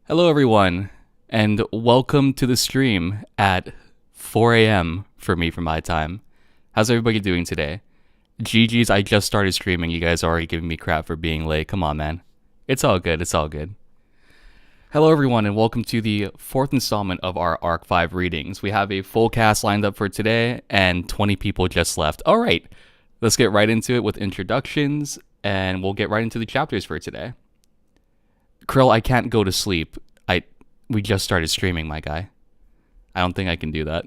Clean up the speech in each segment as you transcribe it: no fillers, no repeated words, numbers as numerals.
Hello, everyone, and welcome to the stream at 4 a.m. for me for my time. How's everybody doing today? GG's, I just started streaming. You guys are already giving me crap for being late. Come on, man. It's all good. It's all good. Hello, everyone, and welcome to the fourth installment of our Arc 5 readings. We have a full cast lined up for today, and 20 people just left. All right, let's get right into it with introductions, and we'll get right into the chapters for today. Krill, I can't go to sleep. We just started streaming, my guy. I don't think I can do that.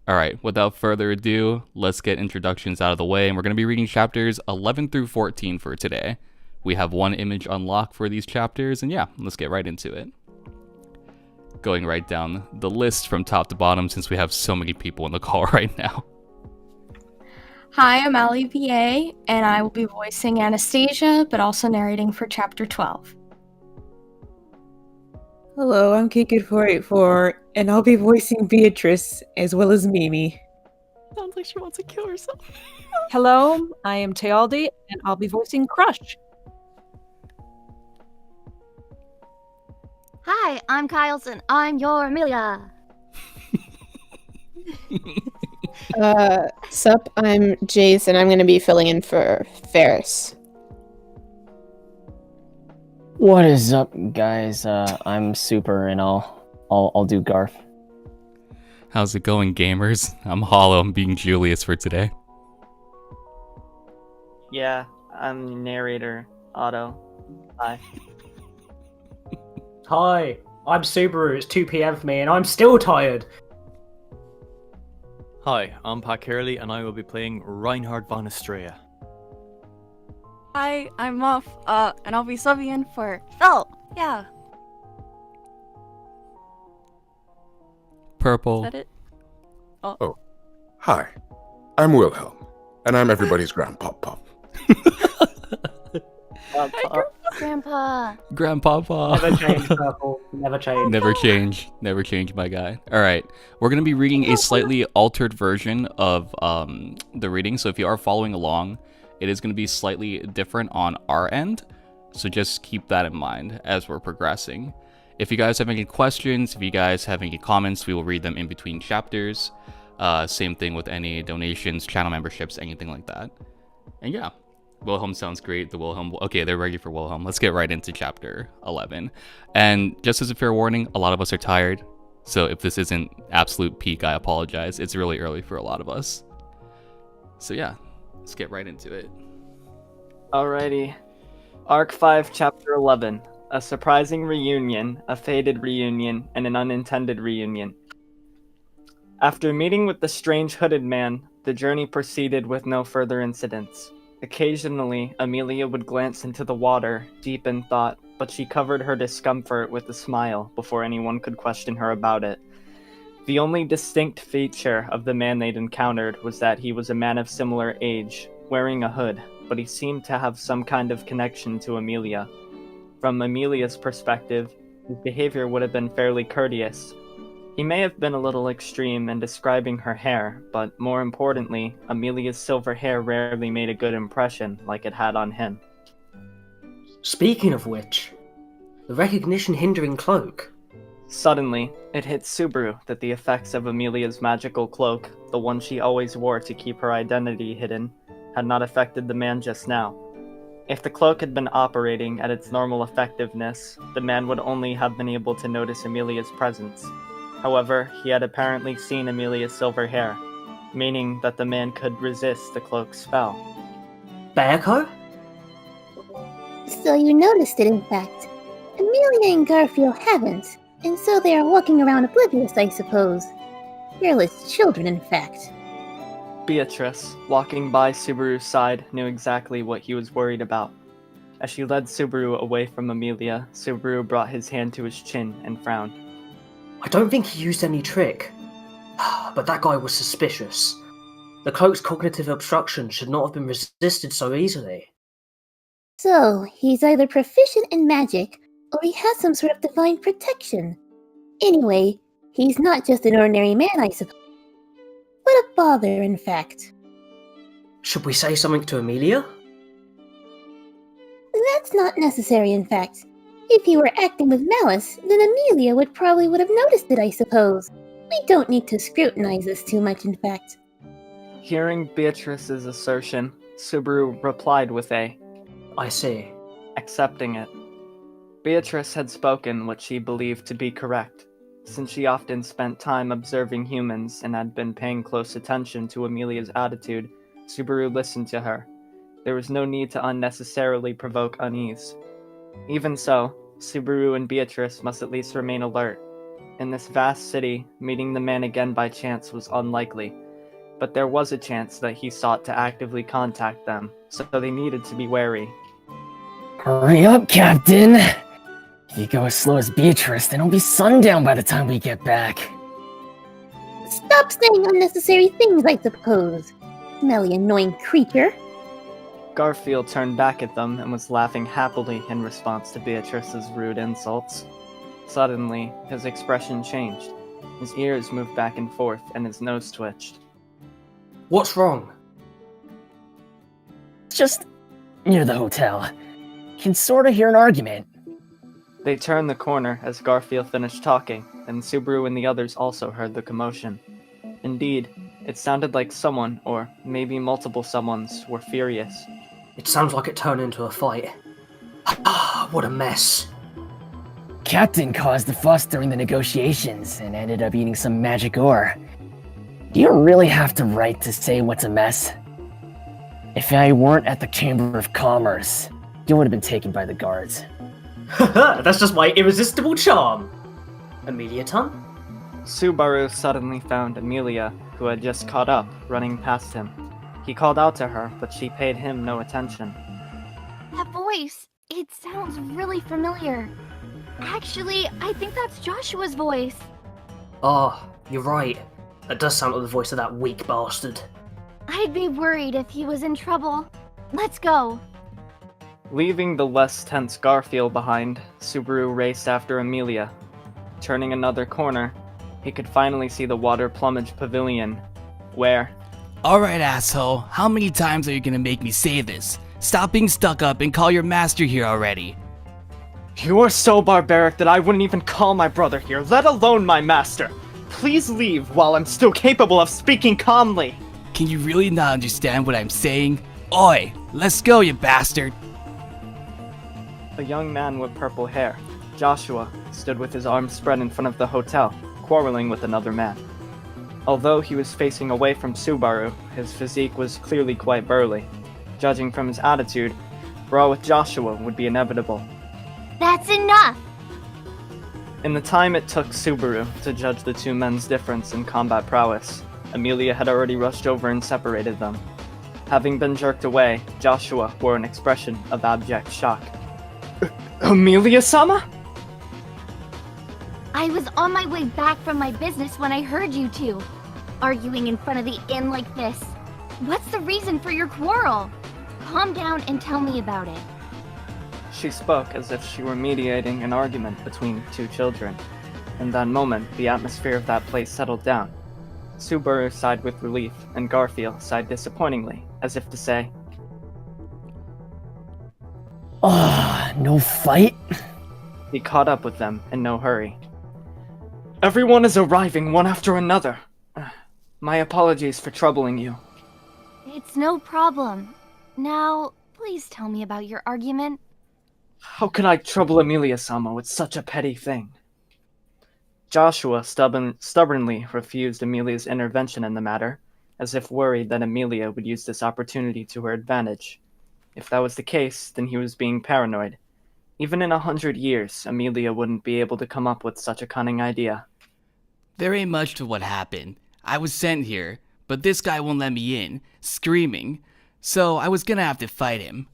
Alright, without further ado, let's get introductions out of the way, and we're going to be reading chapters 11 through 14 for today. We have one image unlocked for these chapters, and yeah, let's get right into it. Going right down the list from top to bottom, since we have so many people in the call right now. Hi, I'm AlyVA, and I will be voicing Anastasia, but also narrating for Chapter 12. Hello, I'm Kiki484, and I'll be voicing Beatrice, as well as Mimi. Sounds like she wants to kill herself. Hello, I am Tealdi, and I'll be voicing Crush. Hi, I'm Kyleson. I'm your Amelia. Sup, I'm Jace, and I'm going to be filling in for Ferris. What is up, guys? I'm Super, and I'll do Garf. How's it going, gamers? I'm Hollow. I'm being Julius for today. Yeah, I'm narrator, Otto. Hi. Hi, I'm Subaru. It's 2 p.m. for me, and I'm still tired. Hi, I'm Kerley, and I will be playing Reinhard von Astrea. Hi, I'm Muff, and I'll be subbing in for Phil. Yeah. Purple. Is that it? Oh. Hi, I'm Wilhelm, and I'm everybody's grandpop. Grandpa. Grandpapa. Never change, Purple. Never change. Never change. Never change, my guy. Alright, we're going to be reading a slightly altered version of the reading, so if you are following along, it is going to be slightly different on our end, so just keep that in mind as we're progressing. If you guys have any questions, if you guys have any comments, we will read them in between chapters. Same thing with any donations, channel memberships, anything like that. And yeah, Wilhelm sounds great. The Wilhelm. Okay, they're ready for Wilhelm. Let's get right into chapter 11. And just as a fair warning, a lot of us are tired. So if this isn't absolute peak, I apologize. It's really early for a lot of us. So yeah, let's get right into it. Alrighty. Arc 5, Chapter 11. A surprising reunion, a fated reunion, and an unintended reunion. After meeting with the strange hooded man, the journey proceeded with no further incidents. Occasionally, Amelia would glance into the water, deep in thought, but she covered her discomfort with a smile before anyone could question her about it. The only distinct feature of the man they'd encountered was that he was a man of similar age, wearing a hood, but he seemed to have some kind of connection to Amelia. From Amelia's perspective, his behavior would have been fairly courteous. He may have been a little extreme in describing her hair, but more importantly, Amelia's silver hair rarely made a good impression like it had on him. Speaking of which, the recognition-hindering cloak. Suddenly, it hit Subaru that the effects of Amelia's magical cloak, the one she always wore to keep her identity hidden, had not affected the man just now. If the cloak had been operating at its normal effectiveness, the man would only have been able to notice Amelia's presence. However, he had apparently seen Amelia's silver hair, meaning that the man could resist the cloak's spell. Bearco? So you noticed it, in fact. Amelia and Garfiel haven't, and so they are walking around oblivious, I suppose. Fearless children, in fact. Beatrice, walking by Subaru's side, knew exactly what he was worried about. As she led Subaru away from Amelia, Subaru brought his hand to his chin and frowned. I don't think he used any trick, but that guy was suspicious. The cloak's cognitive obstruction should not have been resisted so easily. So, he's either proficient in magic, or he has some sort of divine protection. Anyway, he's not just an ordinary man, I suppose. What a bother, in fact. Should we say something to Amelia? That's not necessary, in fact. If he were acting with malice, then Amelia would have noticed it, I suppose. We don't need to scrutinize this too much, in fact. Hearing Beatrice's assertion, Subaru replied with a, I see. Accepting it. Beatrice had spoken what she believed to be correct, since she often spent time observing humans and had been paying close attention to Amelia's attitude. Subaru listened to her. There was no need to unnecessarily provoke unease. Even so, Subaru and Beatrice must at least remain alert. In this vast city, meeting the man again by chance was unlikely, but there was a chance that he sought to actively contact them, so they needed to be wary. Hurry up, Captain! If you go as slow as Beatrice, then it'll be sundown by the time we get back. Stop saying unnecessary things, I suppose. Smelly, annoying creature. Garfiel turned back at them and was laughing happily in response to Beatrice's rude insults. Suddenly, his expression changed. His ears moved back and forth, and his nose twitched. What's wrong? It's just near the hotel. Can sorta hear an argument. They turned the corner as Garfiel finished talking, and Subaru and the others also heard the commotion. Indeed, it sounded like someone, or maybe multiple someones, were furious. It sounds like it turned into a fight. What a mess. Captain caused the fuss during the negotiations and ended up eating some magic ore. Do you really have the right to say what's a mess? If I weren't at the Chamber of Commerce, you would have been taken by the guards. That's just my irresistible charm. Amelia-tan? Subaru suddenly found Amelia, who had just caught up, running past him. He called out to her, but she paid him no attention. That voice, it sounds really familiar. Actually, I think that's Joshua's voice. Ah, you're right. That does sound like the voice of that weak bastard. I'd be worried if he was in trouble. Let's go. Leaving the less tense Garfiel behind, Subaru raced after Amelia. Turning another corner, he could finally see the water plumage pavilion, where... Alright, asshole, how many times are you gonna make me say this? Stop being stuck up and call your master here already. You are so barbaric that I wouldn't even call my brother here, let alone my master. Please leave while I'm still capable of speaking calmly. Can you really not understand what I'm saying? Oi, let's go, you bastard. A young man with purple hair, Joshua, stood with his arms spread in front of the hotel, quarreling with another man. Although he was facing away from Subaru, his physique was clearly quite burly. Judging from his attitude, brawl with Joshua would be inevitable. That's enough! In the time it took Subaru to judge the two men's difference in combat prowess, Amelia had already rushed over and separated them. Having been jerked away, Joshua wore an expression of abject shock. Amelia-sama? I was on my way back from my business when I heard you two arguing in front of the inn like this. What's the reason for your quarrel? Calm down and tell me about it. She spoke as if she were mediating an argument between two children. In that moment, the atmosphere of that place settled down. Subaru sighed with relief, and Garfiel sighed disappointingly, as if to say, No fight? He caught up with them in no hurry. Everyone is arriving one after another. My apologies for troubling you. It's no problem. Now, please tell me about your argument. How can I trouble Amelia-sama with such a petty thing? Joshua stubbornly refused Amelia's intervention in the matter, as if worried that Amelia would use this opportunity to her advantage. If that was the case, then he was being paranoid. Even in 100 years, Amelia wouldn't be able to come up with such a cunning idea. There ain't much to what happened. I was sent here, but this guy won't let me in, screaming, so I was gonna have to fight him.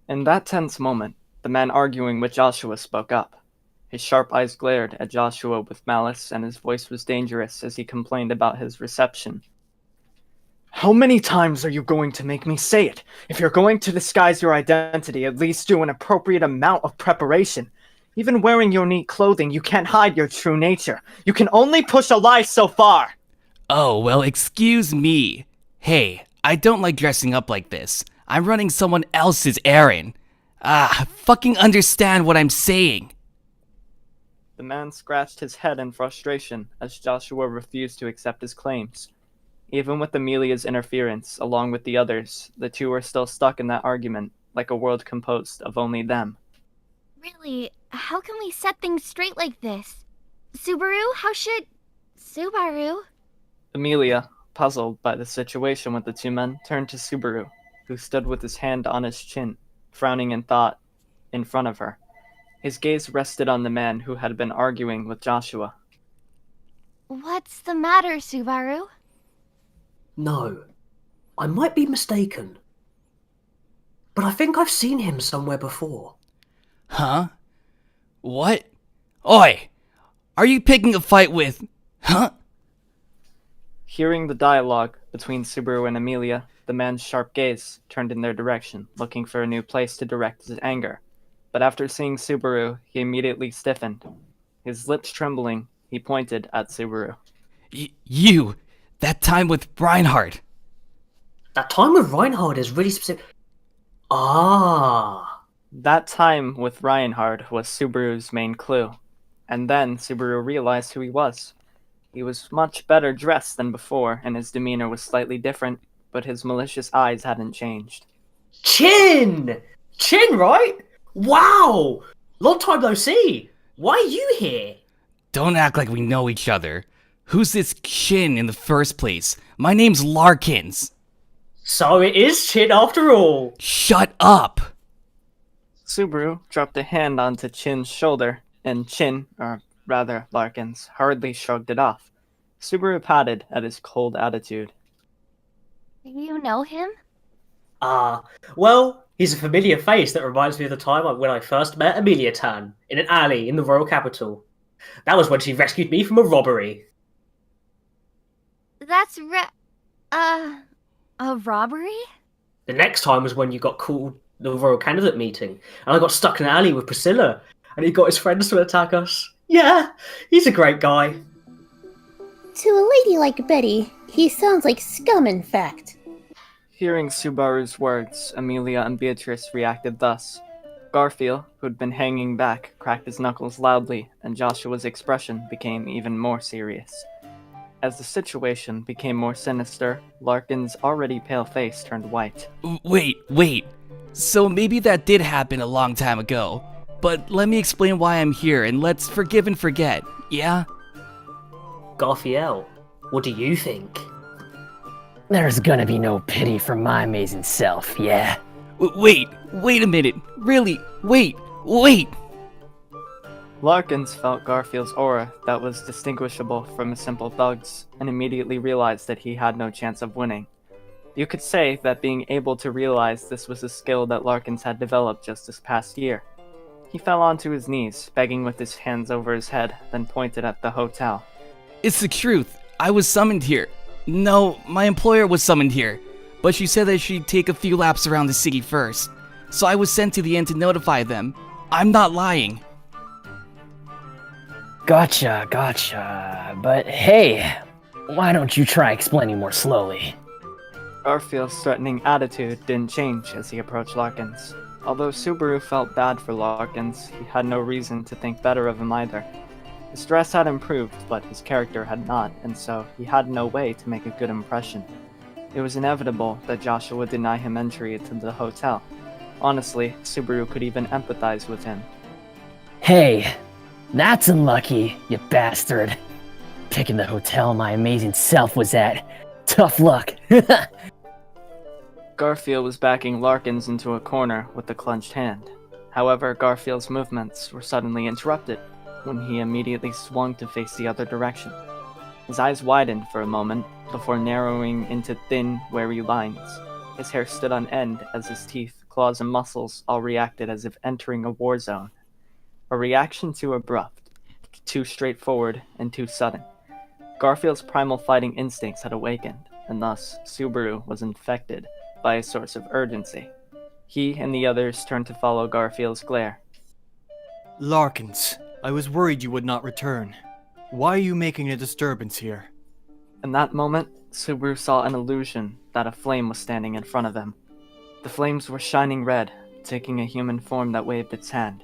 In that tense moment, the man arguing with Joshua spoke up. His sharp eyes glared at Joshua with malice, and his voice was dangerous as he complained about his reception. How many times are you going to make me say it? If you're going to disguise your identity, at least do an appropriate amount of preparation. Even wearing your neat clothing, you can't hide your true nature. You can only push a lie so far. Oh, well, excuse me. Hey, I don't like dressing up like this. I'm running someone else's errand. Fucking understand what I'm saying. The man scratched his head in frustration as Joshua refused to accept his claims. Even with Amelia's interference, along with the others, the two were still stuck in that argument, like a world composed of only them. Really, how can we set things straight like this? Subaru? Amelia, puzzled by the situation with the two men, turned to Subaru, who stood with his hand on his chin, frowning in thought, in front of her. His gaze rested on the man who had been arguing with Joshua. What's the matter, Subaru? No, I might be mistaken, but I think I've seen him somewhere before. Huh? What? Oi! Are you picking a fight with... Huh? Hearing the dialogue between Subaru and Amelia, the man's sharp gaze turned in their direction, looking for a new place to direct his anger. But after seeing Subaru, he immediately stiffened. His lips trembling, he pointed at Subaru. You! That time with Reinhard! That time with Reinhard is really specific. Ah! That time with Reinhard was Subaru's main clue. And then Subaru realized who he was. He was much better dressed than before, and his demeanor was slightly different, but his malicious eyes hadn't changed. Chin! Chin, right? Wow! Long time no see! Why are you here? Don't act like we know each other. Who's this Chin in the first place? My name's Larkins. So it is Chin after all. Shut up! Subaru dropped a hand onto Chin's shoulder, and Chin, or rather Larkins, hurriedly shrugged it off. Subaru patted at his cold attitude. You know him? Well, he's a familiar face that reminds me of the time when I first met Amelia Tan in an alley in the royal capital. That was when she rescued me from a robbery. That's a robbery? The next time was when you got called the royal candidate meeting, and I got stuck in an alley with Priscilla, and he got his friends to attack us. Yeah, he's a great guy. To a lady like Betty, he sounds like scum, in fact. Hearing Subaru's words, Amelia and Beatrice reacted thus. Garfiel, who'd been hanging back, cracked his knuckles loudly, and Joshua's expression became even more serious. As the situation became more sinister, Larkin's already pale face turned white. Wait. So maybe that did happen a long time ago. But let me explain why I'm here, and let's forgive and forget, yeah? Garfiel, what do you think? There's gonna be no pity for my amazing self, yeah? Wait a minute. Really, wait! Larkins felt Garfiel's aura that was distinguishable from a simple thug's, and immediately realized that he had no chance of winning. You could say that being able to realize this was a skill that Larkins had developed just this past year. He fell onto his knees, begging with his hands over his head, then pointed at the hotel. It's the truth. I was summoned here. No, my employer was summoned here, but she said that she'd take a few laps around the city first. So I was sent to the inn to notify them. I'm not lying. Gotcha. But hey, why don't you try explaining more slowly? Garfiel's threatening attitude didn't change as he approached Larkins. Although Subaru felt bad for Larkins, he had no reason to think better of him either. His dress had improved, but his character had not, and so he had no way to make a good impression. It was inevitable that Joshua would deny him entry to the hotel. Honestly, Subaru could even empathize with him. Hey, that's unlucky, you bastard. Picking the hotel my amazing self was at. Tough luck. Garfiel was backing Larkins into a corner with a clenched hand. However, Garfiel's movements were suddenly interrupted when he immediately swung to face the other direction. His eyes widened for a moment before narrowing into thin, wary lines. His hair stood on end as his teeth, claws, and muscles all reacted as if entering a war zone. A reaction too abrupt, too straightforward, and too sudden. Garfield's primal fighting instincts had awakened, and thus Subaru was infected by a source of urgency. He and the others turned to follow Garfield's glare. Larkins, I was worried you would not return. Why are you making a disturbance here? In that moment, Subaru saw an illusion that a flame was standing in front of him. The flames were shining red, taking a human form that waved its hand.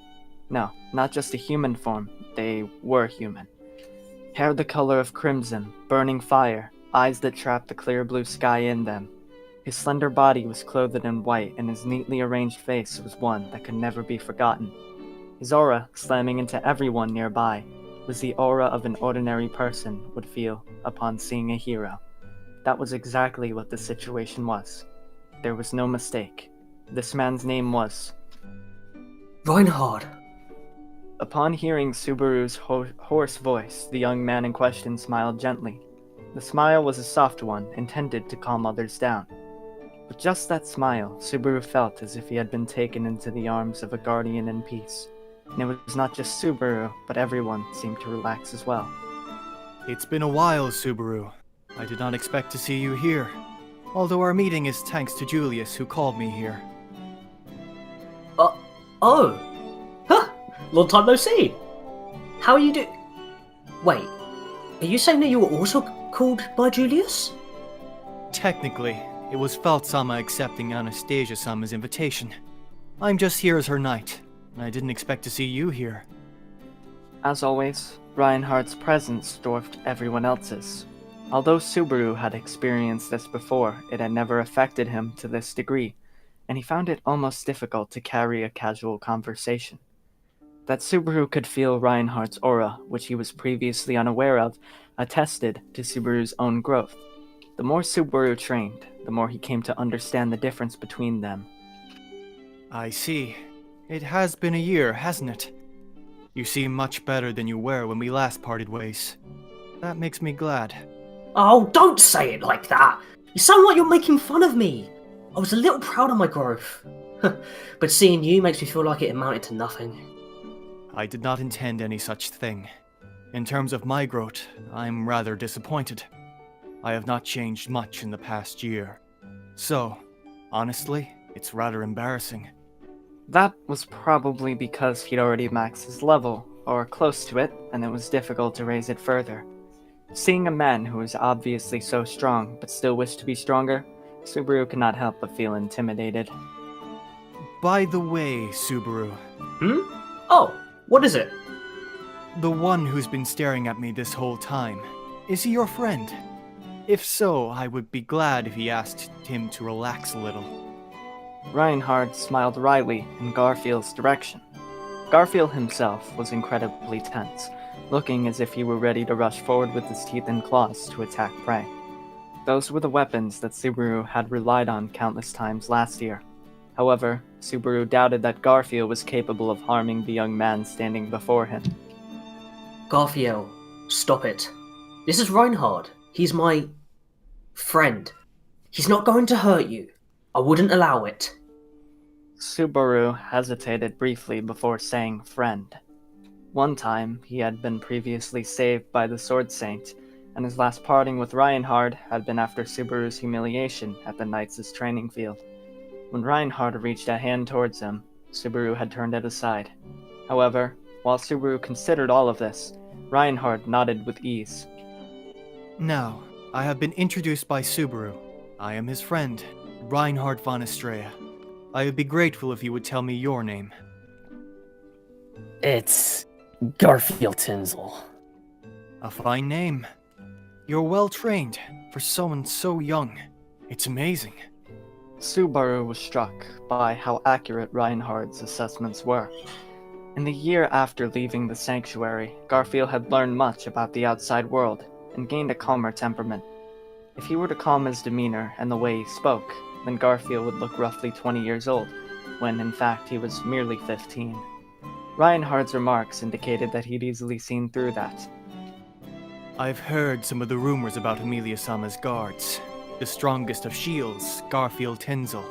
No, not just a human form, they were human. Hair the color of crimson, burning fire, eyes that trapped the clear blue sky in them. His slender body was clothed in white, and his neatly arranged face was one that could never be forgotten. His aura, slamming into everyone nearby, was the aura of an ordinary person would feel upon seeing a hero. That was exactly what the situation was. There was no mistake. This man's name was... Reinhard! Upon hearing Subaru's hoarse voice, the young man in question smiled gently. The smile was a soft one, intended to calm others down. With just that smile, Subaru felt as if he had been taken into the arms of a guardian in peace. And it was not just Subaru, but everyone seemed to relax as well. It's been a while, Subaru. I did not expect to see you here. Although our meeting is thanks to Julius, who called me here. Oh! Huh! Long time no see! How are you Wait, are you saying that you were also called by Julius? Technically, it was Felt-sama accepting Anastasia-sama's invitation. I'm just here as her knight, and I didn't expect to see you here. As always, Reinhard's presence dwarfed everyone else's. Although Subaru had experienced this before, it had never affected him to this degree, and he found it almost difficult to carry a casual conversation. That Subaru could feel Reinhard's aura, which he was previously unaware of, attested to Subaru's own growth. The more Subaru trained, the more he came to understand the difference between them. I see. It has been a year, hasn't it? You seem much better than you were when we last parted ways. That makes me glad. Oh, don't say it like that! You sound like you're making fun of me! I was a little proud of my growth. But seeing you makes me feel like it amounted to nothing. I did not intend any such thing. In terms of my growth, I'm rather disappointed. I have not changed much in the past year. So, honestly, it's rather embarrassing. That was probably because he'd already maxed his level, or close to it, and it was difficult to raise it further. Seeing a man who was obviously so strong, but still wished to be stronger, Subaru could not help but feel intimidated. By the way, Subaru. Oh, what is it? The one who's been staring at me this whole time. Is he your friend? If so, I would be glad if he asked him to relax a little. Reinhard smiled wryly in Garfiel's direction. Garfiel himself was incredibly tense, looking as if he were ready to rush forward with his teeth and claws to attack prey. Those were the weapons that Subaru had relied on countless times last year. However, Subaru doubted that Garfiel was capable of harming the young man standing before him. Garfiel, stop it. This is Reinhard. He's my... friend. He's not going to hurt you. I wouldn't allow it. Subaru hesitated briefly before saying friend. One time, he had been previously saved by the Sword Saint, and his last parting with Reinhard had been after Subaru's humiliation at the Knights' training field. When Reinhard reached a hand towards him, Subaru had turned it aside. However, while Subaru considered all of this, Reinhard nodded with ease. Now, I have been introduced by Subaru. I am his friend, Reinhard von Astrea. I would be grateful if you would tell me your name. It's Garfiel Tinsel. A fine name. You're well trained for someone so young. It's amazing. Subaru was struck by how accurate Reinhard's assessments were. In the year after leaving the sanctuary, Garfiel had learned much about the outside world and gained a calmer temperament. If he were to calm his demeanor and the way he spoke, then Garfiel would look roughly 20 years old, when in fact he was merely 15. Reinhard's remarks indicated that he'd easily seen through that. I've heard some of the rumors about Emilia-sama's guards. The strongest of shields, Garfiel Tinsel,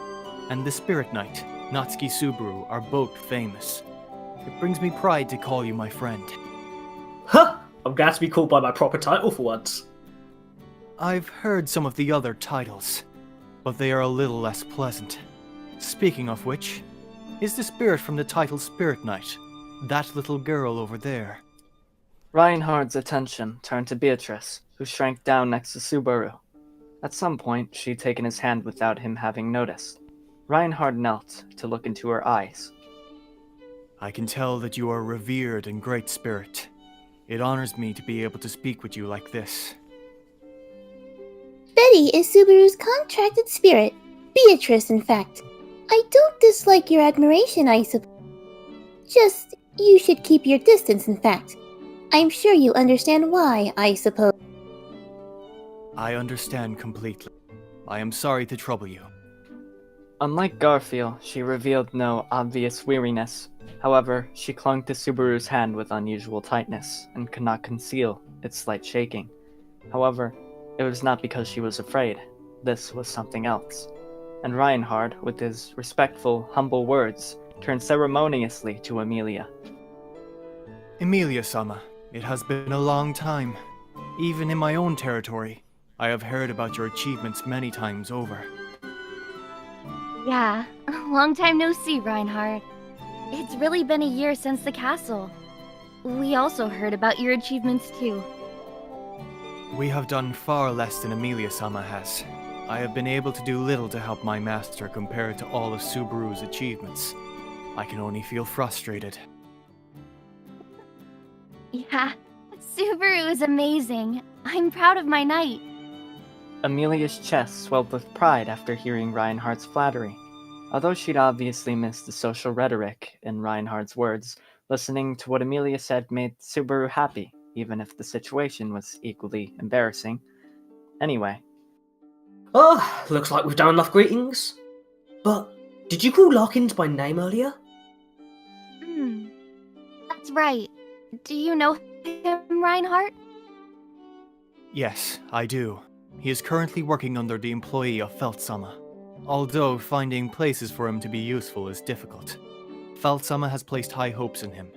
and the Spirit Knight, Natsuki Subaru, are both famous. It brings me pride to call you my friend. Huh! I'm glad to be called by my proper title for once. I've heard some of the other titles, but they are a little less pleasant. Speaking of which, is the spirit from the title Spirit Knight, that little girl over there? Reinhard's attention turned to Beatrice, who shrank down next to Subaru. At some point, she'd taken his hand without him having noticed. Reinhard knelt to look into her eyes. I can tell that you are revered and great spirit. It honors me to be able to speak with you like this. Betty is Subaru's contracted spirit. Beatrice, in fact. I don't dislike your admiration, I suppose. Just, you should keep your distance, in fact. I'm sure you understand why, I suppose. I understand completely. I am sorry to trouble you. Unlike Garfiel, she revealed no obvious weariness. However, she clung to Subaru's hand with unusual tightness, and could not conceal its slight shaking. However, it was not because she was afraid. This was something else. And Reinhard, with his respectful, humble words, turned ceremoniously to Amelia. Emilia-sama, it has been a long time. Even in my own territory, I have heard about your achievements many times over. Yeah, long time no see, Reinhard. It's really been a year since the castle. We also heard about your achievements too. We have done far less than Emilia-sama has. I have been able to do little to help my master compared to all of Subaru's achievements. I can only feel frustrated. Yeah, Subaru is amazing. I'm proud of my knight. Amelia's chest swelled with pride after hearing Reinhard's flattery. Although she'd obviously missed the social rhetoric in Reinhard's words, listening to what Amelia said made Subaru happy, even if the situation was equally embarrassing. Anyway. Oh, looks like we've done enough greetings. But, did you call Larkins by name earlier? That's right. Do you know him, Reinhard? Yes, I do. He is currently working under the employee of Feltsama. Although finding places for him to be useful is difficult. Feltsama has placed high hopes in him.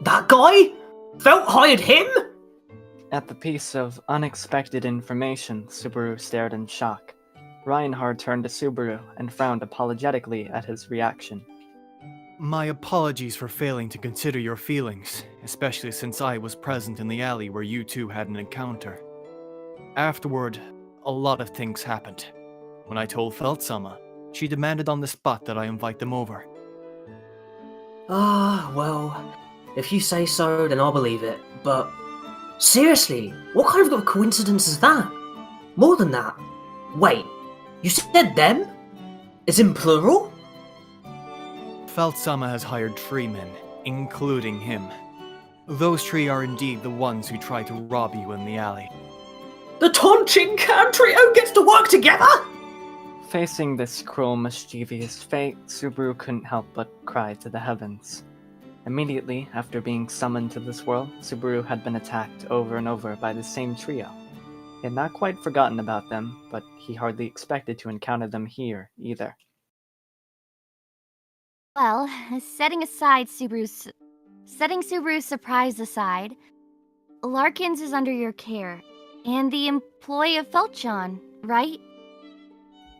That guy? Felt hired him? At the piece of unexpected information, Subaru stared in shock. Reinhard turned to Subaru and frowned apologetically at his reaction. My apologies for failing to consider your feelings, especially since I was present in the alley where you two had an encounter. Afterward, a lot of things happened. When I told Feltsama, she demanded on the spot that I invite them over. Well, if you say so, then I'll believe it, but... Seriously, what kind of a coincidence is that? More than that. Wait, you said them? Is in plural? Feltsama has hired 3 men, including him. Those 3 are indeed the ones who tried to rob you in the alley. The Tonchin Can trio gets to work together? Facing this cruel, mischievous fate, Subaru couldn't help but cry to the heavens. Immediately after being summoned to this world, Subaru had been attacked over and over by the same trio. He had not quite forgotten about them, but he hardly expected to encounter them here, either. Well, setting Subaru's surprise aside, Larkins is under your care, and the employee of Feltjon, right?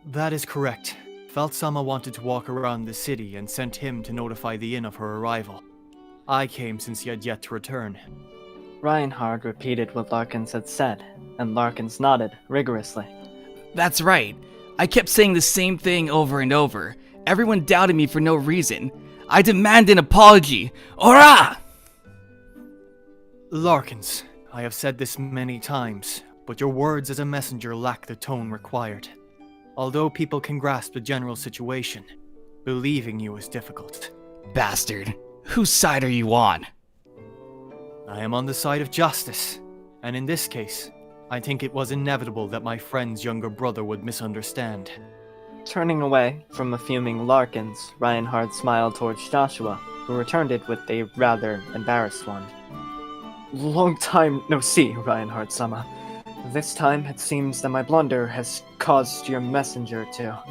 That is correct. Feltsama wanted to walk around the city and sent him to notify the inn of her arrival. I came since he had yet to return. Reinhard repeated what Larkins had said, and Larkins nodded rigorously. That's right. I kept saying the same thing over and over. Everyone doubted me for no reason. I demand an apology. Ora! Larkins, I have said this many times, but your words as a messenger lack the tone required. Although people can grasp the general situation, believing you is difficult. Bastard. Whose side are you on? I am on the side of justice, and in this case, I think it was inevitable that my friend's younger brother would misunderstand. Turning away from a fuming Larkins, Reinhard smiled towards Joshua, who returned it with a rather embarrassed one. Long time no see, Reinhard-sama. This time it seems that my blunder has caused your messenger to...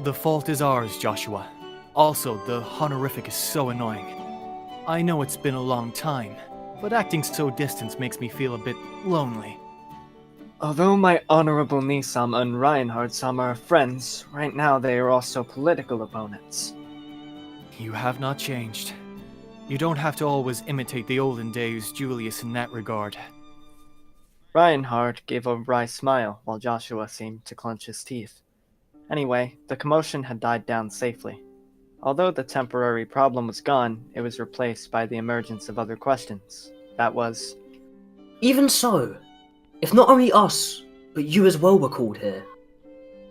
The fault is ours, Joshua. Also, the honorific is so annoying. I know it's been a long time, but acting so distant makes me feel a bit lonely. Although my honorable Nisam and Reinhard-sama are friends, right now they are also political opponents. You have not changed. You don't have to always imitate the olden days Julius in that regard. Reinhard gave a wry smile while Joshua seemed to clench his teeth. Anyway, the commotion had died down safely. Although the temporary problem was gone, it was replaced by the emergence of other questions. That was... Even so, if not only us, but you as well were called here,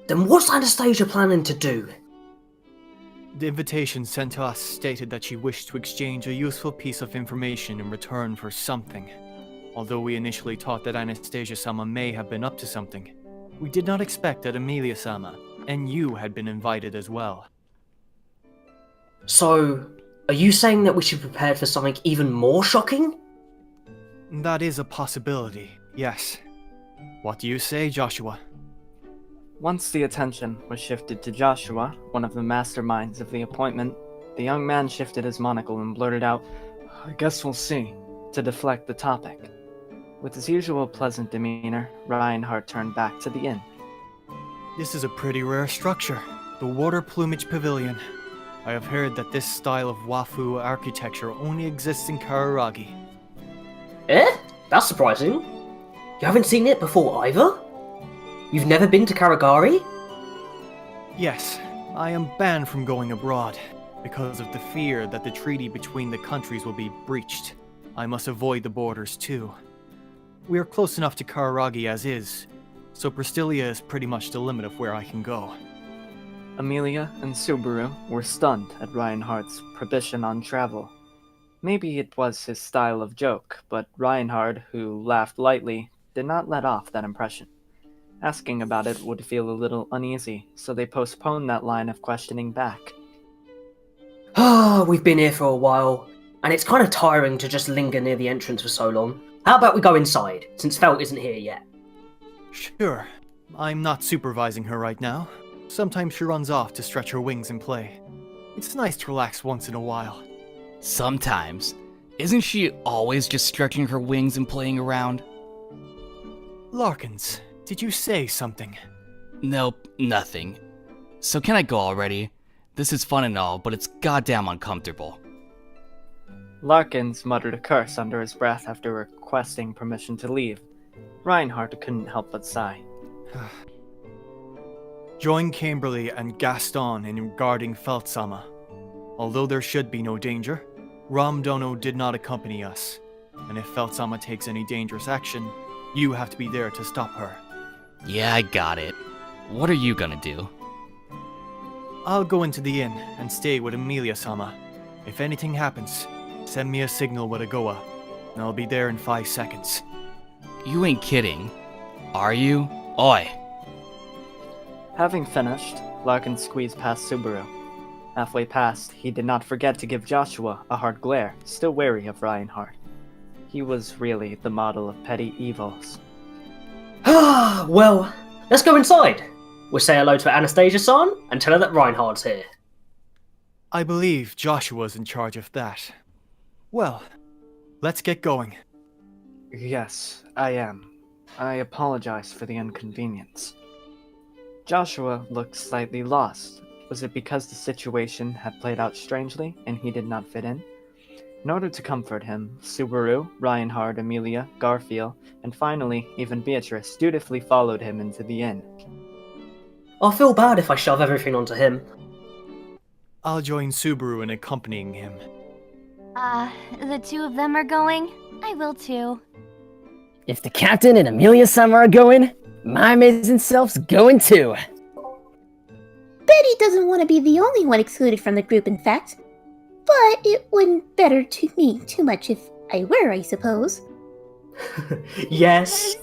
then what's Anastasia planning to do? The invitation sent to us stated that she wished to exchange a useful piece of information in return for something. Although we initially thought that Anastasia-sama may have been up to something, we did not expect that Amelia-sama and you had been invited as well. So, are you saying that we should be prepared for something even more shocking? That is a possibility, yes. What do you say, Joshua? Once the attention was shifted to Joshua, one of the masterminds of the appointment, the young man shifted his monocle and blurted out, "I guess we'll see," to deflect the topic. With his usual pleasant demeanor, Reinhard turned back to the inn. This is a pretty rare structure, the Water Plumage Pavilion. I have heard that this style of Wafu architecture only exists in Kararagi. Eh? That's surprising. You haven't seen it before either? You've never been to Karagari? Yes, I am banned from going abroad, because of the fear that the treaty between the countries will be breached. I must avoid the borders too. We are close enough to Kararagi as is, so Priscilla is pretty much the limit of where I can go. Amelia and Subaru were stunned at Reinhard's prohibition on travel. Maybe it was his style of joke, but Reinhard, who laughed lightly, did not let off that impression. Asking about it would feel a little uneasy, so they postponed that line of questioning back. We've been here for a while, and it's kind of tiring to just linger near the entrance for so long. How about we go inside, since Felt isn't here yet? Sure. I'm not supervising her right now. Sometimes she runs off to stretch her wings and play. It's nice to relax once in a while. Sometimes. Isn't she always just stretching her wings and playing around? Larkins, did you say something? Nope, nothing. So can I go already? This is fun and all, but it's goddamn uncomfortable. Larkins muttered a curse under his breath after requesting permission to leave. Reinhard couldn't help but sigh. Join Kimberly and Gaston in guarding Feltsama. Although there should be no danger, Ramdono did not accompany us, and if Feltsama takes any dangerous action, you have to be there to stop her. Yeah, I got it. What are you gonna do? I'll go into the inn and stay with Amelia-sama. If anything happens, send me a signal with a Goa, and I'll be there in 5 seconds. You ain't kidding, are you? Oi! Having finished, Larkin squeezed past Subaru. Halfway past, he did not forget to give Joshua a hard glare, still wary of Reinhard. He was really the model of petty evils. Well, let's go inside. We'll say hello to Anastasia-san and tell her that Reinhard's here. I believe Joshua's in charge of that. Well, let's get going. Yes, I am. I apologize for the inconvenience. Joshua looked slightly lost. Was it because the situation had played out strangely and he did not fit in? In order to comfort him, Subaru, Reinhard, Amelia, Garfiel, and finally even Beatrice dutifully followed him into the inn. I'll feel bad if I shove everything onto him. I'll join Subaru in accompanying him. The two of them are going? I will too. If the captain and Amelia-sama are going, my amazing self's going too. Betty doesn't want to be the only one excluded from the group, in fact. But it wouldn't better to me too much if I were, I suppose. Yes.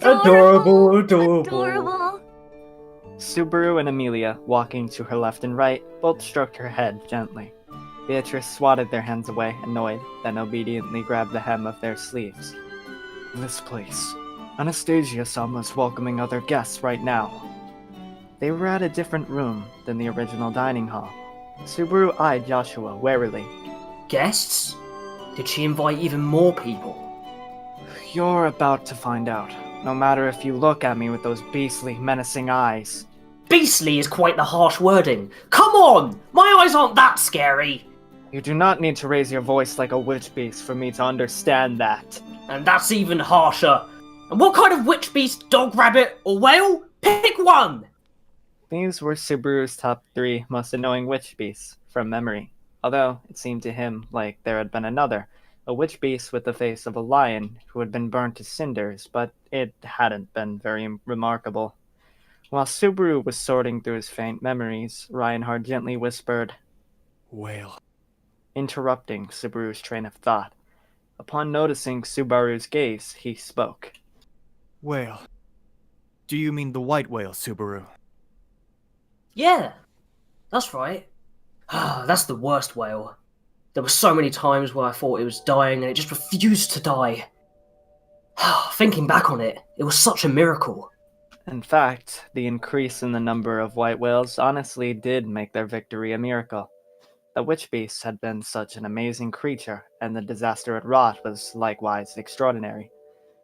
Adorable. Subaru and Amelia, walking to her left and right, both stroked her head gently. Beatrice swatted their hands away, annoyed, then obediently grabbed the hem of their sleeves. This place. Anastasia-sama's welcoming other guests right now. They were at a different room than the original dining hall. Subaru eyed Joshua warily. Guests? Did she invite even more people? You're about to find out, no matter if you look at me with those beastly, menacing eyes. Beastly is quite the harsh wording. Come on! My eyes aren't that scary! You do not need to raise your voice like a witch beast for me to understand that. And that's even harsher. And what kind of witch beast, dog, rabbit, or whale? Pick one! These were Subaru's top 3 most annoying witch beasts, from memory, although it seemed to him like there had been another, a witch beast with the face of a lion who had been burnt to cinders, but it hadn't been very remarkable. While Subaru was sorting through his faint memories, Reinhard gently whispered, Whale. Interrupting Subaru's train of thought. Upon noticing Subaru's gaze, he spoke. Whale. Do you mean the white whale, Subaru? Yeah, that's right. That's the worst whale. There were so many times where I thought it was dying and it just refused to die. Thinking back on it, it was such a miracle. In fact, the increase in the number of white whales honestly did make their victory a miracle. The witch beast had been such an amazing creature, and the disaster it wrought was likewise extraordinary.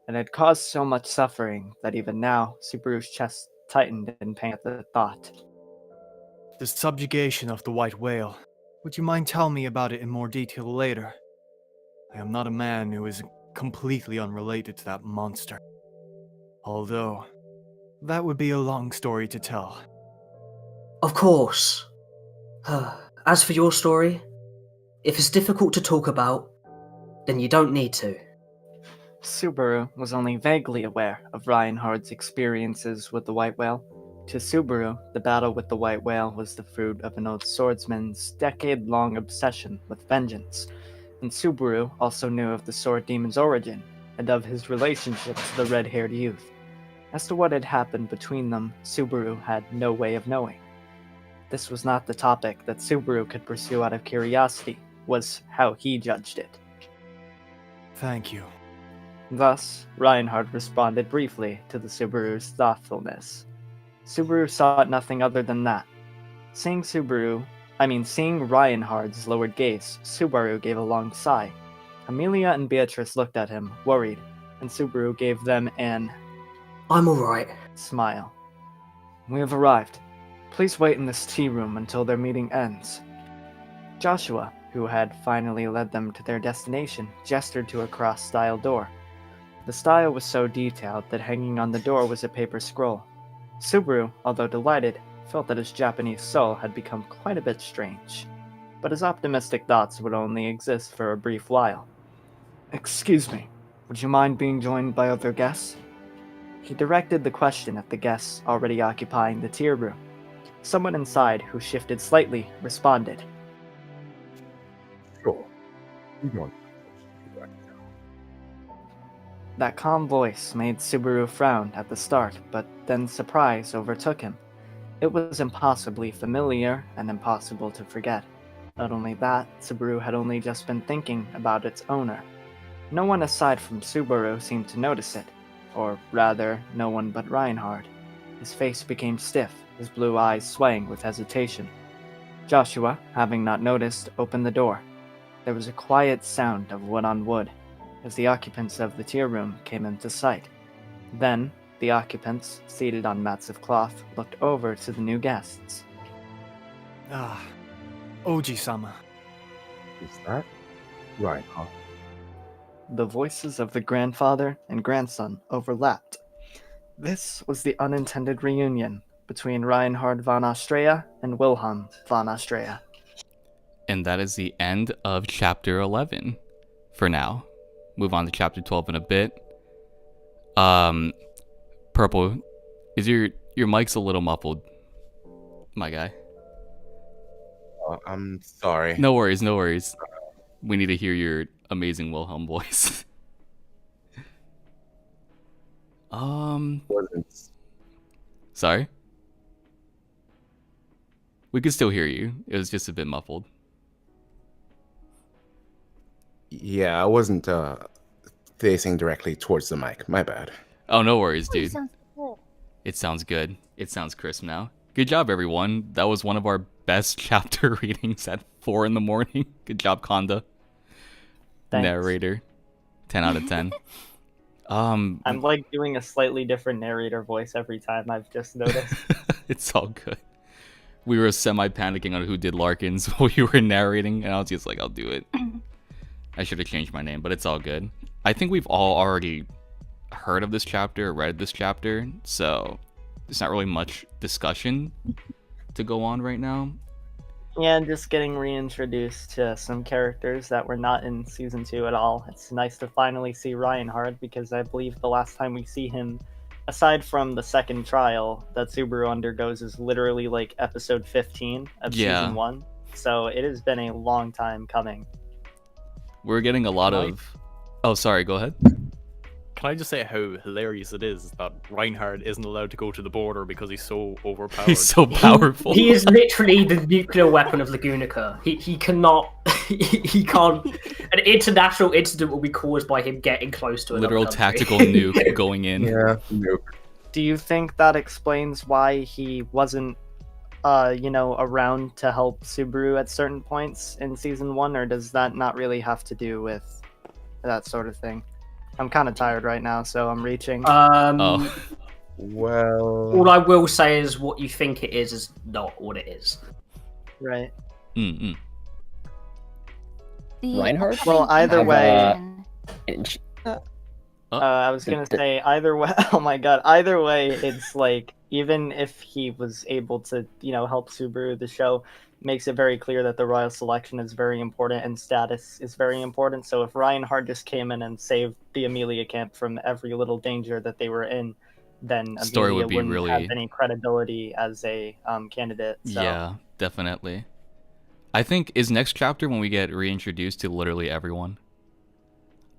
It had caused so much suffering that even now, Subaru's chest tightened in pain at the thought. The subjugation of the white whale. Would you mind telling me about it in more detail later? I am not a man who is completely unrelated to that monster. Although, that would be a long story to tell. Of course. As for your story, if it's difficult to talk about, then you don't need to. Subaru was only vaguely aware of Reinhard's experiences with the white whale. To Subaru, the battle with the white whale was the fruit of an old swordsman's decade-long obsession with vengeance, and Subaru also knew of the sword demon's origin, and of his relationship to the red-haired youth. As to what had happened between them, Subaru had no way of knowing. This was not the topic that Subaru could pursue out of curiosity, was how he judged it. Thank you. Thus, Reinhard responded briefly to the Subaru's thoughtfulness. Subaru sought nothing other than that. Seeing Reinhard's lowered gaze, Subaru gave a long sigh. Amelia and Beatrice looked at him, worried, and Subaru gave them an I'm alright smile. We have arrived. Please wait in this tea room until their meeting ends. Joshua, who had finally led them to their destination, gestured to a cross-style door. The style was so detailed that hanging on the door was a paper scroll. Subaru, although delighted, felt that his Japanese soul had become quite a bit strange. But his optimistic thoughts would only exist for a brief while. Excuse me, would you mind being joined by other guests? He directed the question at the guests already occupying the tier room. Someone inside, who shifted slightly, responded. Sure. We want That calm voice made Subaru frown at the start, but then surprise overtook him. It was impossibly familiar and impossible to forget. Not only that, Subaru had only just been thinking about its owner. No one aside from Subaru seemed to notice it, or rather, no one but Reinhard. His face became stiff, his blue eyes swaying with hesitation. Joshua, having not noticed, opened the door. There was a quiet sound of wood on wood, as the occupants of the tier room came into sight. Then, the occupants, seated on mats of cloth, looked over to the new guests. Ah, Oji-sama. Is that right, huh? The voices of the grandfather and grandson overlapped. This was the unintended reunion between Reinhard von Astrea and Wilhelm von Astrea. And that is the end of chapter 11 for now. Move on to chapter 12 in a bit. Purple, is your mic's a little muffled, my guy? I'm sorry. No worries, no worries. We need to hear your amazing Wilhelm voice. Sorry? We could still hear you. It was just a bit muffled. Yeah, I wasn't facing directly towards the mic. My bad. Oh, no worries, dude. Sounds cool. It sounds good. It sounds crisp now. Good job, everyone. That was one of our best chapter readings at 4 in the morning. Good job, Kanda. Thanks. Narrator. 10 out of 10. I'm like doing a slightly different narrator voice every time, I've just noticed. It's all good. We were semi-panicking on who did Larkins while you were narrating, and I was just like, I'll do it. I should have changed my name, but it's all good. I think we've all already heard of this chapter, read this chapter, so there's not really much discussion to go on right now. Yeah, and just getting reintroduced to some characters that were not in season 2 at all. It's nice to finally see Reinhard, because I believe the last time we see him, aside from the second trial that Subaru undergoes, is literally like episode 15 of season 1. So it has been a long time coming. We're getting a lot of... Oh, sorry, go ahead. Can I just say how hilarious it is that Reinhard isn't allowed to go to the border because he's so overpowered? He's so powerful. He is literally the nuclear weapon of Lagunica. He cannot... he can't... An international incident will be caused by him getting close to another literal country. tactical nuke going in. Yeah, nuke. Do you think that explains why he wasn't, around to help Subaru at certain points in season 1, or does that not really have to do with that sort of thing? I'm kind of tired right now, so I'm reaching. Well, all I will say is what you think it is not what it is. Right. Mm-mm. Reinhard? Well, either way... Oh. I was gonna say, either way... Oh my god, either way, it's like, even if he was able to, help Subaru, the show makes it very clear that the royal selection is very important and status is very important. So if Reinhard just came in and saved the Amelia camp from every little danger that they were in, then Story Amelia would be wouldn't really... have any credibility as a candidate. So. Yeah, definitely. I think, is next chapter when we get reintroduced to literally everyone?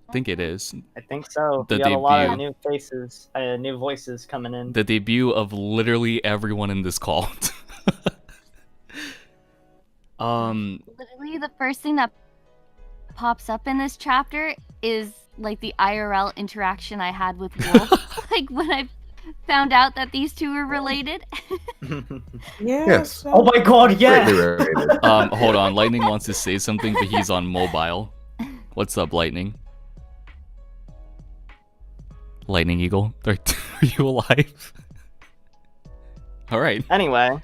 I think it is. I think so. The We got a lot of debut. new faces, new voices coming in. The debut of literally everyone in this call. Literally, the first thing that pops up in this chapter is like the IRL interaction I had with Wolf. Like when I found out that these two were related. Yes. Oh my god, yeah! Hold on. Lightning wants to say something, but he's on mobile. What's up, Lightning? LightningEagle, are you alive? All right. Anyway,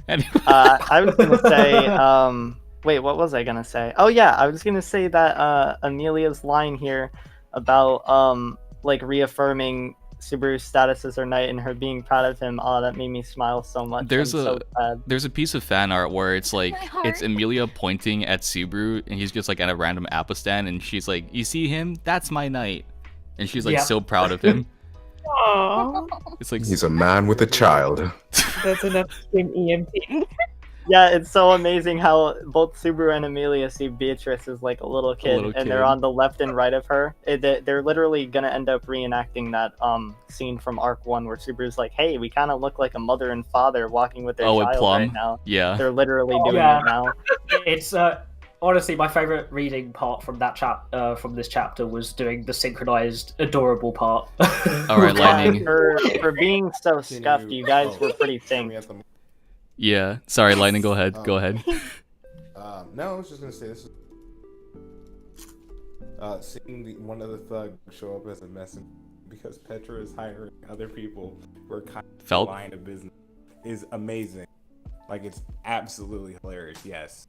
I was gonna say, wait, what was I gonna say? Oh yeah, I was gonna say that Amelia's line here about like reaffirming Subaru's status as her knight and her being proud of him. Oh, that made me smile so much. There's I'm so sad. there's a piece of fan art where it's like it's Amelia pointing at Subaru and he's just like at a random apple stand and she's like, "You see him? That's my knight," and she's like so proud of him. Aww. It's like he's a man with a child. That's enough to scream EMP. Yeah, it's so amazing how both Subaru and Amelia see Beatrice as like a little kid, and they're on the left and right of her. They're literally gonna end up reenacting that scene from Arc 1 where Subaru's like, "Hey, we kind of look like a mother and father walking with their child right now." Yeah, they're literally doing it now. It's honestly my favorite reading part from that from this chapter was doing the synchronized adorable part. All right, Lightning. For being so scuffed, you guys were pretty synced. Yeah, sorry, Lightning. Go ahead. Go ahead. No, I was just gonna say this. Seeing one of the thugs show up as a messenger because Petra is hiring other people who are kind of line of business is amazing. Like, it's absolutely hilarious. Yes.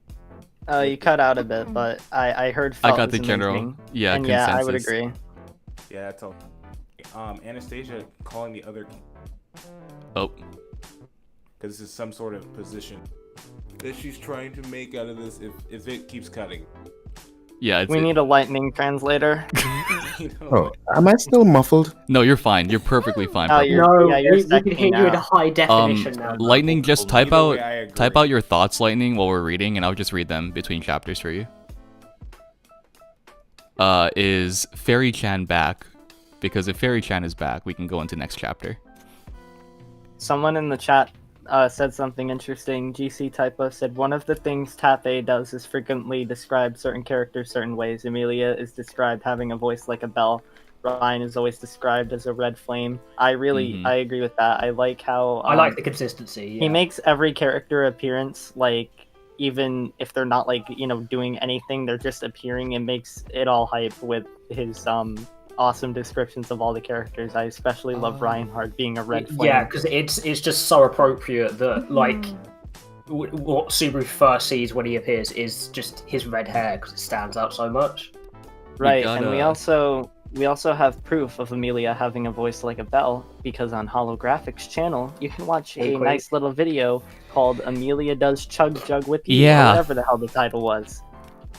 You cut out a bit, but I heard. Felt I got the was general. amazing. Yeah, and consensus. yeah, I would agree. Yeah, that's all. Anastasia calling the other. Oh. Because this is some sort of position that she's trying to make out of this if it keeps cutting. Yeah, we need a lightning translator. Oh, am I still muffled? No, you're fine. You're perfectly fine. Oh, Purple. We can hear you in high definition now. Lightning, just type out your thoughts, Lightning, while we're reading, and I'll just read them between chapters for you. Is Fairy Chan back? Because if Fairy Chan is back, we can go into next chapter. Someone in the chat said something interesting. GC Typo said, one of the things Tafe does is frequently describe certain characters certain ways. Amelia is described having a voice like a bell. Ryan is always described as a red flame. I agree with that. I like how... I like the consistency. He makes every character appearance, like, even if they're not, like, doing anything, they're just appearing and makes it all hype with his, awesome descriptions of all the characters. I especially love Reinhard being a red flame. Yeah, because it's just so appropriate that like what Subaru first sees when he appears is just his red hair because it stands out so much. Right, and we also We also have proof of Amelia having a voice like a bell, because on HollowGraphic's channel, you can watch a nice little video called Amelia Does Chug Jug With You, or whatever the hell the title was.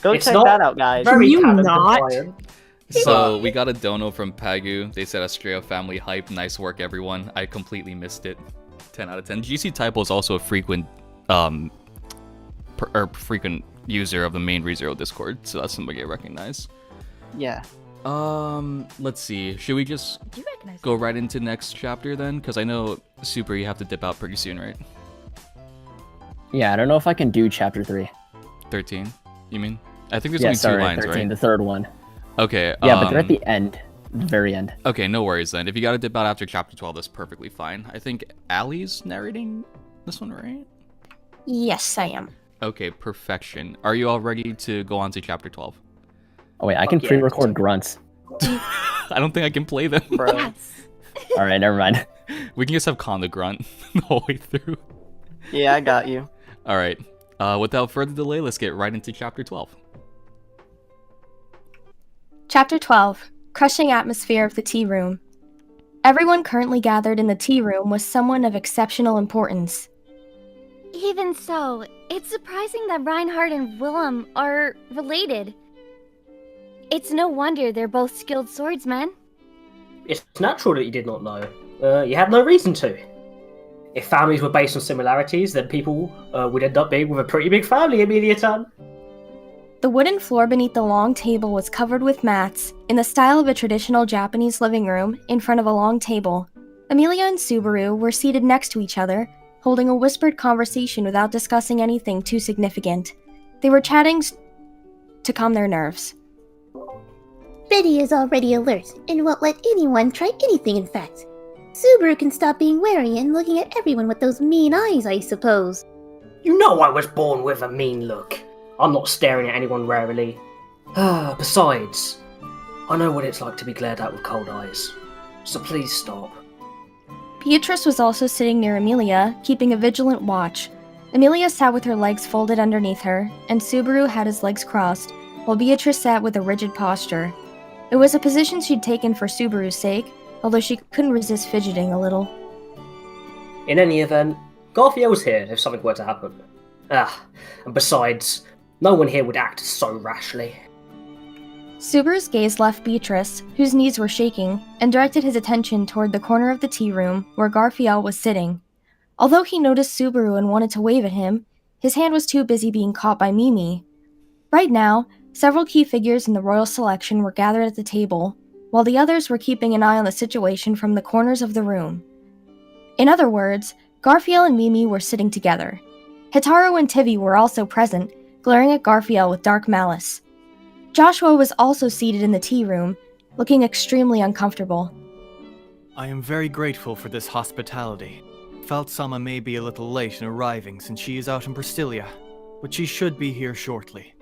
Go check that out, guys. Can you not? So we got a dono from Pagu. They said Astrea family hype. Nice work, everyone. I completely missed it. 10 out of 10. GC Typo is also a frequent frequent user of the main ReZero Discord, so that's somebody I recognize. Yeah. Let's see. Should we just go right into next chapter then? Because I know Super, you have to dip out pretty soon, right? Yeah, I don't know if I can do chapter 3. 13, you mean? I think there's only 2 lines, 13, right? The third one. Okay. Yeah, but they're at the end. The very end. Okay, no worries then. If you gotta dip out after chapter 12, that's perfectly fine. I think Ally's narrating this one, right? Yes, I am. Okay, perfection. Are you all ready to go on to chapter 12? Oh wait, I can pre-record grunts. I don't think I can play them. Yes. Alright, never mind. We can just have Kanda grunt the whole way through. Yeah, I got you. Alright. Without further delay, let's get right into chapter 12. Chapter 12. Crushing Atmosphere of the Tea Room. Everyone currently gathered in the tea room was someone of exceptional importance. Even so, it's surprising that Reinhard and Wilhelm are related. It's no wonder they're both skilled swordsmen. It's natural that you did not know. You had no reason to. If families were based on similarities, then people would end up being with a pretty big family, Amelia-tan. The wooden floor beneath the long table was covered with mats, in the style of a traditional Japanese living room, in front of a long table. Amelia and Subaru were seated next to each other, holding a whispered conversation without discussing anything too significant. They were chatting to calm their nerves. Betty is already alert and won't let anyone try anything, in fact. Subaru can stop being wary and looking at everyone with those mean eyes, I suppose. You know I was born with a mean look. I'm not staring at anyone warily. Besides, I know what it's like to be glared at with cold eyes. So please stop. Beatrice was also sitting near Amelia, keeping a vigilant watch. Amelia sat with her legs folded underneath her, and Subaru had his legs crossed, while Beatrice sat with a rigid posture. It was a position she'd taken for Subaru's sake, although she couldn't resist fidgeting a little. In any event, Garfiel's here if something were to happen. And besides, no one here would act so rashly. Subaru's gaze left Beatrice, whose knees were shaking, and directed his attention toward the corner of the tea room where Garfiel was sitting. Although he noticed Subaru and wanted to wave at him, his hand was too busy being caught by Mimi. Right now, several key figures in the royal selection were gathered at the table, while the others were keeping an eye on the situation from the corners of the room. In other words, Garfiel and Mimi were sitting together. Hitaru and Tivi were also present, glaring at Garfiel with dark malice. Joshua was also seated in the tea room, looking extremely uncomfortable. I am very grateful for this hospitality. Felt-sama may be a little late in arriving since she is out in Priscilla, but she should be here shortly.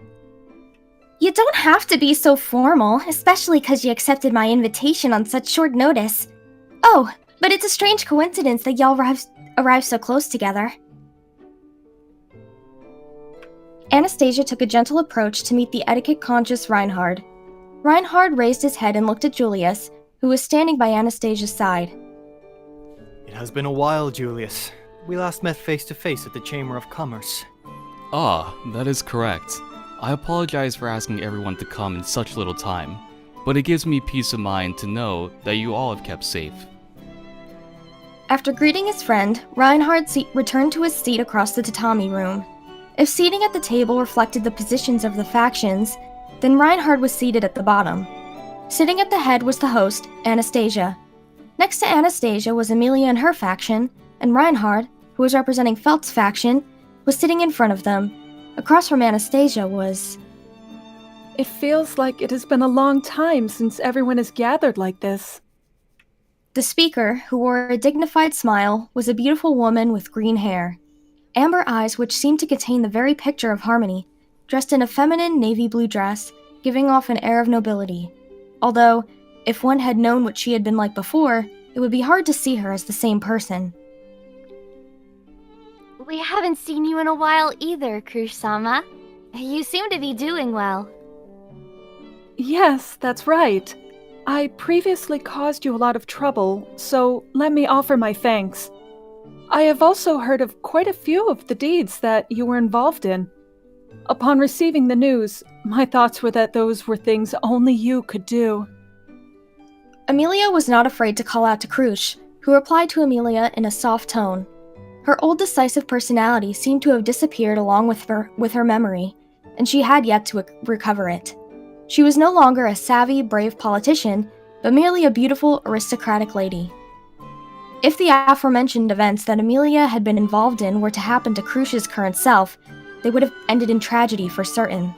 You don't have to be so formal, especially because you accepted my invitation on such short notice. Oh, but it's a strange coincidence that y'all arrived so close together. Anastasia took a gentle approach to meet the etiquette-conscious Reinhard. Reinhard raised his head and looked at Julius, who was standing by Anastasia's side. It has been a while, Julius. We last met face-to-face at the Chamber of Commerce. Ah, that is correct. I apologize for asking everyone to come in such little time, but it gives me peace of mind to know that you all have kept safe. After greeting his friend, Reinhard returned to his seat across the tatami room. If seating at the table reflected the positions of the factions, then Reinhard was seated at the bottom. Sitting at the head was the host, Anastasia. Next to Anastasia was Amelia and her faction, and Reinhard, who was representing Felt's faction, was sitting in front of them. Across from Anastasia was... It feels like it has been a long time since everyone has gathered like this. The speaker, who wore a dignified smile, was a beautiful woman with green hair. Amber eyes which seemed to contain the very picture of harmony, dressed in a feminine navy blue dress, giving off an air of nobility. Although, if one had known what she had been like before, it would be hard to see her as the same person. We haven't seen you in a while either, Krush-sama. You seem to be doing well. Yes, that's right. I previously caused you a lot of trouble, so let me offer my thanks. I have also heard of quite a few of the deeds that you were involved in. Upon receiving the news, my thoughts were that those were things only you could do. Amelia was not afraid to call out to Krush, who replied to Amelia in a soft tone. Her old decisive personality seemed to have disappeared along with her memory, and she had yet to recover it. She was no longer a savvy, brave politician, but merely a beautiful, aristocratic lady. If the aforementioned events that Amelia had been involved in were to happen to Krush's current self, they would have ended in tragedy for certain.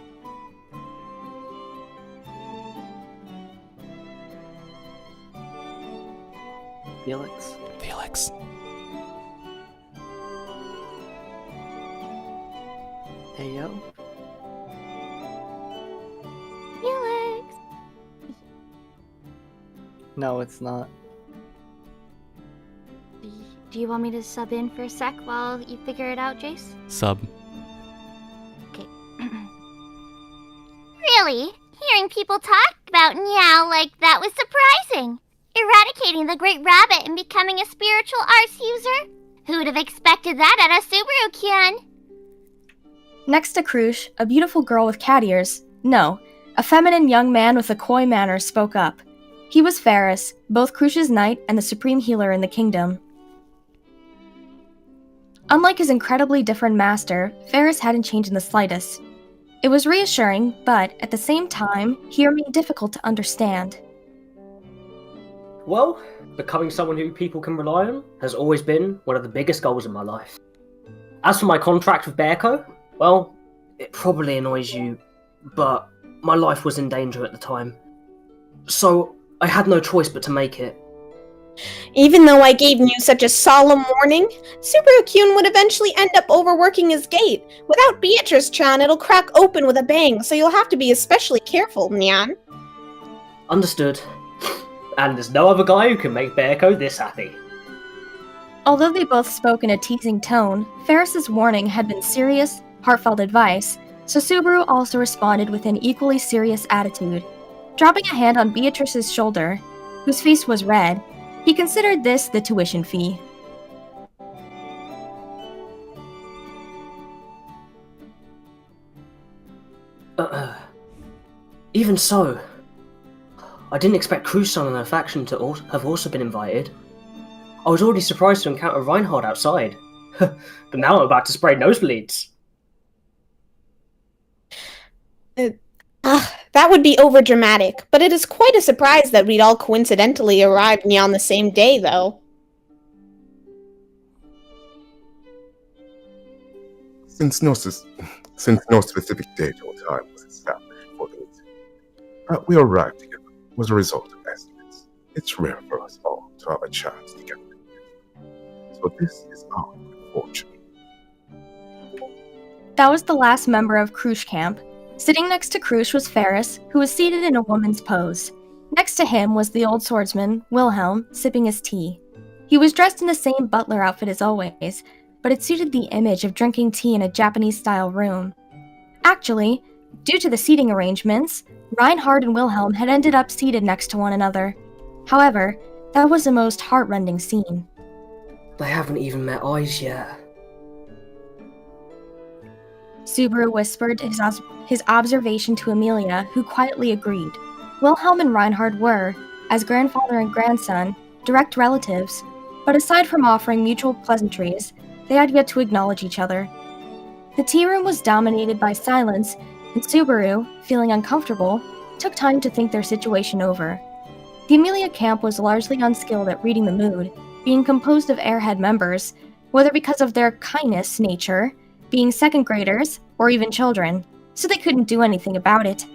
Felix. Hey, yo. Felix! No, it's not. Do you want me to sub in for a sec while you figure it out, Jace? Sub. Okay. Really? Hearing people talk about Meow like that was surprising. Eradicating the Great Rabbit and becoming a spiritual arts user? Who would have expected that at a Subaru-kyan? Next to Krush, a beautiful girl with cat ears, no, a feminine young man with a coy manner spoke up. He was Ferris, both Krush's knight and the supreme healer in the kingdom. Unlike his incredibly different master, Ferris hadn't changed in the slightest. It was reassuring, but at the same time, he remained difficult to understand. Well, becoming someone who people can rely on has always been one of the biggest goals in my life. As for my contract with Bearco, well, it probably annoys you, but my life was in danger at the time. So, I had no choice but to make it. Even though I gave you such a solemn warning, Subaru-kun would eventually end up overworking his gate. Without Beatrice-chan, it'll crack open with a bang, so you'll have to be especially careful, Nyan. Understood. And there's no other guy who can make Bearco this happy. Although they both spoke in a teasing tone, Ferris's warning had been serious, heartfelt advice, so Subaru also responded with an equally serious attitude. Dropping a hand on Beatrice's shoulder, whose face was red, he considered this the tuition fee. Even so, I didn't expect Krush-san and her faction to have also been invited. I was already surprised to encounter Reinhard outside, but now I'm about to spray nosebleeds. That would be overdramatic, but it is quite a surprise that we'd all coincidentally arrived on the same day, though. Since no specific date or time was established for the meeting, but we arrived together was a result of estimates. It's rare for us all to have a chance to get together. So this is our good fortune. That was the last member of Krush Camp. Sitting next to Krush was Ferris, who was seated in a woman's pose. Next to him was the old swordsman, Wilhelm, sipping his tea. He was dressed in the same butler outfit as always, but it suited the image of drinking tea in a Japanese-style room. Actually, due to the seating arrangements, Reinhard and Wilhelm had ended up seated next to one another. However, that was a most heart-rending scene. They haven't even met eyes yet. Subaru whispered his observation to Amelia, who quietly agreed. Wilhelm and Reinhard were, as grandfather and grandson, direct relatives, but aside from offering mutual pleasantries, they had yet to acknowledge each other. The tea room was dominated by silence, and Subaru, feeling uncomfortable, took time to think their situation over. The Amelia camp was largely unskilled at reading the mood, being composed of airhead members, whether because of their kindness nature, being second graders, or even children, so they couldn't do anything about it.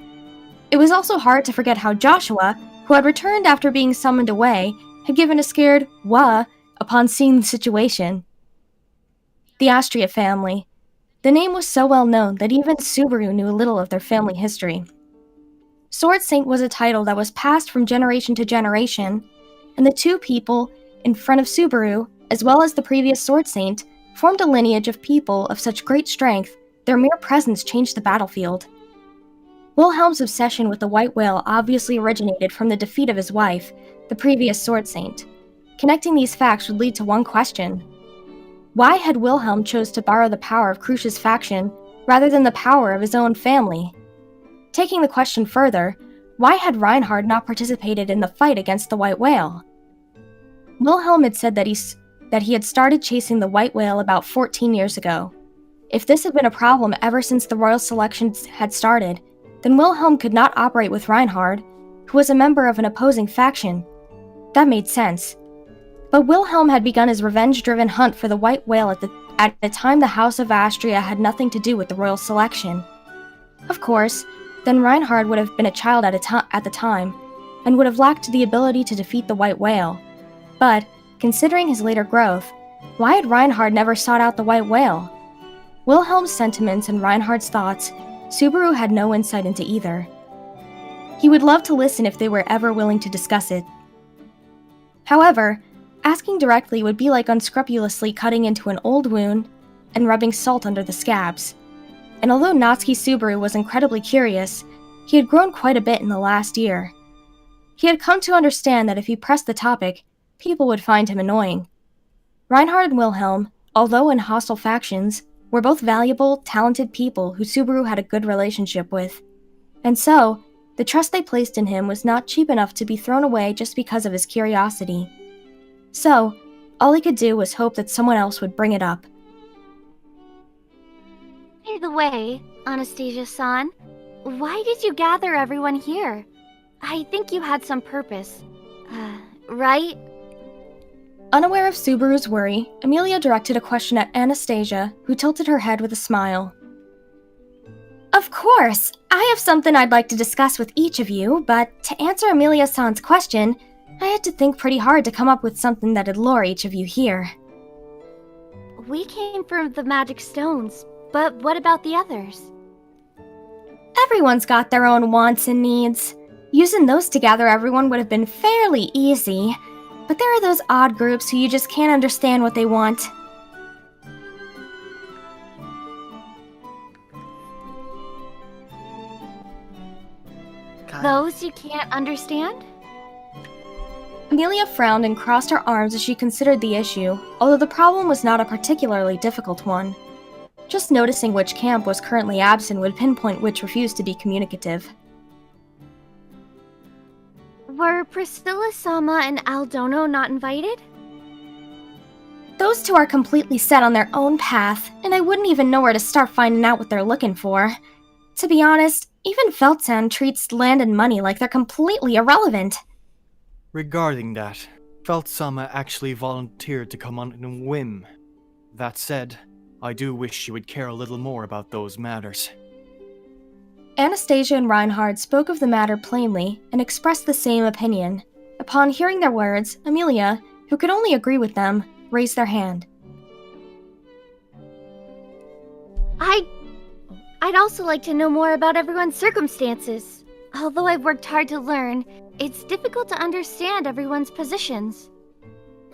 It was also hard to forget how Joshua, who had returned after being summoned away, had given a scared "wah" upon seeing the situation. The Astrea family. The name was so well known that even Subaru knew little of their family history. Sword Saint was a title that was passed from generation to generation, and the two people in front of Subaru, as well as the previous Sword Saint, formed a lineage of people of such great strength, their mere presence changed the battlefield. Wilhelm's obsession with the white whale obviously originated from the defeat of his wife, the previous Sword Saint. Connecting these facts would lead to one question. Why had Wilhelm chose to borrow the power of Krusch's faction rather than the power of his own family? Taking the question further, why had Reinhard not participated in the fight against the white whale? Wilhelm had said that he had started chasing the white whale about 14 years ago. If this had been a problem ever since the royal selections had started, then Wilhelm could not operate with Reinhard, who was a member of an opposing faction. That made sense. But Wilhelm had begun his revenge-driven hunt for the white whale at the time the House of Astrea had nothing to do with the royal selection. Of course, then Reinhard would have been a child at the time, and would have lacked the ability to defeat the white whale. But, considering his later growth, why had Reinhard never sought out the white whale? Wilhelm's sentiments and Reinhard's thoughts, Subaru had no insight into either. He would love to listen if they were ever willing to discuss it. However, asking directly would be like unscrupulously cutting into an old wound and rubbing salt under the scabs. And although Natsuki Subaru was incredibly curious, he had grown quite a bit in the last year. He had come to understand that if he pressed the topic, people would find him annoying. Reinhard and Wilhelm, although in hostile factions, were both valuable, talented people who Subaru had a good relationship with. And so, the trust they placed in him was not cheap enough to be thrown away just because of his curiosity. So, all he could do was hope that someone else would bring it up. By the way, Anastasia-san, why did you gather everyone here? I think you had some purpose. Right? Unaware of Subaru's worry, Amelia directed a question at Anastasia, who tilted her head with a smile. Of course! I have something I'd like to discuss with each of you, but to answer Amelia-san's question, I had to think pretty hard to come up with something that'd lure each of you here. We came for the magic stones, but what about the others? Everyone's got their own wants and needs. Using those to gather everyone would have been fairly easy, but there are those odd groups who you just can't understand what they want. Those you can't understand? Amelia frowned and crossed her arms as she considered the issue, although the problem was not a particularly difficult one. Just noticing which camp was currently absent would pinpoint which refused to be communicative. Were Priscilla-sama and Aldono not invited? Those two are completely set on their own path, and I wouldn't even know where to start finding out what they're looking for. To be honest, even Feldsan treats land and money like they're completely irrelevant. Regarding that, Feldsama actually volunteered to come on a whim. That said, I do wish she would care a little more about those matters. Anastasia and Reinhard spoke of the matter plainly and expressed the same opinion. Upon hearing their words, Amelia, who could only agree with them, raised their hand. I'd also like to know more about everyone's circumstances. Although I've worked hard to learn, it's difficult to understand everyone's positions.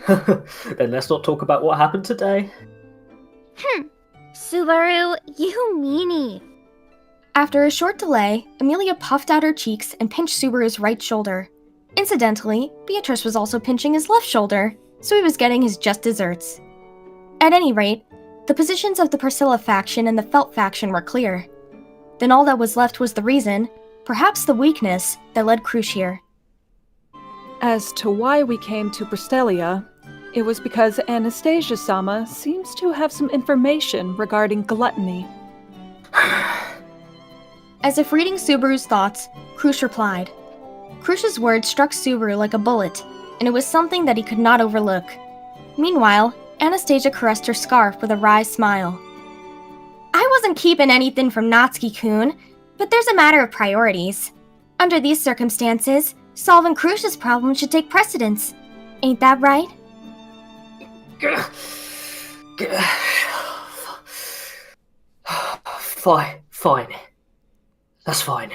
Then let's not talk about what happened today. Subaru, you meanie. After a short delay, Amelia puffed out her cheeks and pinched Subaru's right shoulder. Incidentally, Beatrice was also pinching his left shoulder, so he was getting his just desserts. At any rate, the positions of the Priscilla faction and the Felt faction were clear. Then all that was left was the reason, perhaps the weakness, that led Krusch here. As to why we came to Priscilla, it was because Anastasia-sama seems to have some information regarding gluttony. As if reading Subaru's thoughts, Krusch replied. Krusch's words struck Subaru like a bullet, and it was something that he could not overlook. Meanwhile, Anastasia caressed her scarf with a wry smile. I wasn't keeping anything from Natsuki-kun, but there's a matter of priorities. Under these circumstances, solving Krusch's problem should take precedence. Ain't that right? Fine. That's fine.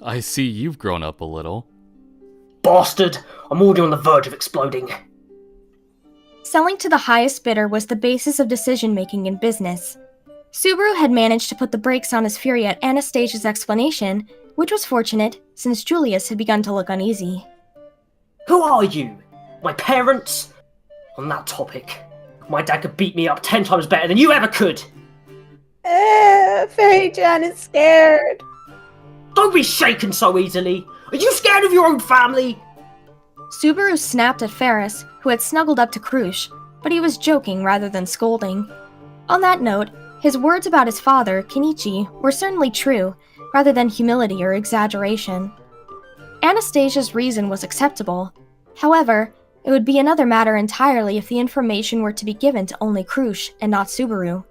I see you've grown up a little. Bastard! I'm already on the verge of exploding. Selling to the highest bidder was the basis of decision-making in business. Subaru had managed to put the brakes on his fury at Anastasia's explanation, which was fortunate since Julius had begun to look uneasy. Who are you? My parents? On that topic, my dad could beat me up 10 times better than you ever could! Fairy-chan is scared. Don't be shaken so easily! Are you scared of your own family? Subaru snapped at Ferris, who had snuggled up to Krush, but he was joking rather than scolding. On that note, his words about his father, Kenichi, were certainly true, rather than humility or exaggeration. Anastasia's reason was acceptable. However, it would be another matter entirely if the information were to be given to only Krush and not Subaru.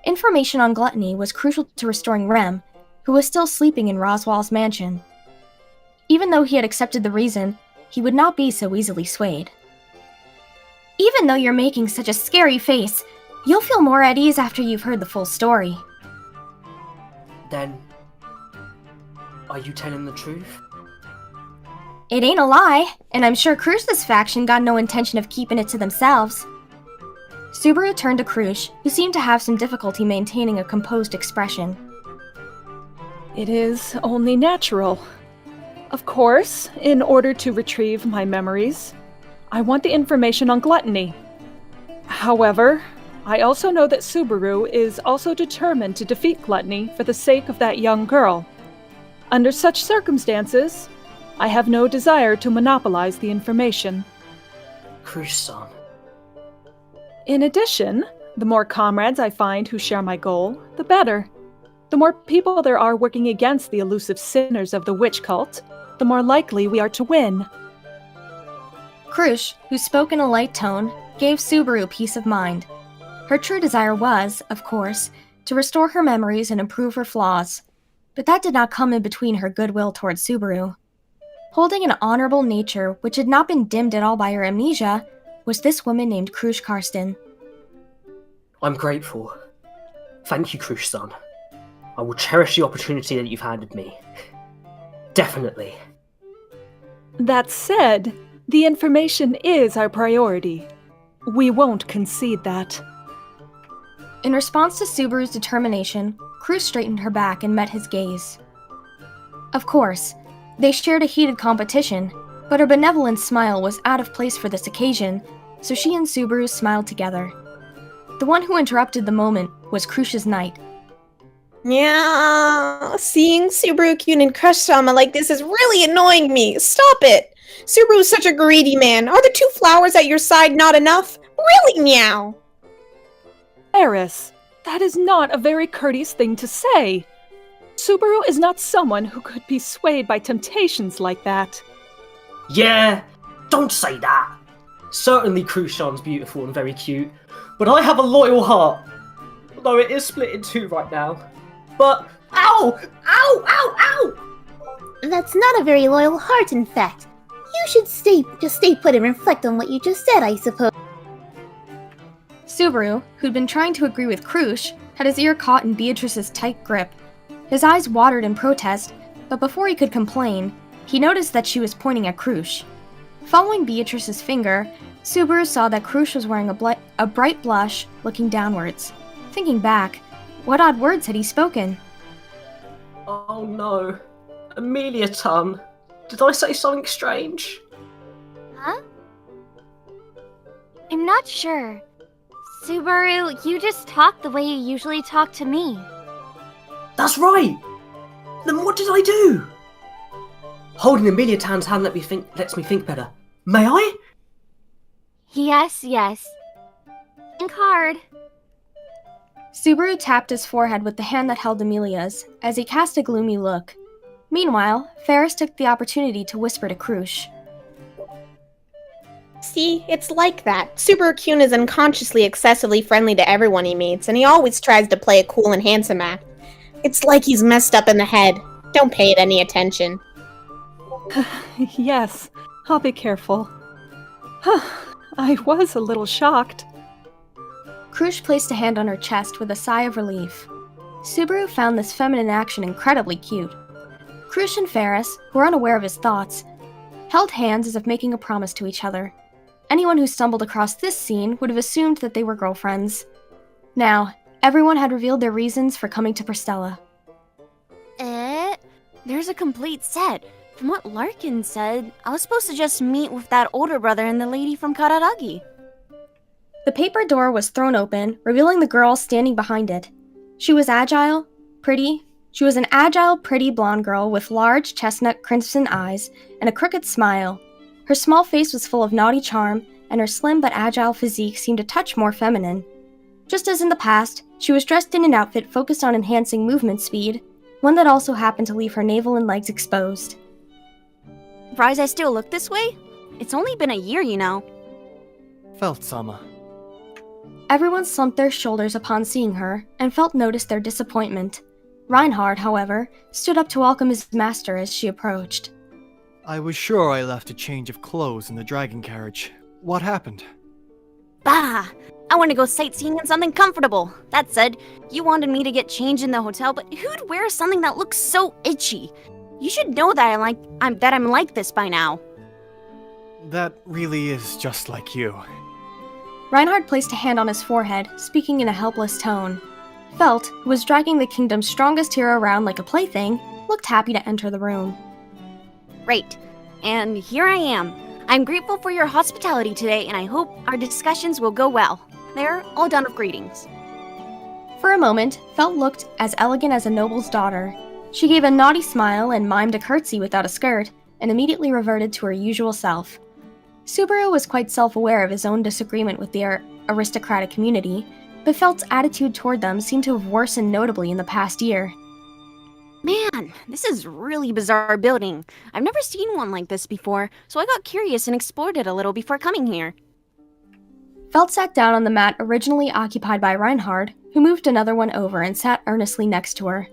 Information on gluttony was crucial to restoring Rem, who was still sleeping in Roswell's mansion. Even though he had accepted the reason, he would not be so easily swayed. Even though you're making such a scary face, you'll feel more at ease after you've heard the full story. Then, are you telling the truth? It ain't a lie, and I'm sure Krush's faction got no intention of keeping it to themselves. Subaru turned to Krush, who seemed to have some difficulty maintaining a composed expression. It is only natural. Of course, in order to retrieve my memories, I want the information on gluttony. However, I also know that Subaru is also determined to defeat gluttony for the sake of that young girl. Under such circumstances, I have no desire to monopolize the information. Krush-san. In addition, the more comrades I find who share my goal, the better. The more people there are working against the elusive sinners of the witch cult, the more likely we are to win. Krush, who spoke in a light tone, gave Subaru peace of mind. Her true desire was, of course, to restore her memories and improve her flaws, but that did not come in between her goodwill towards Subaru. Holding an honorable nature which had not been dimmed at all by her amnesia, was this woman named Krush Karsten. I'm grateful. Thank you, Krush-san. I will cherish the opportunity that you've handed me. Definitely. That said, the information is our priority. We won't concede that. In response to Subaru's determination, Krush straightened her back and met his gaze. Of course, they shared a heated competition, but her benevolent smile was out of place for this occasion, so she and Subaru smiled together. The one who interrupted the moment was Krush's knight. Yeah, seeing Subaru-kun and Crush-sama like this is really annoying me. Stop it! Subaru's such a greedy man. Are the 2 flowers at your side not enough? Really, meow! Eris, that is not a very courteous thing to say. Subaru is not someone who could be swayed by temptations like that. Yeah, don't say that. Certainly Krush-san's beautiful and very cute, but I have a loyal heart. Although it is split in 2 right now. But, ow! Ow! Ow! Ow! That's not a very loyal heart, in fact. You should just stay put and reflect on what you just said, I suppose. Subaru, who'd been trying to agree with Krush, had his ear caught in Beatrice's tight grip. His eyes watered in protest, but before he could complain, he noticed that she was pointing at Krush. Following Beatrice's finger, Subaru saw that Krush was wearing a bright blush, looking downwards. Thinking back, what odd words had he spoken? Oh no. Amelia-tan. Did I say something strange? Huh? I'm not sure. Subaru, you just talk the way you usually talk to me. That's right! Then what did I do? Holding Amelia-tan's hand lets me think better. May I? Yes. And card. Subaru tapped his forehead with the hand that held Amelia's, as he cast a gloomy look. Meanwhile, Ferris took the opportunity to whisper to Krush. See, it's like that. Subaru-kun is unconsciously excessively friendly to everyone he meets, and he always tries to play a cool and handsome act. It's like he's messed up in the head. Don't pay it any attention. Yes, I'll be careful. I was a little shocked. Krush placed a hand on her chest with a sigh of relief. Subaru found this feminine action incredibly cute. Krush and Ferris, who were unaware of his thoughts, held hands as if making a promise to each other. Anyone who stumbled across this scene would have assumed that they were girlfriends. Now, everyone had revealed their reasons for coming to Priscilla. there's a complete set. From what Larkin said, I was supposed to just meet with that older brother and the lady from Kararagi. The paper door was thrown open, revealing the girl standing behind it. She was pretty. She was an agile, pretty blonde girl with large, chestnut crimson eyes and a crooked smile. Her small face was full of naughty charm, and her slim but agile physique seemed a touch more feminine. Just as in the past, she was dressed in an outfit focused on enhancing movement speed, one that also happened to leave her navel and legs exposed. Surprised I still look this way? It's only been a year, you know. Felt-sama. Everyone slumped their shoulders upon seeing her, and Felt noticed their disappointment. Reinhard, however, stood up to welcome his master as she approached. I was sure I left a change of clothes in the dragon carriage. What happened? Bah! I want to go sightseeing in something comfortable. That said, you wanted me to get changed in the hotel, but who'd wear something that looks so itchy? You should know that I'm like this by now. That really is just like you. Reinhard placed a hand on his forehead, speaking in a helpless tone. Felt, who was dragging the kingdom's strongest hero around like a plaything, looked happy to enter the room. Great. And here I am. I'm grateful for your hospitality today, and I hope our discussions will go well. They're all done with greetings. For a moment, Felt looked as elegant as a noble's daughter. She gave a naughty smile and mimed a curtsy without a skirt, and immediately reverted to her usual self. Subaru was quite self-aware of his own disagreement with the aristocratic community, but Felt's attitude toward them seemed to have worsened notably in the past year. Man, this is really bizarre building. I've never seen one like this before, so I got curious and explored it a little before coming here. Felt sat down on the mat originally occupied by Reinhard, who moved another one over and sat earnestly next to her.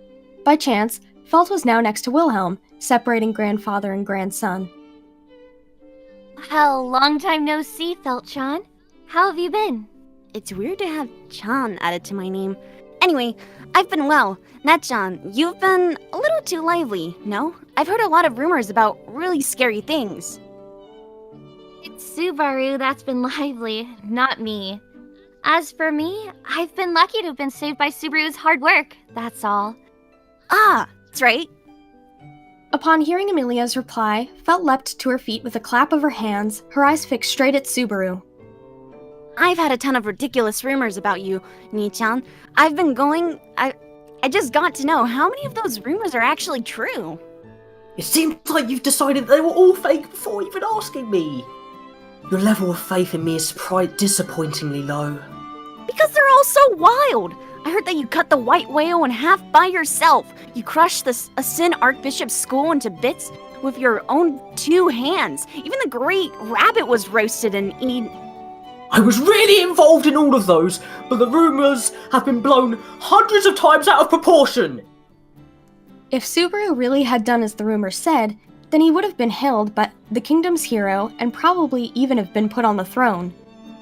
By chance, Felt was now next to Wilhelm, separating grandfather and grandson. Well, long time no see, Felt-chan. How have you been? It's weird to have Chan added to my name. Anyway, I've been well. Nat-chan, you've been a little too lively, no? I've heard a lot of rumors about really scary things. It's Subaru that's been lively, not me. As for me, I've been lucky to have been saved by Subaru's hard work, that's all. Ah, that's right. Upon hearing Amelia's reply, Felt leapt to her feet with a clap of her hands, her eyes fixed straight at Subaru. I've had a ton of ridiculous rumors about you, Nii-chan. I just got to know how many of those rumors are actually true. It seems like you've decided they were all fake before even asking me. Your level of faith in me is disappointingly low. Because they're all so wild. I heard that you cut the white whale in half by yourself. You crushed the Sin Archbishop's school into bits with your own 2 hands. Even the great rabbit was roasted and eaten. I was really involved in all of those, but the rumours have been blown hundreds of times out of proportion. If Subaru really had done as the rumors said, then he would have been hailed by the kingdom's hero and probably even have been put on the throne.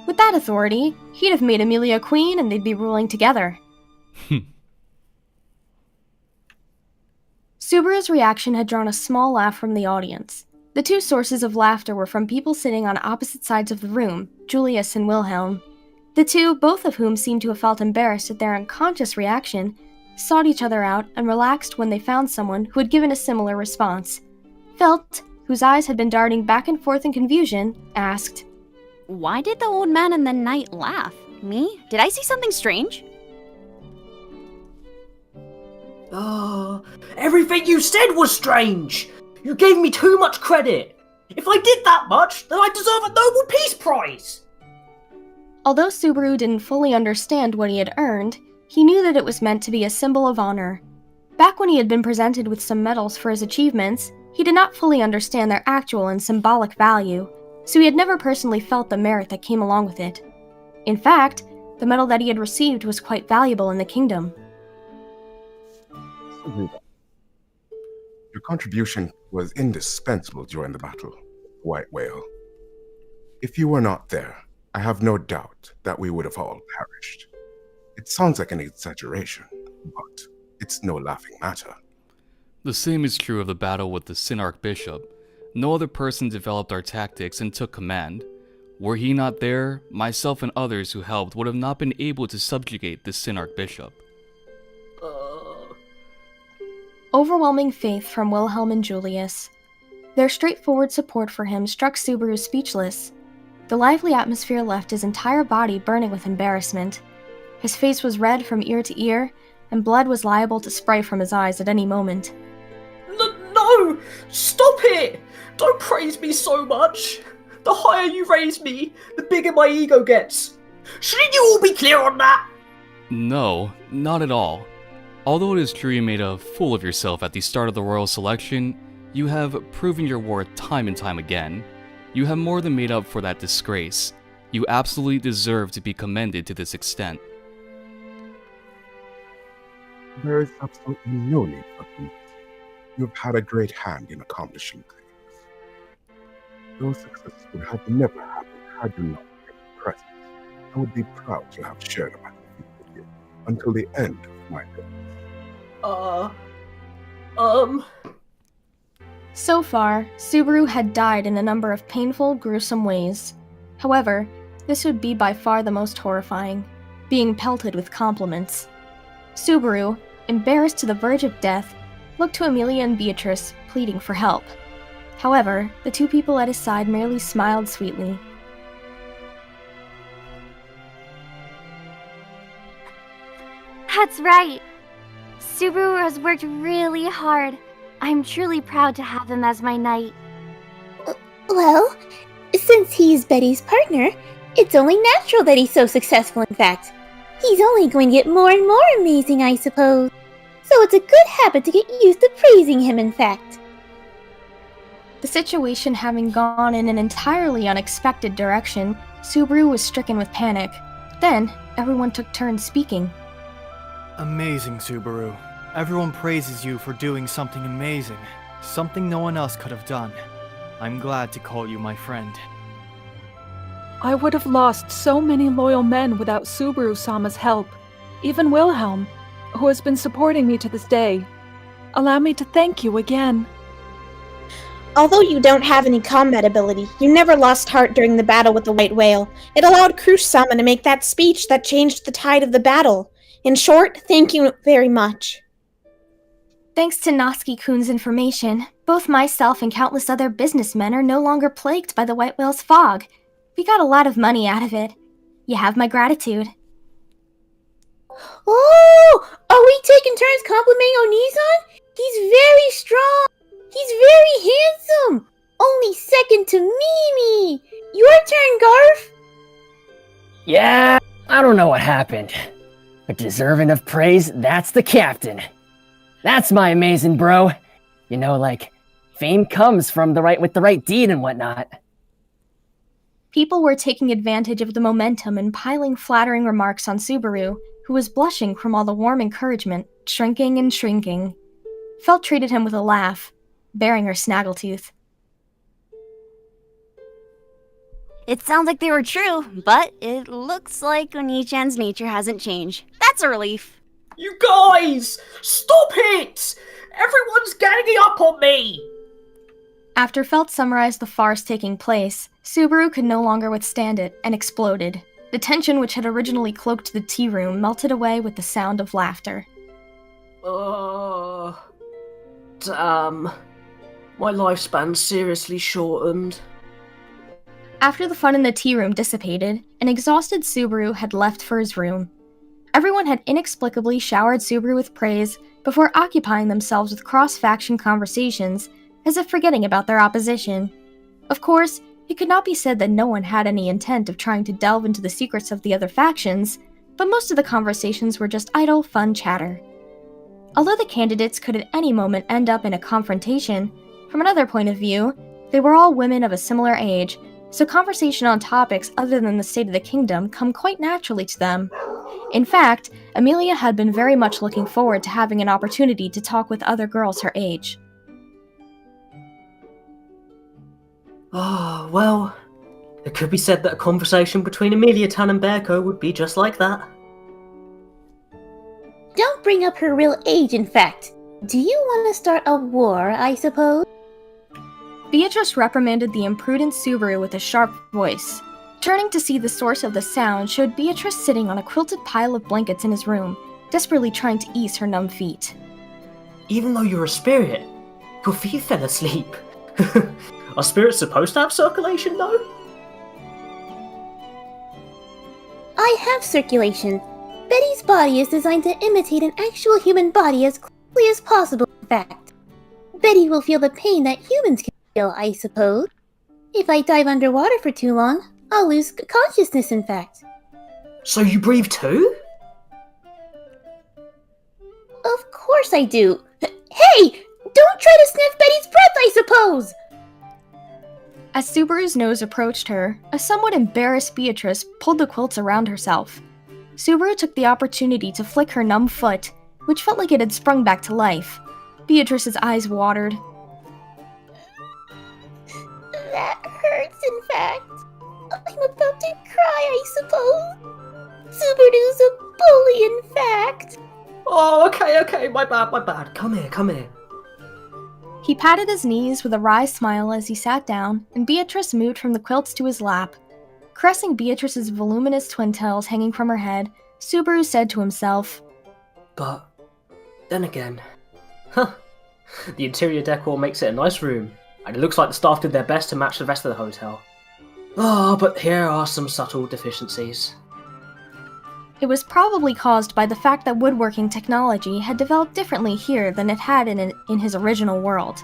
With that authority, he'd have made Amelia queen and they'd be ruling together. Subaru's reaction had drawn a small laugh from the audience. The 2 sources of laughter were from people sitting on opposite sides of the room, Julius and Wilhelm. The 2, both of whom seemed to have felt embarrassed at their unconscious reaction, sought each other out and relaxed when they found someone who had given a similar response. Felt, whose eyes had been darting back and forth in confusion, asked, Why did the old man in the night laugh? Me? Did I see something strange? Everything you said was strange! You gave me too much credit! If I did that much, then I deserve a Nobel Peace Prize! Although Subaru didn't fully understand what he had earned, he knew that it was meant to be a symbol of honor. Back when he had been presented with some medals for his achievements, he did not fully understand their actual and symbolic value, so he had never personally felt the merit that came along with it. In fact, the medal that he had received was quite valuable in the kingdom. Your contribution was indispensable during the battle, White Whale. If you were not there, I have no doubt that we would have all perished. It sounds like an exaggeration, but it's no laughing matter. The same is true of the battle with the Sin Archbishop. No other person developed our tactics and took command. Were he not there, myself and others who helped would have not been able to subjugate the Sin Archbishop. overwhelming faith from Wilhelm and Julius. Their straightforward support for him struck Subaru speechless. The lively atmosphere left his entire body burning with embarrassment. His face was red from ear to ear, and blood was liable to spray from his eyes at any moment. No! Stop it! Don't praise me so much! The higher you raise me, the bigger my ego gets. Shouldn't you all be clear on that? No, not at all. Although it is true you made a fool of yourself at the start of the royal selection, you have proven your worth time and time again. You have more than made up for that disgrace. You absolutely deserve to be commended to this extent. There is absolutely no need for commend. You have had a great hand in accomplishing things. Those successes would have never happened had you not been present. I would be proud to have shared my defeat with you until the end of my days. So far, Subaru had died in a number of painful, gruesome ways. However, this would be by far the most horrifying, being pelted with compliments. Subaru, embarrassed to the verge of death, looked to Amelia and Beatrice, pleading for help. However, the two people at his side merely smiled sweetly. That's right. Subaru has worked really hard. I'm truly proud to have him as my knight. Well, since he's Betty's partner, it's only natural that he's so successful, in fact. He's only going to get more and more amazing, I suppose. So it's a good habit to get used to praising him, in fact. The situation having gone in an entirely unexpected direction, Subaru was stricken with panic. Then, everyone took turns speaking. Amazing, Subaru. Everyone praises you for doing something amazing. Something no one else could have done. I'm glad to call you my friend. I would have lost so many loyal men without Subaru-sama's help. Even Wilhelm, who has been supporting me to this day. Allow me to thank you again. Although you don't have any combat ability, you never lost heart during the battle with the White Whale. It allowed Crush-sama to make that speech that changed the tide of the battle. In short, thank you very much. Thanks to Natsuki-kun's information, both myself and countless other businessmen are no longer plagued by the White Whale's fog. We got a lot of money out of it. You have my gratitude. Oh! Are we taking turns complimenting Onisan? He's very strong! He's very handsome! Only second to Mimi! Your turn, Garf! Yeah, I don't know what happened. But deserving of praise, that's the captain. That's my amazing bro. You know, like, fame comes from the right deed and whatnot. People were taking advantage of the momentum and piling flattering remarks on Subaru, who was blushing from all the warm encouragement, shrinking and shrinking. Felt treated him with a laugh, bearing her snaggletooth. It sounds like they were true, but it looks like Oni-chan's nature hasn't changed. That's a relief. You guys! Stop it! Everyone's ganging up on me! After Felt summarized the farce taking place, Subaru could no longer withstand it and exploded. The tension which had originally cloaked the tea room melted away with the sound of laughter. Damn. My lifespan's seriously shortened. After the fun in the tea room dissipated, an exhausted Subaru had left for his room. Everyone had inexplicably showered Subaru with praise before occupying themselves with cross-faction conversations, as if forgetting about their opposition. Of course, it could not be said that no one had any intent of trying to delve into the secrets of the other factions, but most of the conversations were just idle, fun chatter. Although the candidates could at any moment end up in a confrontation, from another point of view, they were all women of a similar age, so conversation on topics other than the state of the kingdom come quite naturally to them. In fact, Amelia had been very much looking forward to having an opportunity to talk with other girls her age. Oh, well, it could be said that a conversation between Amelia-tan and Bearco would be just like that. Don't bring up her real age, in fact. Do you want to start a war, I suppose? Beatrice reprimanded the imprudent Subaru with a sharp voice. Turning to see the source of the sound showed Beatrice sitting on a quilted pile of blankets in his room, desperately trying to ease her numb feet. even though you're a spirit, your feet fell asleep. Are spirits supposed to have circulation, though? I have circulation. Betty's body is designed to imitate an actual human body as closely as possible, in fact. Betty will feel the pain that humans can feel, I suppose. If I dive underwater for too long, I'll lose consciousness, in fact. So you breathe too? Of course I do. Hey! Don't try to sniff Betty's breath, I suppose! As Subaru's nose approached her, a somewhat embarrassed Beatrice pulled the quilts around herself. Subaru took the opportunity to flick her numb foot, which felt like it had sprung back to life. Beatrice's eyes watered. That hurts, in fact. I'm about to cry, I suppose. Subaru's a bully, in fact. Oh, okay, my bad. Come here. He patted his knees with a wry smile as he sat down, and Beatrice moved from the quilts to his lap. Caressing Beatrice's voluminous twin tails hanging from her head, Subaru said to himself, But then again, the interior decor makes it a nice room, and it looks like the staff did their best to match the rest of the hotel. But here are some subtle deficiencies. It was probably caused by the fact that woodworking technology had developed differently here than it had in his original world.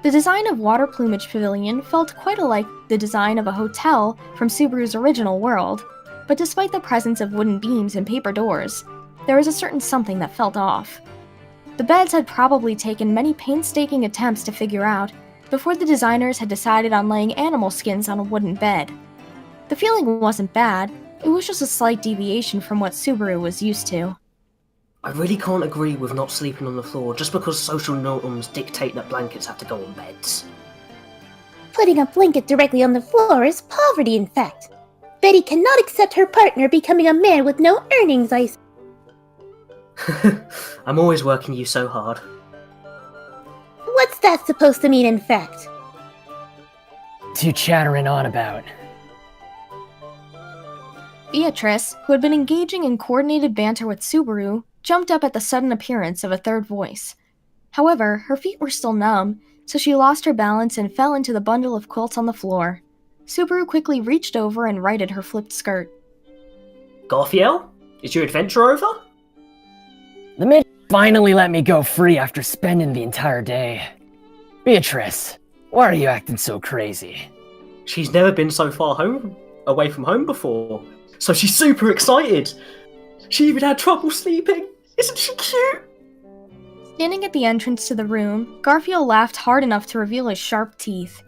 The design of Water Plumage Pavilion felt quite alike the design of a hotel from Subaru's original world, but despite the presence of wooden beams and paper doors, there was a certain something that felt off. The beds had probably taken many painstaking attempts to figure out before the designers had decided on laying animal skins on a wooden bed. The feeling wasn't bad, it was just a slight deviation from what Subaru was used to. I really can't agree with not sleeping on the floor just because social norms dictate that blankets have to go on beds. Putting a blanket directly on the floor is poverty, in fact. Betty cannot accept her partner becoming a man with no earnings, I'm always working you so hard. What's that supposed to mean, in fact? You chattering on about? Beatrice, who had been engaging in coordinated banter with Subaru, jumped up at the sudden appearance of a third voice. However, her feet were still numb, so she lost her balance and fell into the bundle of quilts on the floor. Subaru quickly reached over and righted her flipped skirt. Garfiel, is your adventure over? The midget finally let me go free after spending the entire day. Beatrice, why are you acting so crazy? She's never been so far away from home before, so she's super excited. She even had trouble sleeping. Isn't she cute? Standing at the entrance to the room, Garfiel laughed hard enough to reveal his sharp teeth.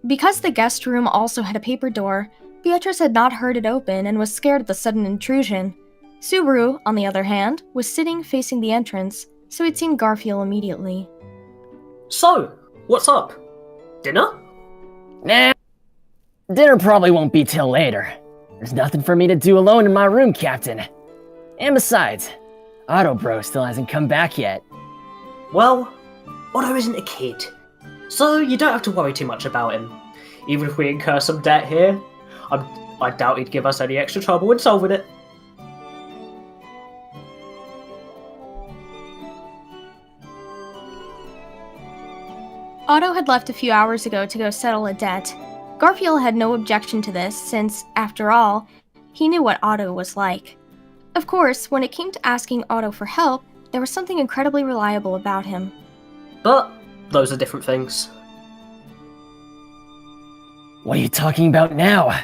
Because the guest room also had a paper door, Beatrice had not heard it open and was scared at the sudden intrusion. Subaru, on the other hand, was sitting facing the entrance, so he'd seen Garfiel immediately. So, what's up? Dinner? Nah. Dinner probably won't be till later. There's nothing for me to do alone in my room, Captain. And besides, Otto bro still hasn't come back yet. Well, Otto isn't a kid, so you don't have to worry too much about him. Even if we incur some debt here, I doubt he'd give us any extra trouble in solving it. Otto had left a few hours ago to go settle a debt. Garfiel had no objection to this since, after all, he knew what Otto was like. Of course, when it came to asking Otto for help, there was something incredibly reliable about him. But those are different things. What are you talking about now?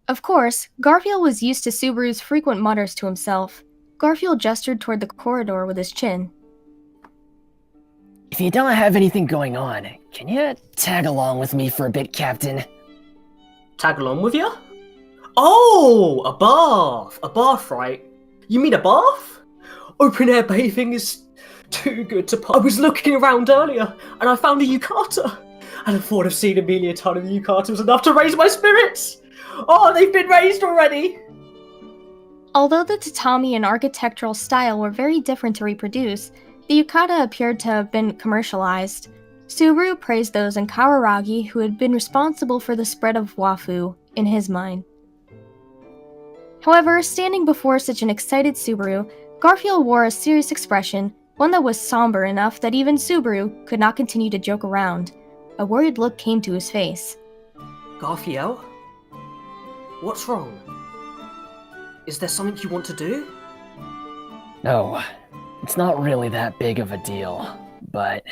Of course, Garfiel was used to Subaru's frequent mutters to himself. Garfiel gestured toward the corridor with his chin. If you don't have anything going on, can you tag along with me for a bit, Captain? Tag along with you? Oh, a bath! A bath, right? You mean a bath? Open air bathing is too good to I was looking around earlier, and I found a yukata! And the thought of seeing Amelia ton of yukata was enough to raise my spirits! Oh, they've been raised already! Although the tatami and architectural style were very different to reproduce, the yukata appeared to have been commercialized. Subaru praised those in Kawaragi who had been responsible for the spread of wafu, in his mind. However, standing before such an excited Subaru, Garfiel wore a serious expression, one that was somber enough that even Subaru could not continue to joke around. A worried look came to his face. Garfiel? What's wrong? Is there something you want to do? No, it's not really that big of a deal, but...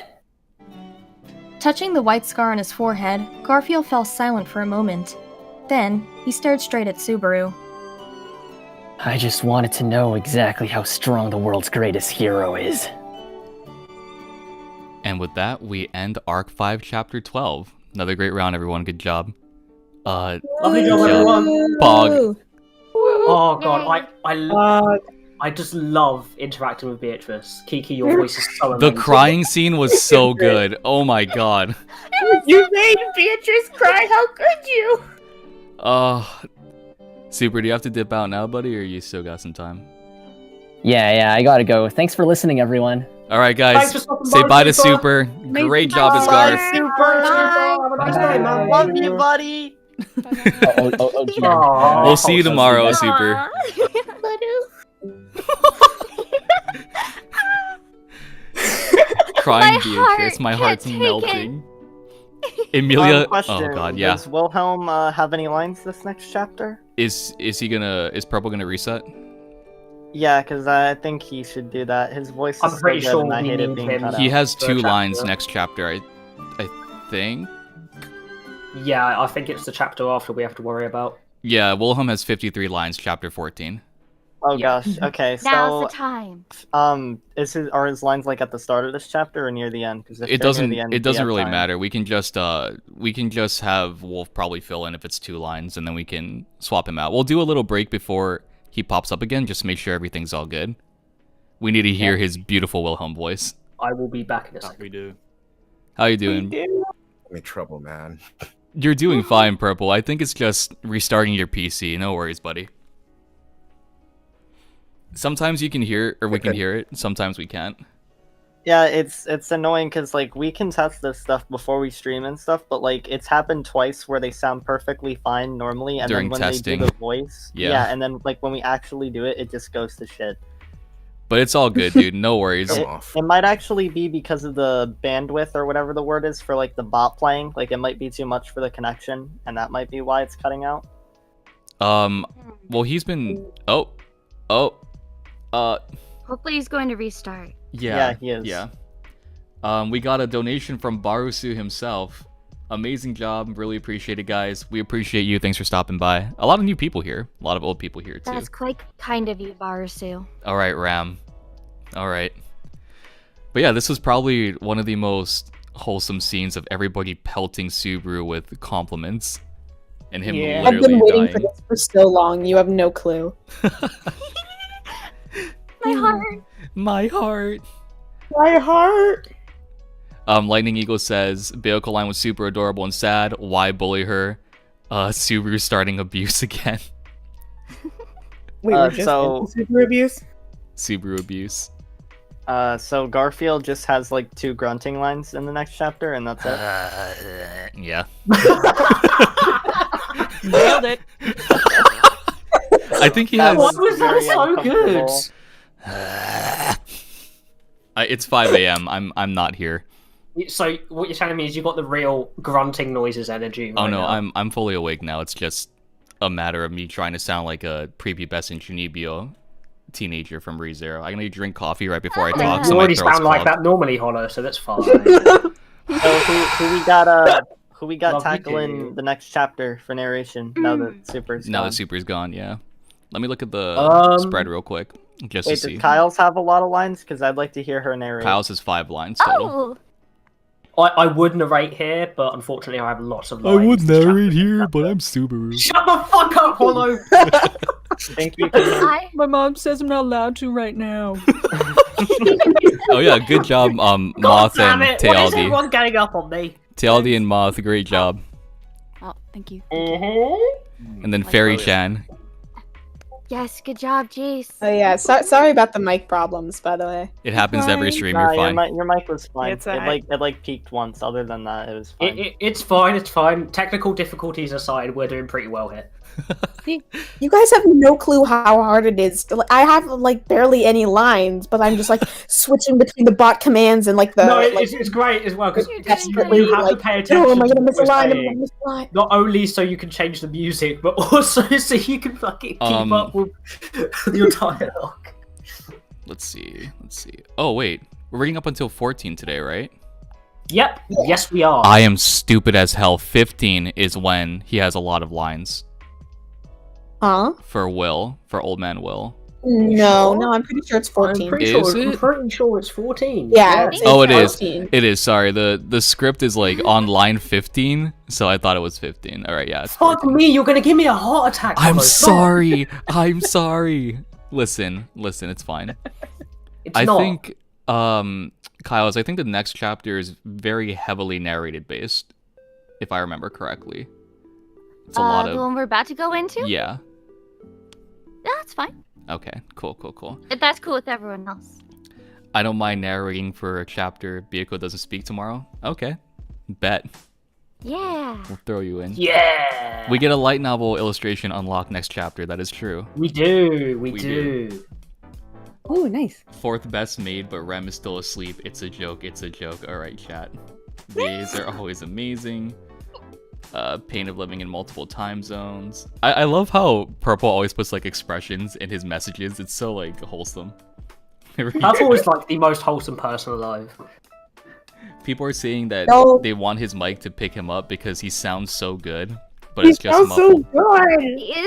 Touching the white scar on his forehead, Garfiel fell silent for a moment. Then, he stared straight at Subaru. I just wanted to know exactly how strong the world's greatest hero is. And with that, we end Arc 5, Chapter 12. Another great round, everyone. Good job. Lovely job, everyone. Bog. Oh god, I just love interacting with Beatrice. Kiki, your voice is so amazing. The crying scene was so good. Oh my god. You made Beatrice cry. How could you? Super, do you have to dip out now, buddy, or you still got some time? Yeah, I gotta go. Thanks for listening, everyone. Alright, guys. Say bye to Super. Great job as guard. Bye, Super. Have a nice day, man. Love you, buddy. We'll see you tomorrow, Super. Crying Beatrice, my heart's melting. Emilia, Question, oh god, yeah. Does Wilhelm have any lines this next chapter? Is Purple gonna reset? Yeah, because I think he should do that. His voice is I'm pretty so good sure and I we hate it need being him. cut He out. has For 2 chapter. lines next chapter, I think. Yeah, I think it's the chapter after we have to worry about. Yeah, Wilhelm has 53 lines, chapter 14. Oh gosh. Okay, so Now's the time. are his lines like at the start of this chapter or near the end? Because It doesn't really matter. We can just have Wolf probably fill in if it's 2 lines, and then we can swap him out. We'll do a little break before he pops up again, just to make sure everything's all good. We need to hear his beautiful Wilhelm voice. I will be back in a second. We do. How you doing? I'm in trouble, man. You're doing fine, Purple. I think it's just restarting your PC. No worries, buddy. Sometimes you can hear it, or we can hear it. Sometimes we can't. Yeah, it's annoying because like we can test this stuff before we stream and stuff, but like it's happened twice where they sound perfectly fine normally, and During then when testing. they do the voice, Yeah. and then like when we actually do it, it just goes to shit. But it's all good, dude. No worries. It might actually be because of the bandwidth or whatever the word is for like the bot playing. Like it might be too much for the connection, and that might be why it's cutting out. Well, he's been. Hopefully he's going to restart. Yeah, he is. Yeah. We got a donation from Barusu himself. Amazing job. Really appreciate it, guys. We appreciate you. Thanks for stopping by. A lot of new people here. A lot of old people here, too. That's quite kind of you, Barusu. All right, Ram. All right. But yeah, this was probably one of the most wholesome scenes of everybody pelting Subaru with compliments. And him I've literally been waiting dying. for this for so long. You have no clue. My heart. My heart. My heart. LightningEagle says, Bayoko line was super adorable and sad. Why bully her? Subaru starting abuse again. Wait, we're just into super abuse? Subaru abuse. So Garfiel just has like 2 grunting lines in the next chapter, and that's it. Yeah. Nailed it. I think he has. Why was that so good? It's 5 a.m. I'm not here. So what you're telling me is you got the real grunting noises energy. Oh right no, now. I'm fully awake now. It's just a matter of me trying to sound like a prepubescent Chunibyo teenager from ReZero. I'm gonna drink coffee right before I talk. You So my already throat's sound like clogged. that normally, Hollow, so that's fine. So who we got Love you tackling too. the next chapter for narration now that Super's Now gone? that Super's gone, yeah. Let me look at the spread real quick, just Wait, to see. does Kyle's have a lot of lines? Because I'd like to hear her narrate. Kyle's has 5 lines total. Oh, I would narrate here, but unfortunately I have lots of lines. narrate here, but I'm Subaru. Shut the fuck up, Hollow! Thank you. My mom says I'm not allowed to right now. Oh yeah, good job, Moth Damn and it! Why is Tealdi. everyone getting up on me? Tealdi and Moth, great job. Oh, thank you. And then Fairy Chan. yes, good job, Jace. Oh yeah, sorry about the mic problems, by the way. It happens every stream, Nah, you're fine. Your mic was fine. It's it alright. like peaked once. Other than that, it was fine. It's fine, it's fine. Technical difficulties aside, we're doing pretty well here. You guys have no clue how hard it is. I have like barely any lines, but I'm just like switching between the bot commands and like the. No, like, it's great as well because desperately you have to like, pay attention. oh, am I to gonna miss a what line? we're Am I gonna saying, miss a line? Not only so you can change the music, but also so you can fucking keep up with your dialogue. Let's see. Oh wait, we're reading up until 14 today, right? Yep. Yes, we are. I am stupid as hell. 15 is when he has a lot of lines. Huh? For Old Man Will. No, I'm pretty sure it's 14. I'm pretty sure it's 14. Yeah. Oh, it is. 14. It is. Sorry, the script is like on line 15, so I thought it was 15. All right, yeah. It's Fuck me, you're gonna give me a heart attack. I'm Hollow. sorry. I'm sorry. Listen, it's fine. I think, Kyle's, I think the next chapter is very heavily narrated based, if I remember correctly. It's a lot of... The one we're about to go into? Yeah. That's fine. Okay, cool. If that's cool with everyone else. I don't mind narrating for a chapter Byakuya doesn't speak tomorrow. Okay. Bet. Yeah. We'll throw you in. Yeah. We get a light novel illustration unlocked next chapter. That is true. We do. Oh, nice. Fourth best made, but Rem is still asleep. It's a joke. Alright, chat. These are always amazing. Pain of living in multiple time zones. I love how Purple always puts like expressions in his messages. It's so like wholesome. Purple is like the most wholesome person alive. People are saying that they want his mic to pick him up because he sounds so good, but it's just muffled.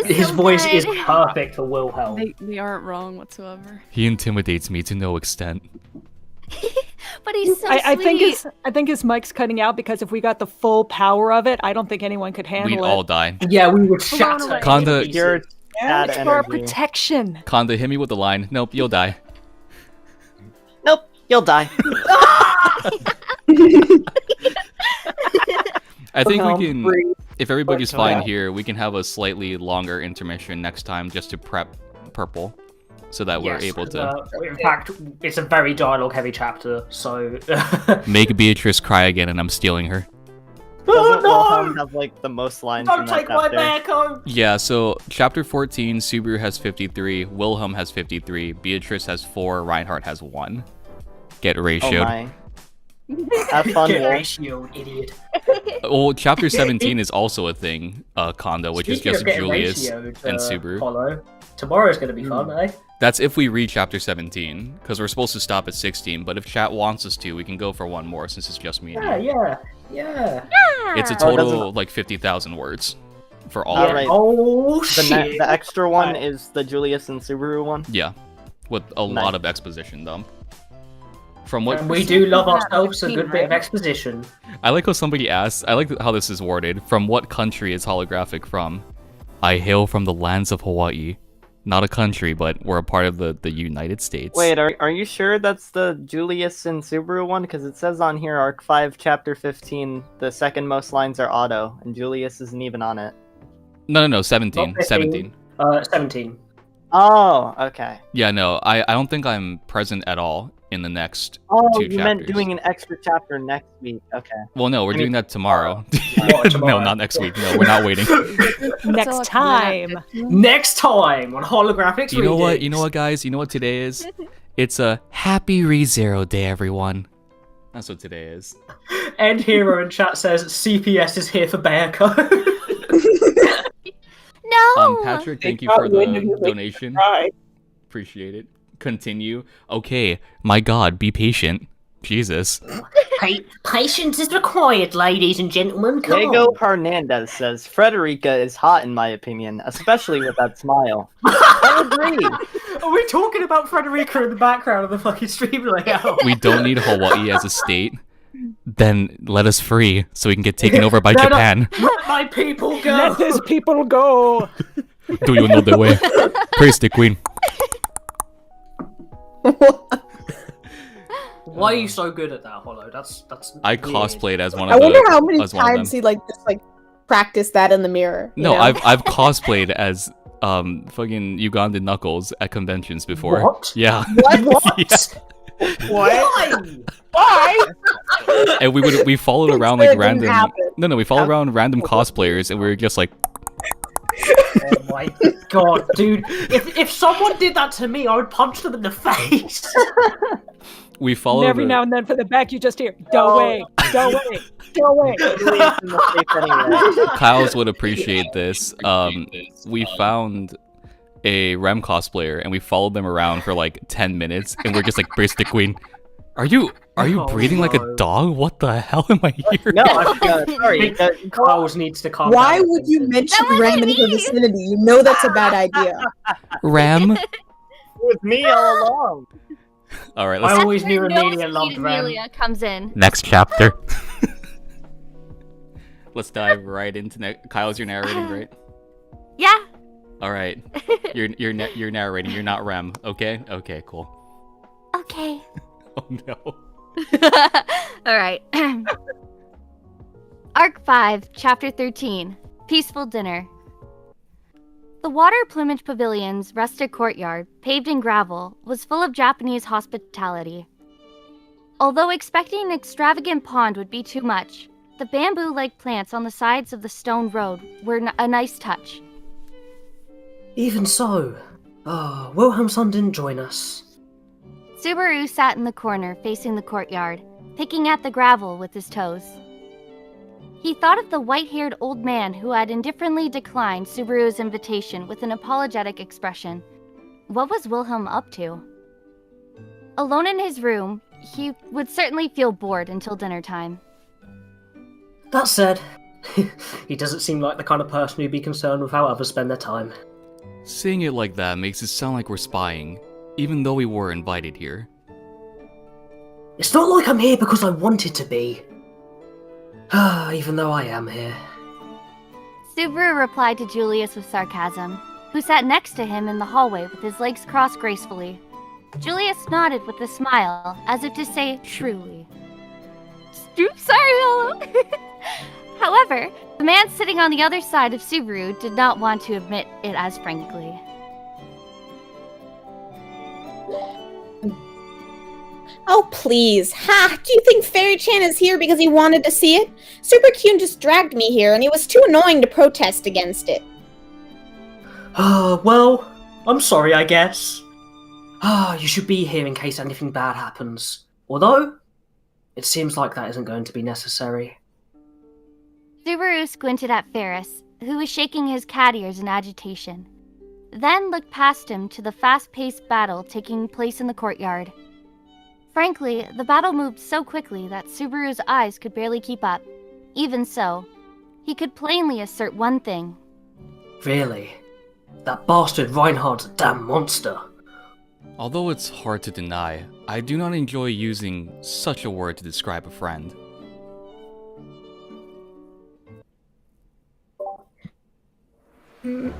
His voice is perfect for Wilhelm. They aren't wrong whatsoever. He intimidates me to no extent. But he's so I sweet. think his mic's cutting out because if we got the full power of it, I don't think anyone could handle it. We'd all die. Yeah, we would shatter. Kanda, It's for our protection. Kanda, hit me with the line. Nope, you'll die. Nope, you'll die. I think we can, if everybody's fine here, we can have a slightly longer intermission next time just to prep Purple, so that we're able to... in fact, it's a very dialogue-heavy chapter, so... make Beatrice cry again and I'm stealing her. Doesn't Wilhelm have like the most lines in Don't that take my chapter? back home! Yeah, so chapter 14, Subaru has 53, Wilhelm has 53, Beatrice has 4, Reinhard has 1. Get ratioed. Oh my. Have fun, Get Wolf. ratio, idiot. Well, chapter 17 is also a thing, Kanda, which is Speaking just of getting Julius ratioed, and Subaru. Hollow, tomorrow's gonna be fun, eh? That's if we read chapter 17, because we're supposed to stop at 16, but if chat wants us to, we can go for one more since it's just me and you. Yeah. It's a total of like 50,000 words for all of Alright. it. Oh, The extra one is the Julius and Subaru one? Yeah, with a lot of exposition dump. From what And we do love ourselves a good bit of exposition. I like how somebody asked, I like how this is worded, from what country is HollowGraphic from? I hail from the lands of Hawaii. Not a country, but we're a part of the United States. Wait, are you sure that's the Julius and Subaru one? Because it says on here, Arc 5, Chapter 15, the second most lines are Otto, and Julius isn't even on it. No, 17. Not 15. 17. Oh, okay. Yeah, no, I don't think I'm present at all in the next Oh, 2 you chapters. meant doing an extra chapter next week. Okay. Well, no, we're doing that tomorrow. tomorrow. No, not next week. No, we're not waiting. Next time. Next time on HollowGraphics. You know what? You know what, guys? You know what today is? It's a happy ReZero day, everyone. That's what today is. End Hero in chat says CPS is here for Bayako. No. Patrick, thank you for the donation. Appreciate it. Continue. Okay, my God, be patient. Jesus. Patience is required, ladies and gentlemen. Come Diego on. Hernandez says Frederica is hot in my opinion, especially with that smile. I agree. Are we talking about Frederica in the background of the fucking stream layout? We don't need Hawaii as a state. Then let us free so we can get taken over by Japan. Let my people go. Let these people go. Do you know the way? Praise the queen. Why are you so good at that, Hollow? That's. I weird. cosplayed as one of I the. wonder how many as one of times them. he just practiced that in the mirror. you No, know? I've cosplayed as fucking Ugandan Knuckles at conventions before. What? Yeah. What? Yeah. Why? Why? And we followed around It like didn't random. happen. No, we followed around random cosplayers, and we were just like. Oh my god, dude. If someone did that to me, I would punch them in the face. We follow And every now and then for the back, you just hear, go away, go away, go away. Kyle's would appreciate this. We found a Rem cosplayer and we followed them around for like 10 minutes and we're just like, Brace the Queen, are you breathing like a dog? What the hell am I here? No, sorry. Carlos needs to calm Why down. would you mention Ram in her vicinity? You know that's a bad idea. Ram? It was me all along. All right, I let's always knew No Amelia loved sweet Ram. Amelia comes in. next chapter. Let's dive right into Kyle's. You're narrating, right? Yeah. All right. You're narrating. You're not Rem. Okay. Okay. Cool. Okay. Oh no. All right. Arc 5, Chapter 13. Peaceful Dinner. The Water Plumage Pavilion's rustic courtyard, paved in gravel, was full of Japanese hospitality. Although expecting an extravagant pond would be too much, the bamboo-like plants on the sides of the stone road were a nice touch. Even so, Wilhelm's son didn't join us. Subaru sat in the corner facing the courtyard, picking at the gravel with his toes. He thought of the white-haired old man who had indifferently declined Subaru's invitation with an apologetic expression. What was Wilhelm up to? Alone in his room, he would certainly feel bored until dinner time. That said, he doesn't seem like the kind of person who'd be concerned with how others spend their time. Saying it like that makes it sound like we're spying, even though we were invited here. It's not like I'm here because I wanted to be. Even though I am here. Subaru replied to Julius with sarcasm, who sat next to him in the hallway with his legs crossed gracefully. Julius nodded with a smile, as if to say, truly. Oops, sorry, Hollow. However, the man sitting on the other side of Subaru did not want to admit it as frankly. Oh, please. Ha! Do you think Fairy-chan is here because he wanted to see it? Super Kyun just dragged me here, and he was too annoying to protest against it. Well, I'm sorry, I guess. You should be here in case anything bad happens. Although, it seems like that isn't going to be necessary. Subaru squinted at Ferris, who was shaking his cat ears in agitation, then looked past him to the fast-paced battle taking place in the courtyard. Frankly, the battle moved so quickly that Subaru's eyes could barely keep up. Even so, he could plainly assert one thing. Really? That bastard Reinhard's a damn monster. Although it's hard to deny, I do not enjoy using such a word to describe a friend. It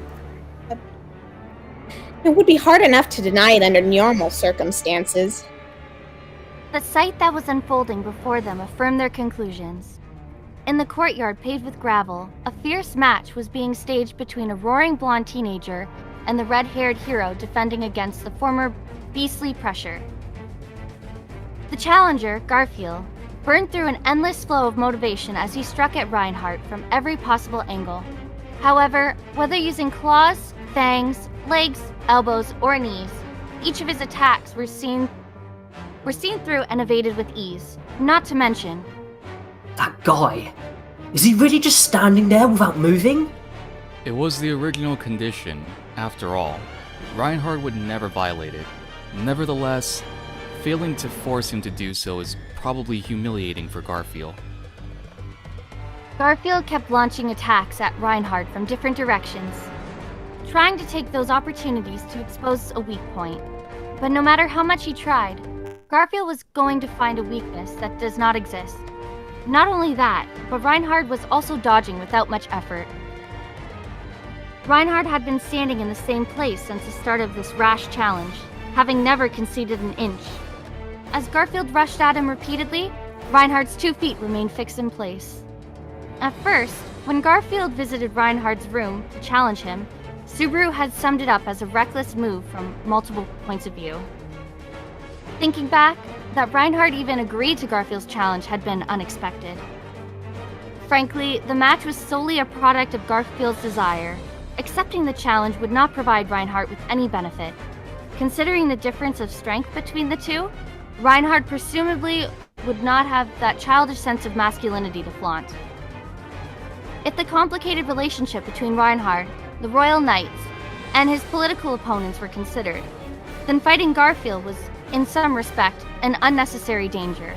would be hard enough to deny it under normal circumstances. The sight that was unfolding before them affirmed their conclusions. In the courtyard paved with gravel, a fierce match was being staged between a roaring blonde teenager and the red-haired hero defending against the former beastly pressure. The challenger, Garfiel, burned through an endless flow of motivation as he struck at Reinhard from every possible angle. However, whether using claws, fangs, legs, elbows, or knees, each of his attacks were seen through and evaded with ease. Not to mention... That guy? Is he really just standing there without moving? It was the original condition, after all. Reinhard would never violate it. Nevertheless, failing to force him to do so is probably humiliating for Garfiel. Garfiel kept launching attacks at Reinhard from different directions, trying to take those opportunities to expose a weak point. But no matter how much he tried, Garfiel was going to find a weakness that does not exist. Not only that, but Reinhard was also dodging without much effort. Reinhard had been standing in the same place since the start of this rash challenge, having never conceded an inch. As Garfield rushed at him repeatedly, Reinhard's 2 feet remained fixed in place. At first, when Garfield visited Reinhard's room to challenge him, Subaru had summed it up as a reckless move from multiple points of view. Thinking back, that Reinhard even agreed to Garfield's challenge had been unexpected. Frankly, the match was solely a product of Garfield's desire, accepting the challenge would not provide Reinhard with any benefit. Considering the difference of strength between the two, Reinhard presumably would not have that childish sense of masculinity to flaunt. If the complicated relationship between Reinhard, the Royal Knights, and his political opponents were considered, then fighting Garfiel was, in some respect, an unnecessary danger.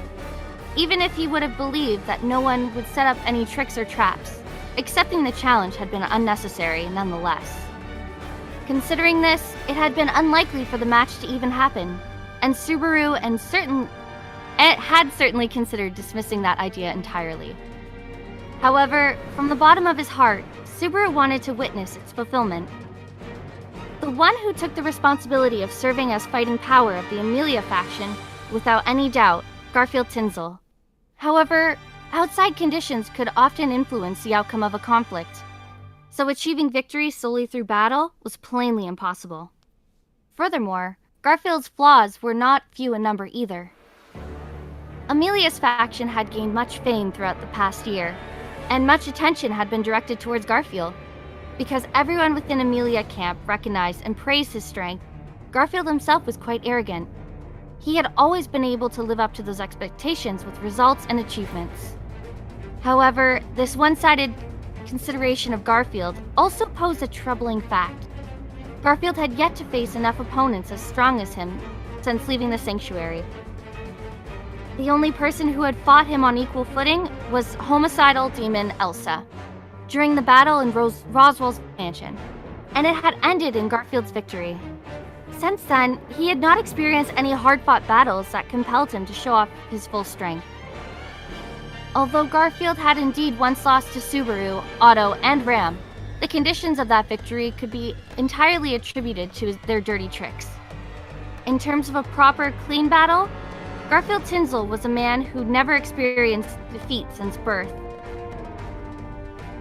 Even if he would have believed that no one would set up any tricks or traps, accepting the challenge had been unnecessary nonetheless. Considering this, it had been unlikely for the match to even happen, and Subaru had certainly considered dismissing that idea entirely. However, from the bottom of his heart, Subaru wanted to witness its fulfillment. The one who took the responsibility of serving as fighting power of the Amelia faction, without any doubt, Garfiel Tinsel. However, outside conditions could often influence the outcome of a conflict, so achieving victory solely through battle was plainly impossible. Furthermore, Garfield's flaws were not few in number either. Amelia's faction had gained much fame throughout the past year, and much attention had been directed towards Garfiel. Because everyone within Amelia camp recognized and praised his strength, Garfield himself was quite arrogant. He had always been able to live up to those expectations with results and achievements. However, this one-sided consideration of Garfield also posed a troubling fact. Garfield had yet to face enough opponents as strong as him since leaving the sanctuary. The only person who had fought him on equal footing was homicidal demon Elsa, during the battle in Roswell's mansion, and it had ended in Garfield's victory. Since then, he had not experienced any hard-fought battles that compelled him to show off his full strength. Although Garfield had indeed once lost to Subaru, Otto, and Ram, the conditions of that victory could be entirely attributed to their dirty tricks. In terms of a proper, clean battle, Garfiel Tinsel was a man who'd never experienced defeat since birth.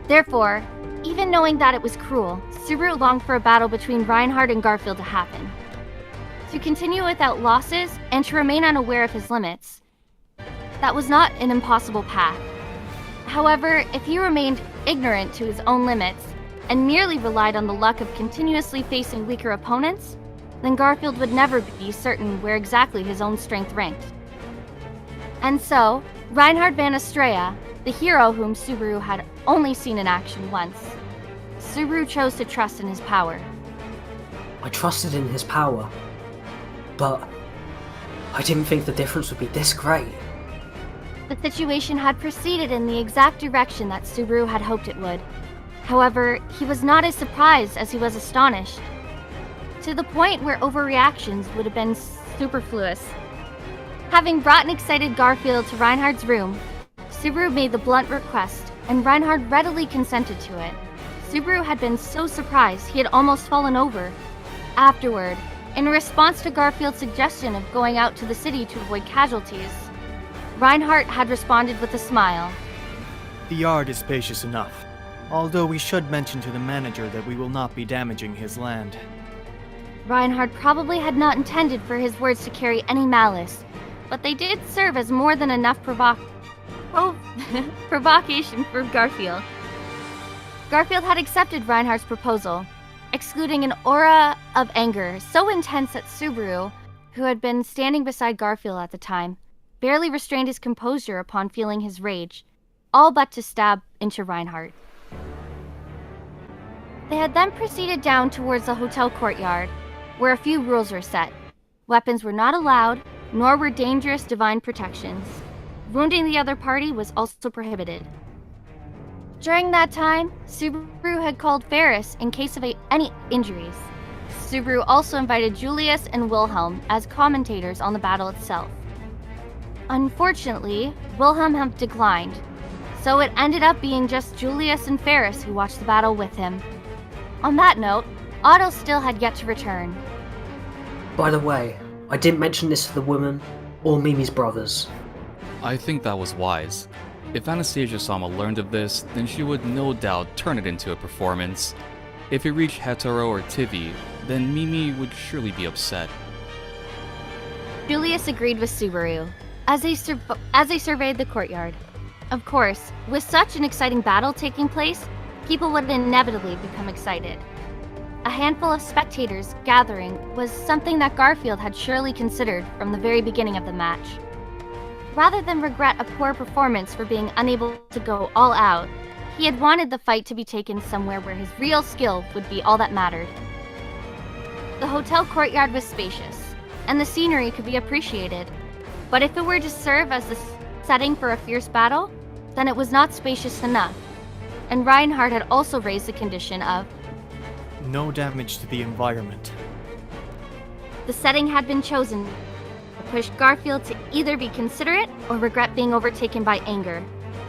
Therefore, even knowing that it was cruel, Subaru longed for a battle between Reinhard and Garfiel to happen. To continue without losses and to remain unaware of his limits, that was not an impossible path. However, if he remained ignorant to his own limits and merely relied on the luck of continuously facing weaker opponents, then Garfield would never be certain where exactly his own strength ranked. And so, Reinhard van Astrea, the hero whom Subaru had only seen in action once, Subaru chose to trust in his power. I trusted in his power, but I didn't think the difference would be this great. The situation had proceeded in the exact direction that Subaru had hoped it would. However, he was not as surprised as he was astonished, to the point where overreactions would have been superfluous. Having brought an excited Garfield to Reinhard's room, Subaru made the blunt request, and Reinhard readily consented to it. Subaru had been so surprised he had almost fallen over. Afterward, in response to Garfield's suggestion of going out to the city to avoid casualties, Reinhard had responded with a smile. The yard is spacious enough, although we should mention to the manager that we will not be damaging his land. Reinhard probably had not intended for his words to carry any malice, but they did serve as more than enough provocation for Garfield. Garfield had accepted Reinhard's proposal, excluding an aura of anger so intense that Subaru, who had been standing beside Garfield at the time, barely restrained his composure upon feeling his rage, all but to stab into Reinhard. They had then proceeded down towards the hotel courtyard, where a few rules were set. Weapons were not allowed, nor were dangerous divine protections. Wounding the other party was also prohibited. During that time, Subaru had called Pyrrhixz in case of any injuries. Subaru also invited Julius and Wilhelm as commentators on the battle itself. Unfortunately, Wilhelm had declined, so it ended up being just Julius and Pyrrhixz who watched the battle with him. On that note, Otto still had yet to return. By the way, I didn't mention this to the woman or Mimi's brothers. I think that was wise. If Anastasia-sama learned of this, then she would no doubt turn it into a performance. If it reached Hetero or Tivi, then Mimi would surely be upset. Julius agreed with Subaru, as they surveyed the courtyard. Of course, with such an exciting battle taking place, people would inevitably become excited. A handful of spectators gathering was something that Garfield had surely considered from the very beginning of the match. Rather than regret a poor performance for being unable to go all out, he had wanted the fight to be taken somewhere where his real skill would be all that mattered. The hotel courtyard was spacious, and the scenery could be appreciated, but if it were to serve as the setting for a fierce battle, then it was not spacious enough, and Reinhard had also raised the condition of no damage to the environment. The setting had been chosen to push Garfield to either be considerate or regret being overtaken by anger,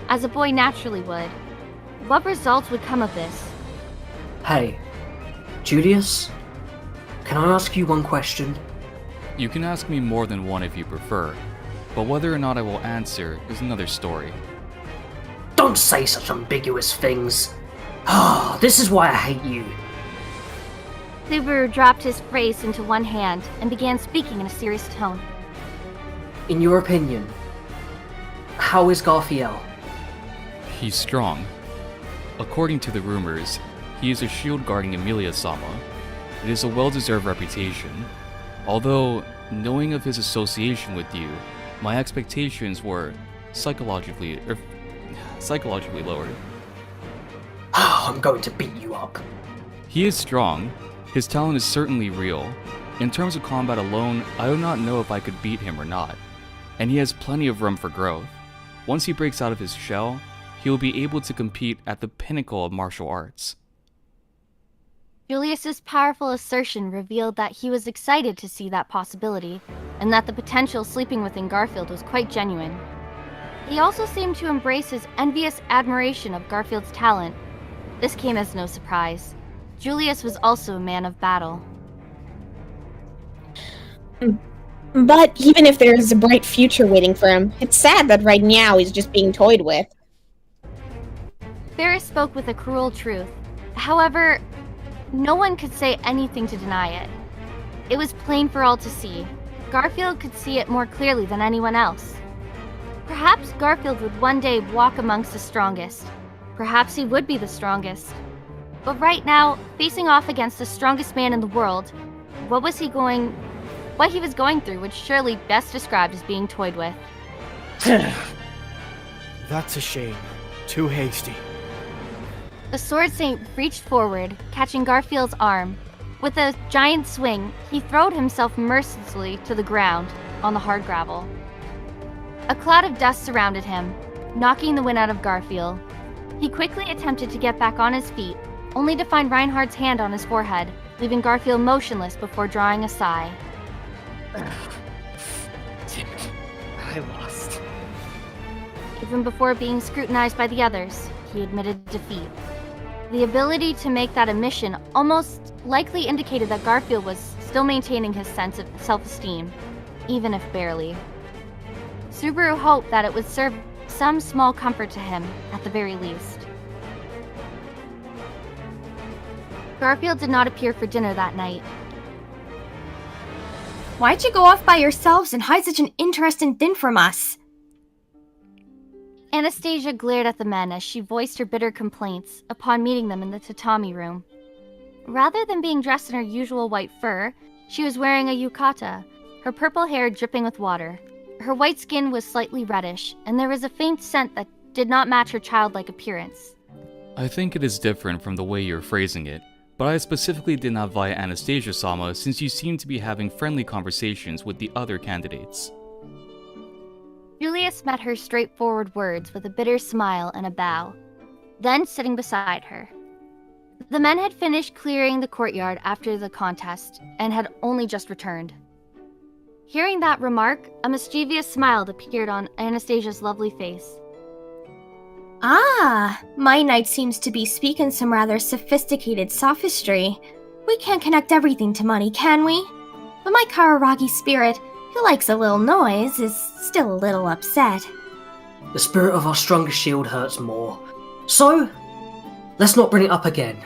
as a boy naturally would. What results would come of this? Hey, Julius? Can I ask you one question? You can ask me more than one if you prefer, but whether or not I will answer is another story. Don't say such ambiguous things. Ah, this is why I hate you. Subaru dropped his face into one hand and began speaking in a serious tone. In your opinion, how is Garfiel? He's strong. According to the rumors, he is a shield guarding Amelia-sama. It is a well-deserved reputation. Although, knowing of his association with you, my expectations were psychologically lowered. I'm going to beat you up. He is strong. His talent is certainly real. In terms of combat alone, I do not know if I could beat him or not. And he has plenty of room for growth. Once he breaks out of his shell, he will be able to compete at the pinnacle of martial arts. Julius's powerful assertion revealed that he was excited to see that possibility, and that the potential sleeping within Garfield was quite genuine. He also seemed to embrace his envious admiration of Garfield's talent. This came as no surprise. Julius was also a man of battle. But even if there is a bright future waiting for him, it's sad that right now he's just being toyed with. Pyrrhixz spoke with a cruel truth. However, no one could say anything to deny it. It was plain for all to see. Garfield could see it more clearly than anyone else. Perhaps Garfield would one day walk amongst the strongest. Perhaps he would be the strongest. But right now, facing off against the strongest man in the world, what he was going through would surely best described as being toyed with. That's a shame. Too hasty. The Sword Saint reached forward, catching Garfield's arm. With a giant swing, he throwed himself mercilessly to the ground on the hard gravel. A cloud of dust surrounded him, knocking the wind out of Garfield. He quickly attempted to get back on his feet, only to find Reinhard's hand on his forehead, leaving Garfield motionless before drawing a sigh. I lost. Even before being scrutinized by the others, he admitted defeat. The ability to make that admission almost likely indicated that Garfield was still maintaining his sense of self-esteem, even if barely. Subaru hoped that it would serve some small comfort to him, at the very least. Garfield did not appear for dinner that night. Why'd you go off by yourselves and hide such an interesting thing from us? Anastasia glared at the men as she voiced her bitter complaints upon meeting them in the tatami room. Rather than being dressed in her usual white fur, she was wearing a yukata, her purple hair dripping with water. Her white skin was slightly reddish, and there was a faint scent that did not match her childlike appearance. I think it is different from the way you're phrasing it, but I specifically did not via Anastasia-sama since you seem to be having friendly conversations with the other candidates. Julius met her straightforward words with a bitter smile and a bow, then sitting beside her. The men had finished clearing the courtyard after the contest and had only just returned. Hearing that remark, a mischievous smile appeared on Anastasia's lovely face. Ah, my knight seems to be speaking some rather sophisticated sophistry. We can't connect everything to money, can we? But my Kararagi spirit, who likes a little noise, is still a little upset. The spirit of our strongest shield hurts more. So, let's not bring it up again.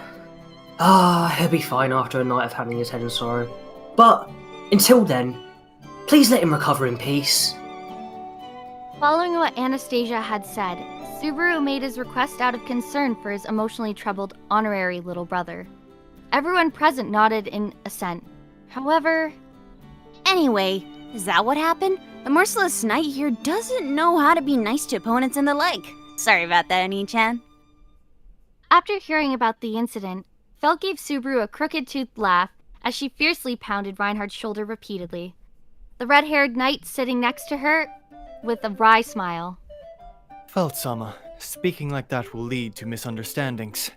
He'll be fine after a night of having his head in sorrow. But, until then, please let him recover in peace. Following what Anastasia had said, Subaru made his request out of concern for his emotionally troubled honorary little brother. Everyone present nodded in assent. However... Anyway, is that what happened? The merciless knight here doesn't know how to be nice to opponents and the like. Sorry about that, Oni-chan. After hearing about the incident, Felt gave Subaru a crooked-toothed laugh as she fiercely pounded Reinhard's shoulder repeatedly. The red-haired knight sitting next to her with a wry smile. Felt-sama, speaking like that will lead to misunderstandings.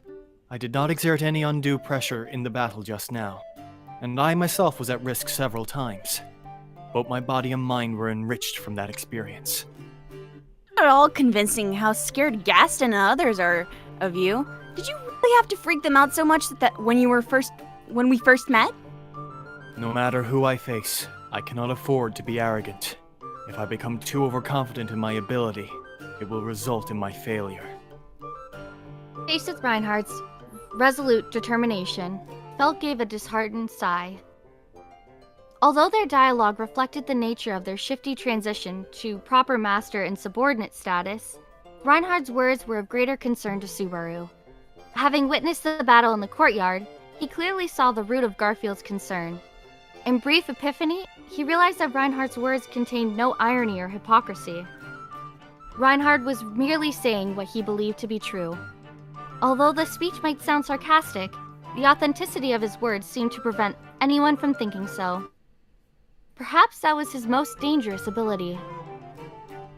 I did not exert any undue pressure in the battle just now, and I myself was at risk several times. Both my body and mind were enriched from that experience. Not at all convincing how scared Gaston and others are of you. Did you really have to freak them out so much that when we first met? No matter who I face, I cannot afford to be arrogant. If I become too overconfident in my ability, it will result in my failure. Faced with Reinhard's resolute determination, Felt gave a disheartened sigh. Although their dialogue reflected the nature of their shifty transition to proper master and subordinate status, Reinhard's words were of greater concern to Subaru. Having witnessed the battle in the courtyard, he clearly saw the root of Garfield's concern. In brief epiphany, he realized that Reinhard's words contained no irony or hypocrisy. Reinhard was merely saying what he believed to be true. Although the speech might sound sarcastic, the authenticity of his words seemed to prevent anyone from thinking so. Perhaps that was his most dangerous ability.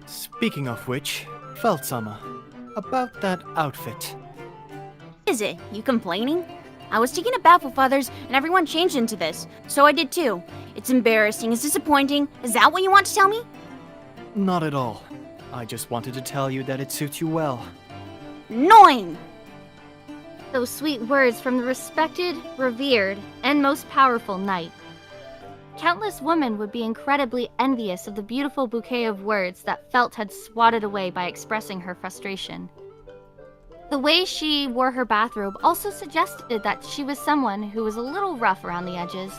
Speaking of which, Felt-sama, about that outfit. Is it? You complaining? I was taking a bath with others, and everyone changed into this, so I did too. It's embarrassing, it's disappointing. Is that what you want to tell me? Not at all. I just wanted to tell you that it suits you well. Annoying! Those sweet words from the respected, revered, and most powerful knight. Countless women would be incredibly envious of the beautiful bouquet of words that Felt had swatted away by expressing her frustration. The way she wore her bathrobe also suggested that she was someone who was a little rough around the edges.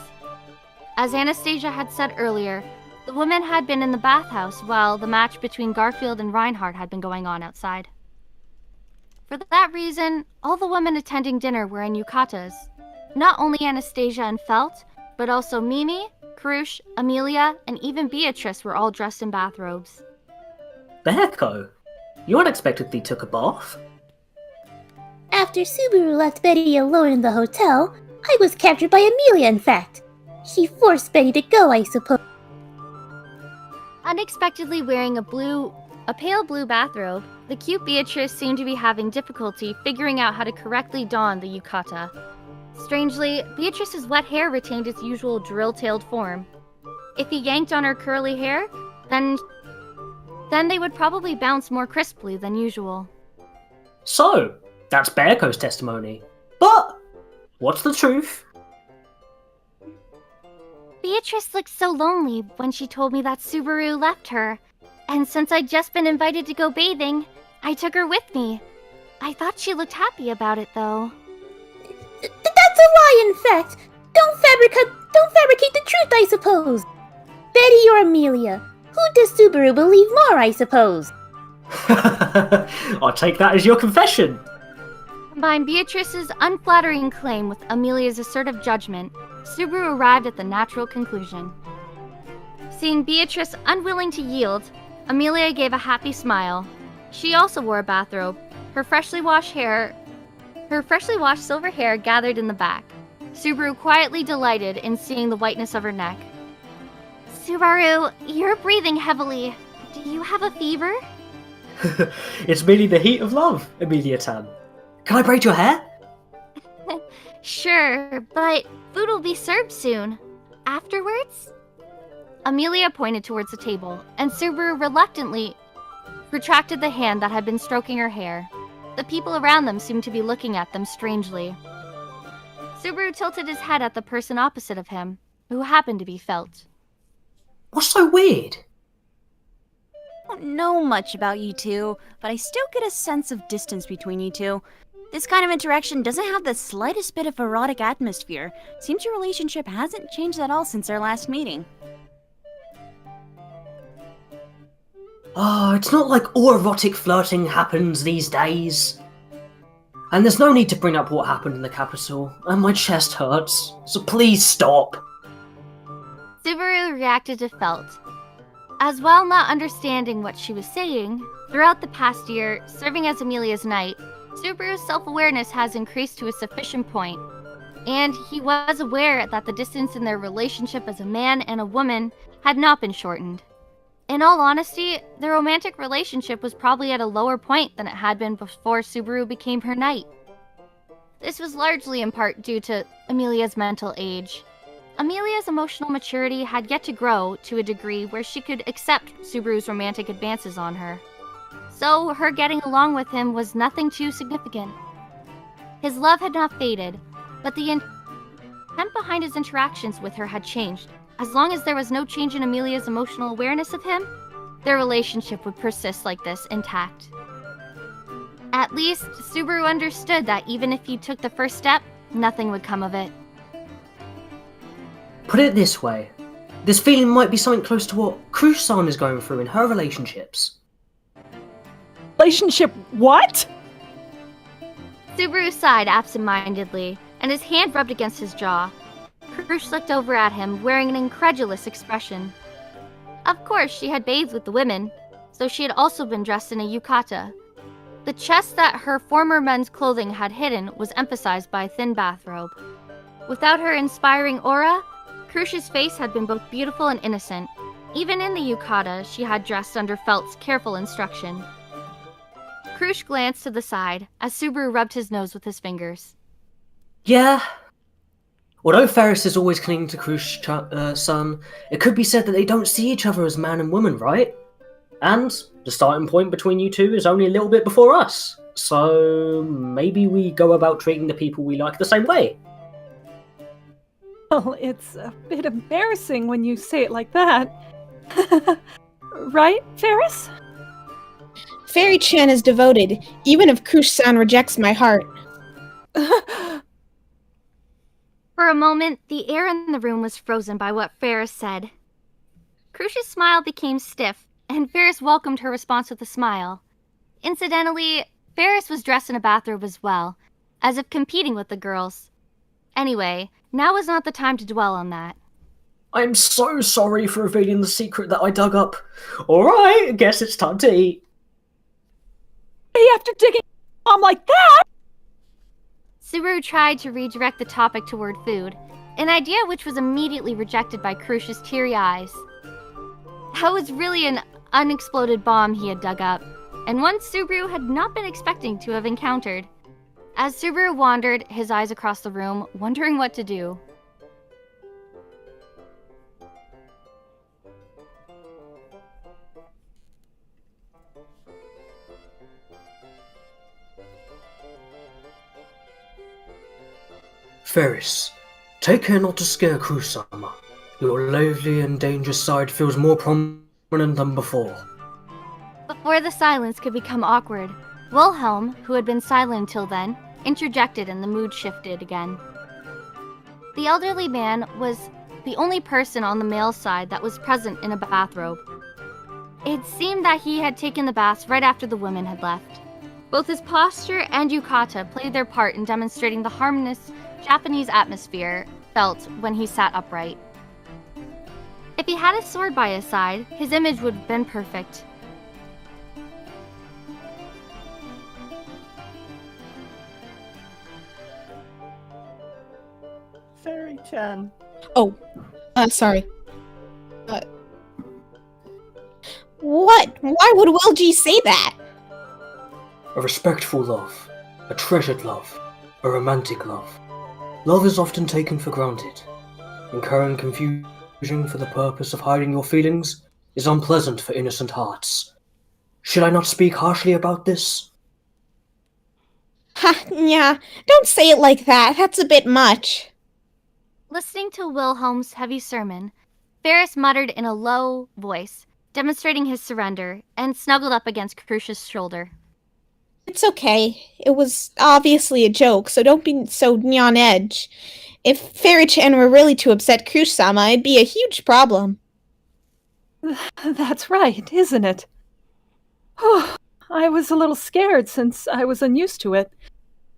As Anastasia had said earlier, the women had been in the bathhouse while the match between Garfield and Reinhard had been going on outside. For that reason, all the women attending dinner were in yukatas. Not only Anastasia and Felt, but also Mimi, Karush, Amelia, and even Beatrice were all dressed in bathrobes. Beheko, you unexpectedly took a bath? After Subaru left Betty alone in the hotel, I was captured by Amelia, in fact. She forced Betty to go, I suppose. Unexpectedly wearing a pale blue bathrobe, the cute Beatrice seemed to be having difficulty figuring out how to correctly don the yukata. Strangely, Beatrice's wet hair retained its usual drill-tailed form. If he yanked on her curly hair, then they would probably bounce more crisply than usual. So, that's Bearco's testimony. But, what's the truth? Beatrice looked so lonely when she told me that Subaru left her. And since I'd just been invited to go bathing, I took her with me. I thought she looked happy about it, though. That's a lie, in fact. Don't fabricate the truth, I suppose. Betty or Amelia? Who does Subaru believe more, I suppose? I'll take that as your confession. Combine Beatrice's unflattering claim with Amelia's assertive judgment, Subaru arrived at the natural conclusion. Seeing Beatrice unwilling to yield, Amelia gave a happy smile. She also wore a bathrobe, her freshly washed silver hair gathered in the back. Subaru quietly delighted in seeing the whiteness of her neck. Subaru, you're breathing heavily. Do you have a fever? It's merely the heat of love, Amelia-tan. Can I braid your hair? Sure, but food will be served soon. Afterwards? Amelia pointed towards the table, and Subaru reluctantly retracted the hand that had been stroking her hair. The people around them seemed to be looking at them strangely. Subaru tilted his head at the person opposite of him, who happened to be Felt. What's so weird? I don't know much about you two, but I still get a sense of distance between you two. This kind of interaction doesn't have the slightest bit of erotic atmosphere. Seems your relationship hasn't changed at all since our last meeting. Oh, it's not like all erotic flirting happens these days. And there's no need to bring up what happened in the capital, and my chest hurts, so please stop. Subaru reacted to Felt. As while not understanding what she was saying, throughout the past year, serving as Amelia's knight, Subaru's self-awareness has increased to a sufficient point, and he was aware that the distance in their relationship as a man and a woman had not been shortened. In all honesty, their romantic relationship was probably at a lower point than it had been before Subaru became her knight. This was largely in part due to Amelia's mental age. Amelia's emotional maturity had yet to grow to a degree where she could accept Subaru's romantic advances on her. So her getting along with him was nothing too significant. His love had not faded, but the intent behind his interactions with her had changed. As long as there was no change in Amelia's emotional awareness of him, their relationship would persist like this, intact. At least, Subaru understood that even if he took the first step, nothing would come of it. Put it this way, this feeling might be something close to what Krush-san is going through in her relationships. Relationship what? Subaru sighed absent-mindedly, and his hand rubbed against his jaw. Krush looked over at him, wearing an incredulous expression. Of course, she had bathed with the women, so she had also been dressed in a yukata. The chest that her former men's clothing had hidden was emphasized by a thin bathrobe. Without her inspiring aura, Krush's face had been both beautiful and innocent. Even in the yukata, she had dressed under Felt's careful instruction. Krush glanced to the side as Subaru rubbed his nose with his fingers. Yeah. Although Ferris is always clinging to Krush-san, it could be said that they don't see each other as man and woman, right? And the starting point between you two is only a little bit before us. So maybe we go about treating the people we like the same way. Well, it's a bit embarrassing when you say it like that. Right, Ferris? Fairy-chan is devoted, even if Krush-san rejects my heart. For a moment, the air in the room was frozen by what Ferris said. Krush's smile became stiff, and Ferris welcomed her response with a smile. Incidentally, Ferris was dressed in a bathrobe as well, as if competing with the girls. Anyway, now was not the time to dwell on that. I'm so sorry for revealing the secret that I dug up. Alright, I guess it's time to eat. Hey, after digging Mom like that! Subaru tried to redirect the topic toward food, an idea which was immediately rejected by Krush's teary eyes. That was really an unexploded bomb he had dug up, and one Subaru had not been expecting to have encountered. As Subaru wandered, his eyes across the room, wondering what to do. Ferris, take care not to scare Krush-sama. Your lovely and dangerous side feels more prominent than before. Before the silence could become awkward, Wilhelm, who had been silent until then, interjected and the mood shifted again. The elderly man was the only person on the male side that was present in a bathrobe. It seemed that he had taken the baths right after the women had left. Both his posture and yukata played their part in demonstrating the harmonious Japanese atmosphere felt when he sat upright. If he had a sword by his side, his image would have been perfect. Fairy-chan. Oh, sorry. What? Why would Will G say that? A respectful love, a treasured love, a romantic love. Love is often taken for granted. Incurring confusion for the purpose of hiding your feelings is unpleasant for innocent hearts. Should I not speak harshly about this? Ha, yeah, don't say it like that. That's a bit much. Listening to Wilhelm's heavy sermon, Ferris muttered in a low voice, demonstrating his surrender, and snuggled up against Krush's shoulder. It's okay. It was obviously a joke, so don't be so on edge. If Fairy-chan were really to upset Krush-sama, it'd be a huge problem. That's right, isn't it? I was a little scared since I was unused to it.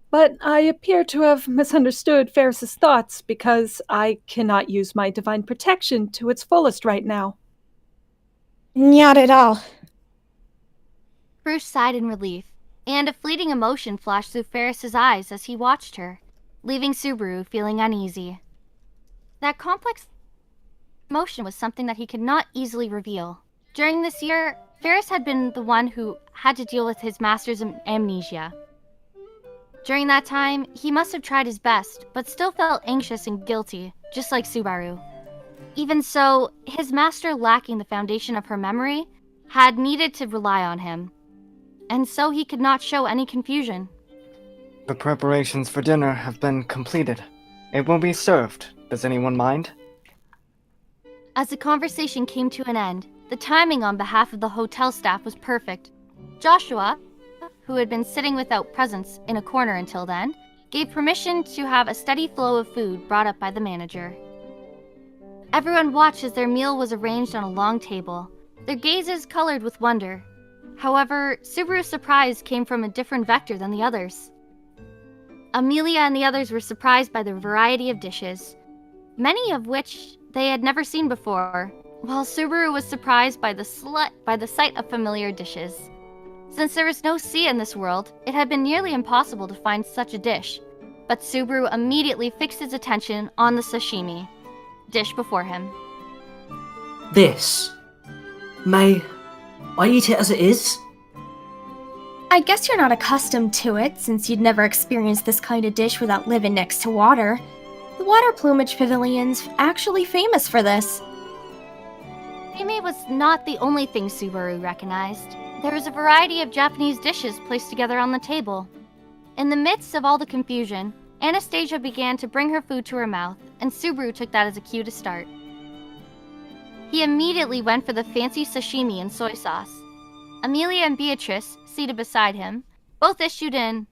But I appear to have misunderstood Ferris's thoughts because I cannot use my divine protection to its fullest right now. Not at all. Bruce sighed in relief, and a fleeting emotion flashed through Ferris's eyes as he watched her, leaving Subaru feeling uneasy. That complex emotion was something that he could not easily reveal. During this year, Ferris had been the one who had to deal with his master's amnesia. During that time, he must have tried his best, but still felt anxious and guilty, just like Subaru. Even so, his master, lacking the foundation of her memory, had needed to rely on him, and so he could not show any confusion. The preparations for dinner have been completed. It will be served. Does anyone mind? As the conversation came to an end, the timing on behalf of the hotel staff was perfect. Joshua, who had been sitting without presence in a corner until then, gave permission to have a steady flow of food brought up by the manager. Everyone watched as their meal was arranged on a long table, their gazes colored with wonder. However, Subaru's surprise came from a different vector than the others. Amelia and the others were surprised by the variety of dishes, many of which they had never seen before, while Subaru was surprised by the sight of familiar dishes. Since there was no sea in this world, it had been nearly impossible to find such a dish, but Subaru immediately fixed his attention on the sashimi dish before him. This. May I eat it as it is? I guess you're not accustomed to it, since you'd never experienced this kind of dish without living next to water. The Water Plumage Pavilion's actually famous for this. Sashimi was not the only thing Subaru recognized. There was a variety of Japanese dishes placed together on the table. In the midst of all the confusion, Anastasia began to bring her food to her mouth, and Subaru took that as a cue to start. He immediately went for the fancy sashimi and soy sauce. Amelia and Beatrice, seated beside him, both issued in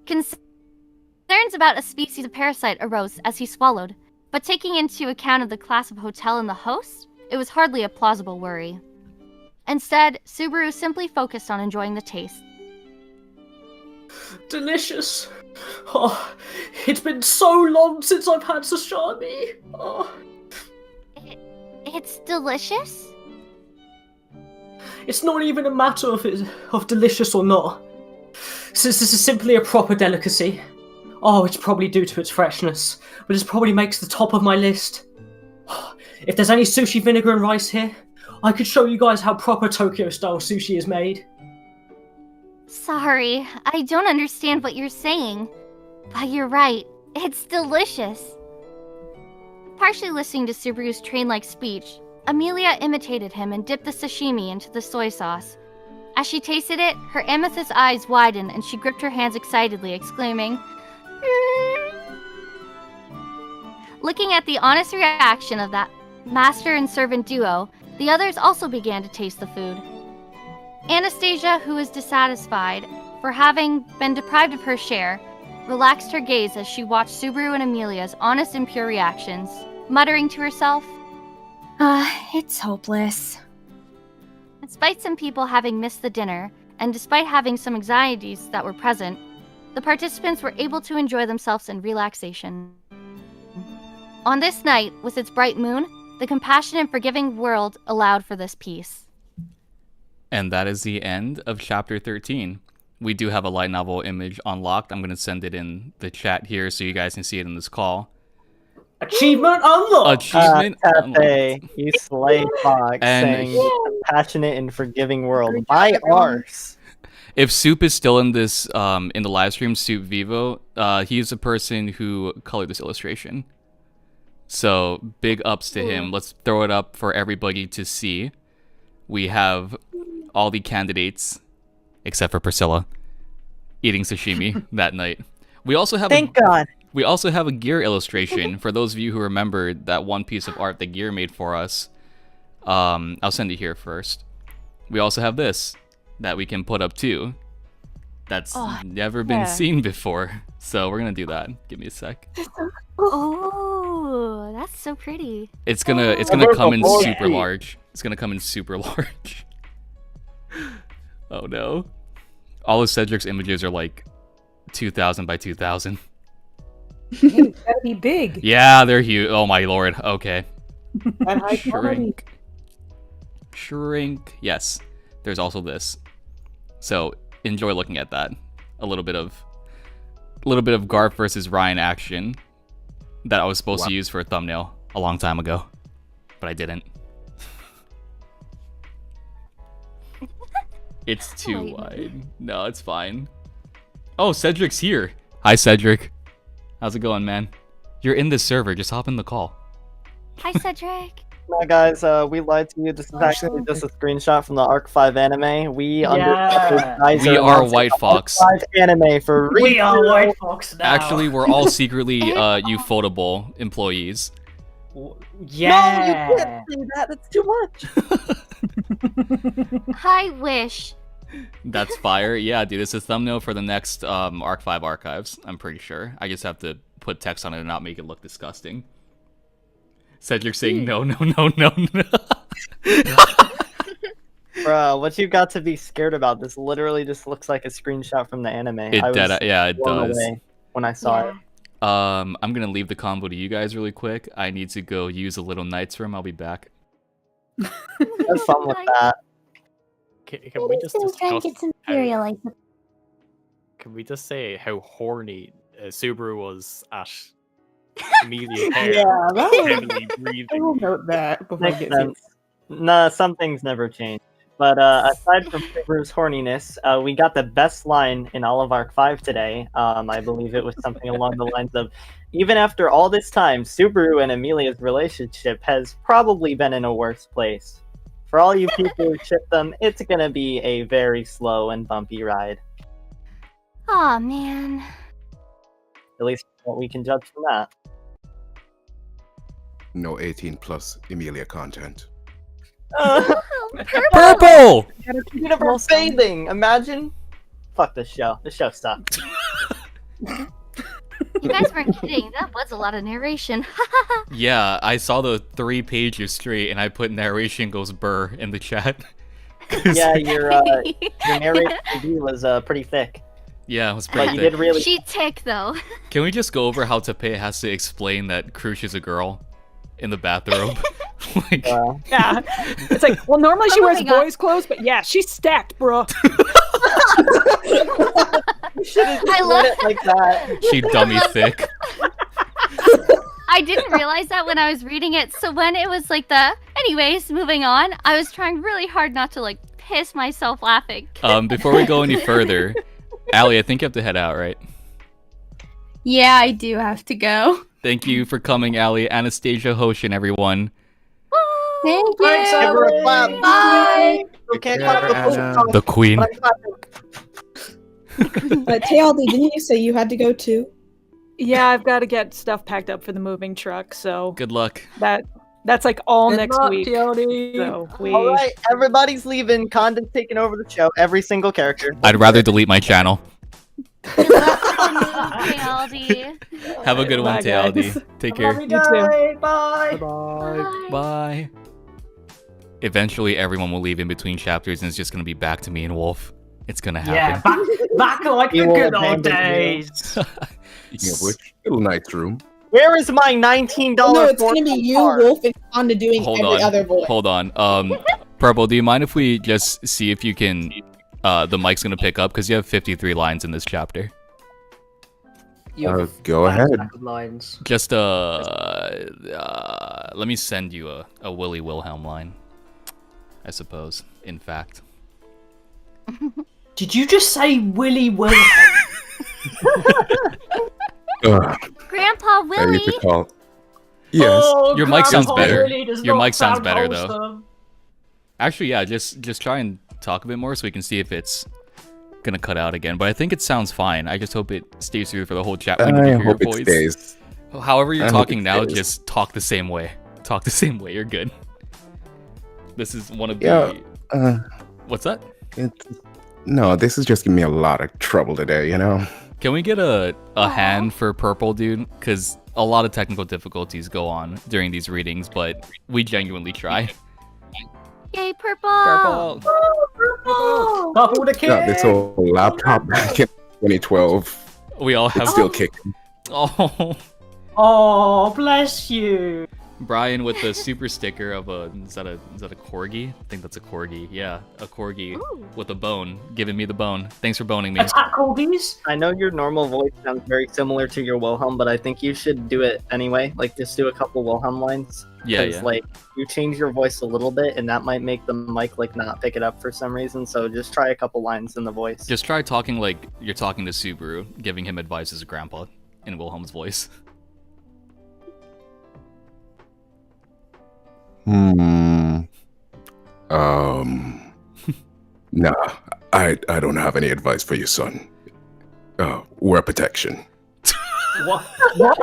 concerns about a species of parasite arose as he swallowed, but taking into account of the class of hotel and the host, it was hardly a plausible worry. Instead, Subaru simply focused on enjoying the taste. Delicious. Oh, it's been so long since I've had sashimi. Oh. It's delicious? It's not even a matter of delicious or not. Since this is simply a proper delicacy. Oh, it's probably due to its freshness, but it probably makes the top of my list. If there's any sushi vinegar and rice here, I could show you guys how proper Tokyo-style sushi is made. Sorry, I don't understand what you're saying. But you're right, it's delicious. Partially listening to Subaru's train-like speech, Amelia imitated him and dipped the sashimi into the soy sauce. As she tasted it, her amethyst eyes widened and she gripped her hands excitedly, exclaiming, Looking at the honest reaction of that master and servant duo, the others also began to taste the food. Anastasia, who was dissatisfied for having been deprived of her share, relaxed her gaze as she watched Subaru and Amelia's honest and pure reactions, muttering to herself, It's hopeless. Despite some people having missed the dinner, and despite having some anxieties that were present, the participants were able to enjoy themselves in relaxation. On this night, with its bright moon, the compassionate and forgiving world allowed for this peace. And that is the end of Chapter 13. We do have a light novel image unlocked. I'm going to send it in the chat here so you guys can see it in this call. Achievement unlocked! Achievement unlocked. You slay fox, And- saying compassionate and forgiving world. By ours. If Soup is still in this, in the live stream, Soup Vivo, he's the person who colored this illustration. So, big ups to him. Let's throw it up for everybody to see. We have all the candidates, except for Priscilla, eating sashimi that night. We also have Thank God. We also have a gear illustration for those of you who remember that one piece of art that Gear made for us. I'll send it here first. We also have this that we can put up too. That's never been seen before. So we're gonna do that. Give me a sec. Oh, That's so pretty. It's gonna come in super large. It's gonna come in super large. Oh no. All of Cedric's images are like 2,000 by 2,000. Hey, it's gotta be big. Yeah, they're huge. Oh my lord. Okay. And high quality. Shrink. Yes. There's also this. So enjoy looking at that. A little bit of Garf versus Ryan action that I was supposed to use for a thumbnail a long time ago, but I didn't. It's too wide. No, it's fine. Oh, Cedric's here. Hi, Cedric. How's it going, man? You're in this server. Just hop in the call. Hi, Cedric. No, guys, we lied to you. This is actually just a screenshot from the Arc 5 anime. We are White Fox. Arc 5 anime for real. We are White Fox now. Actually, we're all secretly Ufotable employees. Yeah. No, you can't say that. That's too much. I wish. That's fire. Yeah, dude, it's a thumbnail for the next Arc 5 archives. I'm pretty sure. I just have to put text on it and not make it look disgusting. Cedric saying no. Bro, what you got to be scared about? This literally just looks like a screenshot from the anime. It does. When I saw it. I'm gonna leave the combo to you guys really quick. I need to go use a little Knight's room. I'll be back. Have fun with that. Can we just discuss Can we just say how horny Subaru was at Amelia's hair? Yeah, that was, heavily breathing. I will note that before I Makes get sense. Nah, some things never change. But aside from Subaru's horniness, we got the best line in all of Arc 5 today. I believe it was something along the lines of, even after all this time, Subaru and Amelia's relationship has probably been in a worse place. For all you people who ship them, it's gonna be a very slow and bumpy ride. Aw, man. At least what we can judge from that. No 18 plus Emilia content. Purple! Universe bathing! Imagine? Fuck this show. This show sucks. You guys weren't kidding. That was a lot of narration. Yeah, I saw the 3 pages straight and I put narration goes burr in the chat. Yeah, your narration review was pretty thick. Yeah, it was pretty you thick. did really. She tick though. Can we just go over how Tepe has to explain that Krush is a girl in the bathrobe? Like, Yeah. It's like, well, normally she wears boys' clothes, but yeah, she's stacked, bro. I love it like that. she dummy thick. I didn't realize that when I was reading it, so when it was like anyways, moving on, I was trying really hard not to like piss myself laughing. Before we go any further, Ally, I think you have to head out, right? Yeah, I do have to go. Thank you for coming, Ally. Anastasia, Hoshin, everyone. Thank you. Thanks, everyone. Bye. Okay, The queen. Tealdi, didn't you say you had to go too? Yeah, I've got to get stuff packed up for the moving truck, so Good luck. that's like all Good next luck, week. TLD. So All right, everybody's leaving. Kanda's taking over the show. Every single character. I'd rather delete my channel. Aldi. Have a good one, Bye, Tealdi. guys. Take care. You too. Bye. Bye. Eventually, everyone will leave in between chapters, and it's just gonna be back to me and Wolf. It's gonna happen. Yeah, back like the good old days. Speaking of which, little Knight's room. Where is my $19? No, it's gonna be you, Wolf, and Kanda doing every other voice. Hold on. Purple, do you mind if we just see if you can? The mic's gonna pick up because you have 53 lines in this chapter. Go ahead. Lines. Just let me send you a Willy Wilhelm line. I suppose. In fact. Did you just say Willy Wilhelm? Grandpa I Willy. need to call. Yes. Oh, Your mic sounds Grandpa better. Willy does Your not mic sounds sound better though. wholesome. Actually, yeah. Just try and talk a bit more so we can see if it's gonna cut out again. But I think it sounds fine. I just hope it stays through for the whole chat. I hope it stays. However you're I hope talking it now, stays. just talk the same way. Talk the same way. You're good. This is one of the. What's that? No, this is just giving me a lot of trouble today, you know? Can we get a hand for Purple, dude? Because a lot of technical difficulties go on during these readings, but we genuinely try. Yay, purple! Purple the kid! Got this old laptop back in 2012. We all have... Still kicking. Oh. Oh, bless you. Brian with the super sticker of a is that a corgi? I think that's a corgi. Yeah, a corgi with a bone, giving me the bone. Thanks for boning me. Attack corgis. I know your normal voice sounds very similar to your Wilhelm, but I think you should do it anyway. Like, just do a couple Wilhelm lines. Yeah. Like, you change your voice a little bit, and that might make the mic like not pick it up for some reason. So just try a couple lines in the voice. Just try talking like you're talking to Subaru, giving him advice as a grandpa in Wilhelm's voice. Nah, I don't have any advice for you, son. Wear protection. What? What?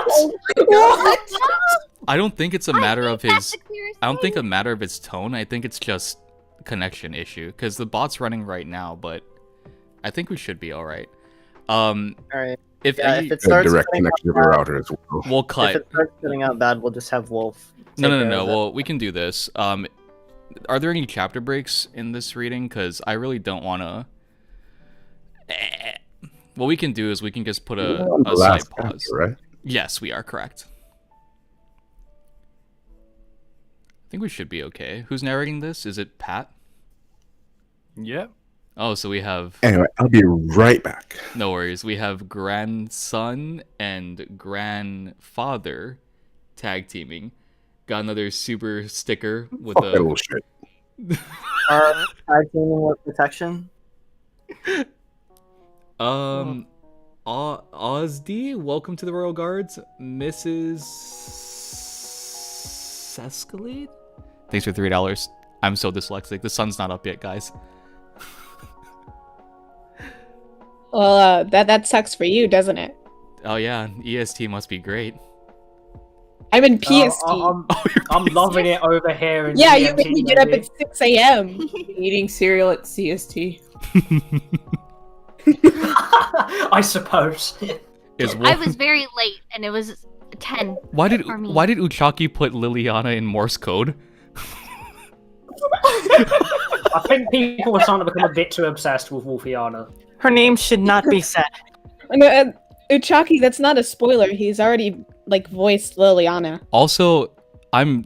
I don't think it's a matter of his. I don't think a matter of his tone. I think it's just a connection issue because the bot's running right now, but I think we should be all right. All right. If it starts direct connection to the router as well. We'll cut. If it starts getting out bad, we'll just have Wolf. No. Well, we can do this. Are there any chapter breaks in this reading? Because I really don't want to. What we can do is we can just put a slight pause. Chapter, right? Yes, we are correct. I think we should be okay. Who's narrating this? Is it Pat? Yep. Oh, so we have... Anyway, I'll be right back. No worries. We have grandson and grandfather tag teaming. Got another super sticker with Fuck that bullshit. Tag teaming with protection? Ozd, welcome to the Royal Guards. Mrs. Escalade? Thanks for $3. I'm so dyslexic. The sun's not up yet, guys. Well, that sucks for you, doesn't it? Oh yeah, EST must be great. I'm in PST. I'm loving it over here. In yeah, GMT, you make me get up baby. at 6 a.m. Eating cereal at CST. I suppose. I was very late, and it was 10. Why did for me. Uchaki put Liliana in Morse code? I think people were starting to become a bit too obsessed with Wolfiana. Her name should not be said. No, Uchaki, that's not a spoiler. He's already voiced Liliana. Also, I'm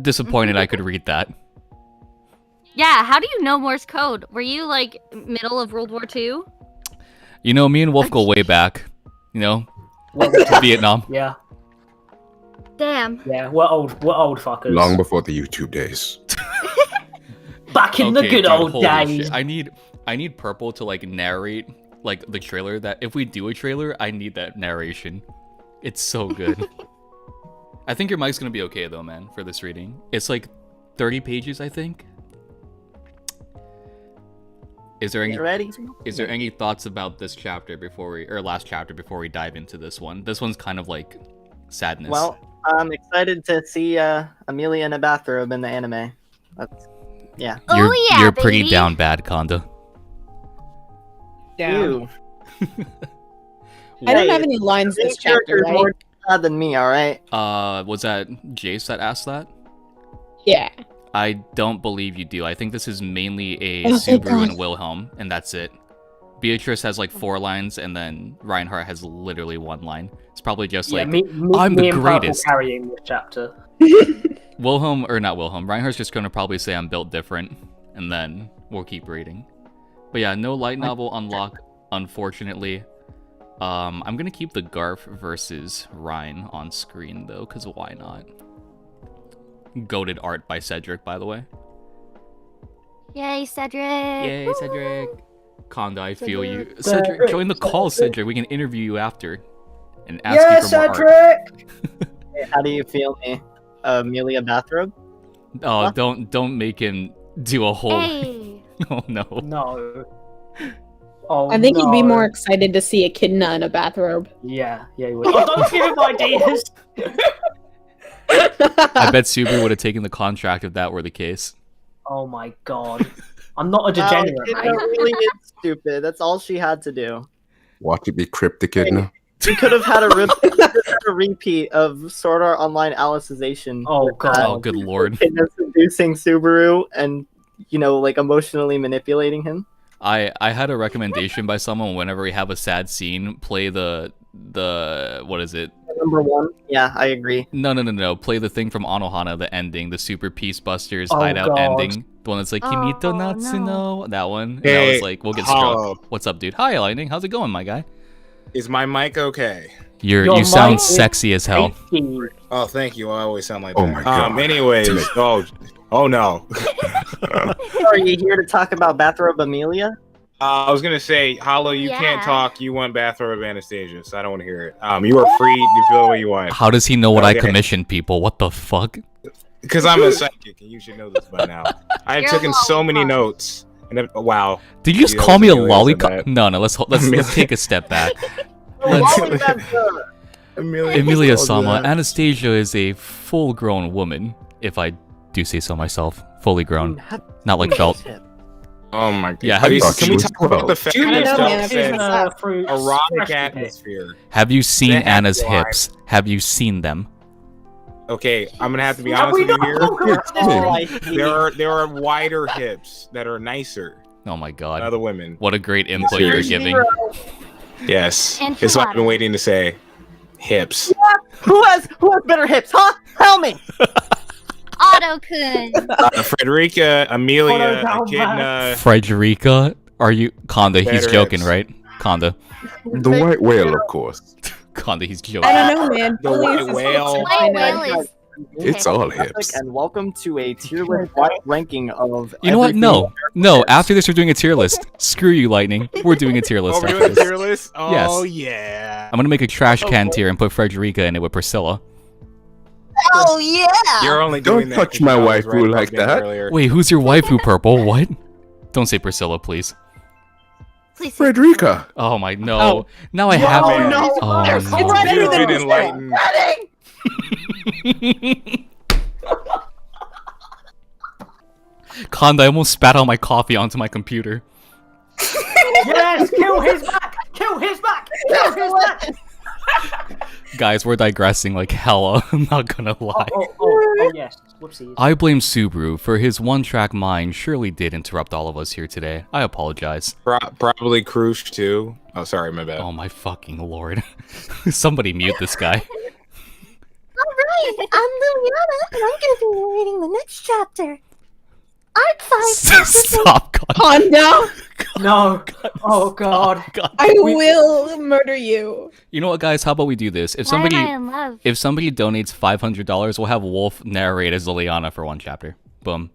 disappointed I could read that. Yeah, how do you know Morse code? Were you middle of World War II? You know, me and Wolf go way back. You know, to Vietnam. Yeah. Damn. Yeah, we're old fuckers. Long before the YouTube days. Back in the good old holy days. shit. I need Purple to narrate the trailer. That if we do a trailer, I need that narration. It's so good. I think your mic's gonna be okay though, man, for this reading. It's 30 pages, I think. Is there any thoughts about this chapter last chapter before we dive into this one? This one's kind of sadness. Well, I'm excited to see Amelia in a bathrobe in the anime. Yeah. You're pretty down bad, Kanda. Down. I don't have any lines this chapter, right? More sad than me, all right? Was that Jace that asked that? Yeah. I don't believe you do. I think this is mainly a Subaru and Wilhelm, and that's it. Beatrice has 4 lines, and then Reinhard has literally 1 line. It's probably just I'm the greatest. Carrying this chapter. Wilhelm, or not Wilhelm, Reinhardt's just gonna probably say I'm built different, and then we'll keep reading. But yeah, no light novel unlock, unfortunately. I'm gonna keep the Garf versus Rein on screen though, because why not? Goated art by Cedric, by the way. Yay, Cedric! Yay, Cedric! Kanda, I feel you. Cedric, join the call, Cedric. We can interview you after and ask you for more art. Hey, how do you feel, me? Amelia bathrobe? Oh, don't make him do a whole. Hey. Oh no. No. Oh, I think he'd be more excited to see Echidna in a bathrobe. Yeah, he would. Oh, don't give him ideas! I bet Subaru would have taken the contract if that were the case. Oh my god. I'm not a degenerate, Echidna mate. really is stupid. That's all she had to do. Watch it be cryptic, Echidna. She could have had a rib. a repeat of Sword Art Online Alicization. Oh god. Oh, good lord. Seducing Subaru and, like emotionally manipulating him. I had a recommendation by someone. Whenever we have a sad scene, play the what is it? Number 1. Yeah, I agree. No. Play the thing from Anohana, the ending, the Super Peace Busters Oh, hideout God. ending. The one that's like Kimito Natsuno. no. That one. And Hey, that was like, we'll get Hollow. struck. What's up, dude? Hi, Lightning. How's it going, my guy? Is my mic okay? You sound sexy as hell. Oh, thank you. I always sound like Oh that. my God. Anyways, oh no. Are you here to talk about Bathrobe Amelia? I was gonna say, Hollow, you can't Yeah. talk. You want bathrobe Anastasia, so I don't want to hear it. You are free. You feel the way you want. How does he know what I Okay. commission people? What the fuck? Because I'm a psychic, and you should know this by now. I've You're taken a so many lollipop. notes. And then, wow. Did you just Yeah, call me a Amelia said lollipop? that. No, let's take a step back. Amelia Emilia-sama, Anastasia is a full-grown woman, if I do say so myself. Fully grown. Not like Belt. Oh my god. Yeah, have you Can we talk about the fact Julius that said it says erotic atmosphere? Have you seen They have Anna's to lie. hips? Have you seen them? Okay, I'm gonna have to be honest with you here. There are wider hips that are nicer Oh my than god. other women. What a great input you're giving. Yes. It's what I've been waiting to say. Hips. Who has better hips, huh? Tell me. Otto-kun. Frederica, Amelia, Hold on, Echidna. Frederica? Are you... Kanda, he's Better joking, hips. right? Kanda. The white whale, of course. Kanda, he's joking. I don't know, man. The Julius white is whale. White whale is. It's all hips. And welcome to a tier list ranking of. You know what? everything- No. After this, we're doing a tier list. Screw you, Lightning. We're doing a tier list Oh, we're after doing a this. tier list? Oh, Yes. yeah. I'm gonna make a trash can tier and put Frederica in it with Priscilla. Oh yeah. You're only Don't doing that touch 'cause my I was wife right about like them that. earlier. Wait, who's your waifu, Purple? What? Don't say Priscilla, please. Please. Frederica. Oh my, no. Oh. Now I have Oh, to. no. Oh, It's no. better You've than been enlightened. Kanda, I almost spat out my coffee onto my computer. Yes, kill his back! Kill his back! Kill his back! Guys, we're digressing like hella. I'm not gonna lie. Oh, yes. Whoopsies. I blame Subaru for his one-track mind surely did interrupt all of us here today. I apologize. Probably Krush too. Oh, sorry, my bad. Oh my fucking lord. Somebody mute this guy. Alright, I'm Liliana, and I'm gonna be narrating the next chapter. Arc 5. Stop, God. Kanda, No. Oh god. God. I will murder you. You know what, guys? How about we do this? Why am I in love? If somebody donates $500, we'll have Wolf narrate as Liliana for one chapter. Boom.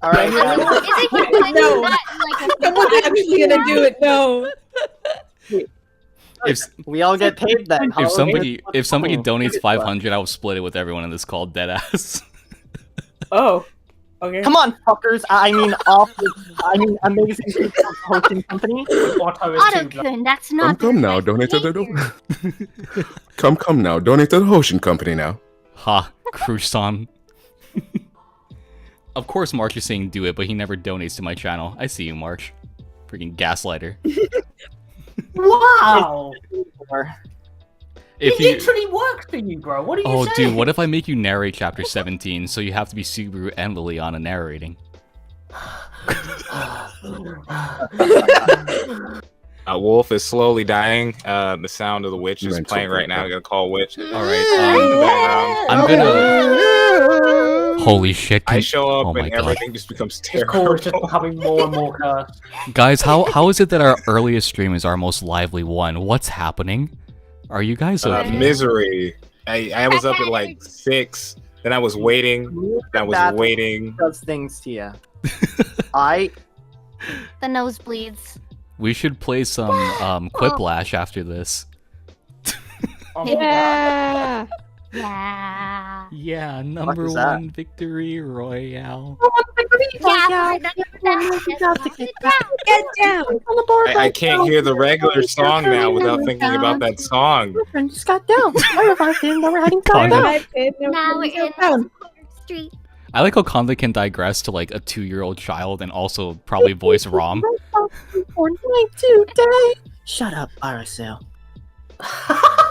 All right. Is it you putting No. that in, like, a Someone's actually gonna do it. No. If We all get paid then. if somebody donates 500, I will split it with everyone in this call. Deadass. Oh. Okay. Come on, fuckers. I mean, amazing people of the hosting company. Otto is too bloody. Otto-kun, that's not. Come the now, right donate to the behavior. come now, donate to the Hoshin company now. Ha, Cruson. Of course, March is saying do it, but he never donates to my channel. I see you, March. Freaking gaslighter. Wow! If It literally worked for you, bro. What are you Oh, saying? dude, what if I make you narrate chapter 17, so you have to be Subaru and Liliana narrating? Wolf is slowly dying. The sound of the witch is Mental playing right now. We gotta call witch. All right, I'm gonna. Holy shit! I show up oh my and God. everything just becomes This call is just terrible. becoming more and more cursed. Guys, how is it that our earliest stream is our most lively one? What's happening? Are you guys okay? Misery. I was up at like 6. Then I was waiting. Then I was waiting. Does things to you. The nosebleeds. We should play some Quiplash after this. Yeah. Yeah. Yeah, number is that? 1 victory royale. Yeah. Get down. I can't hear the regular song now without thinking about that song. Just got down. Now we're heading Kanda. Now we're in street. I like how Kanda can digress to like a 2-year-old child and also probably voice Rom. Fortnite today. Shut up, Barielle.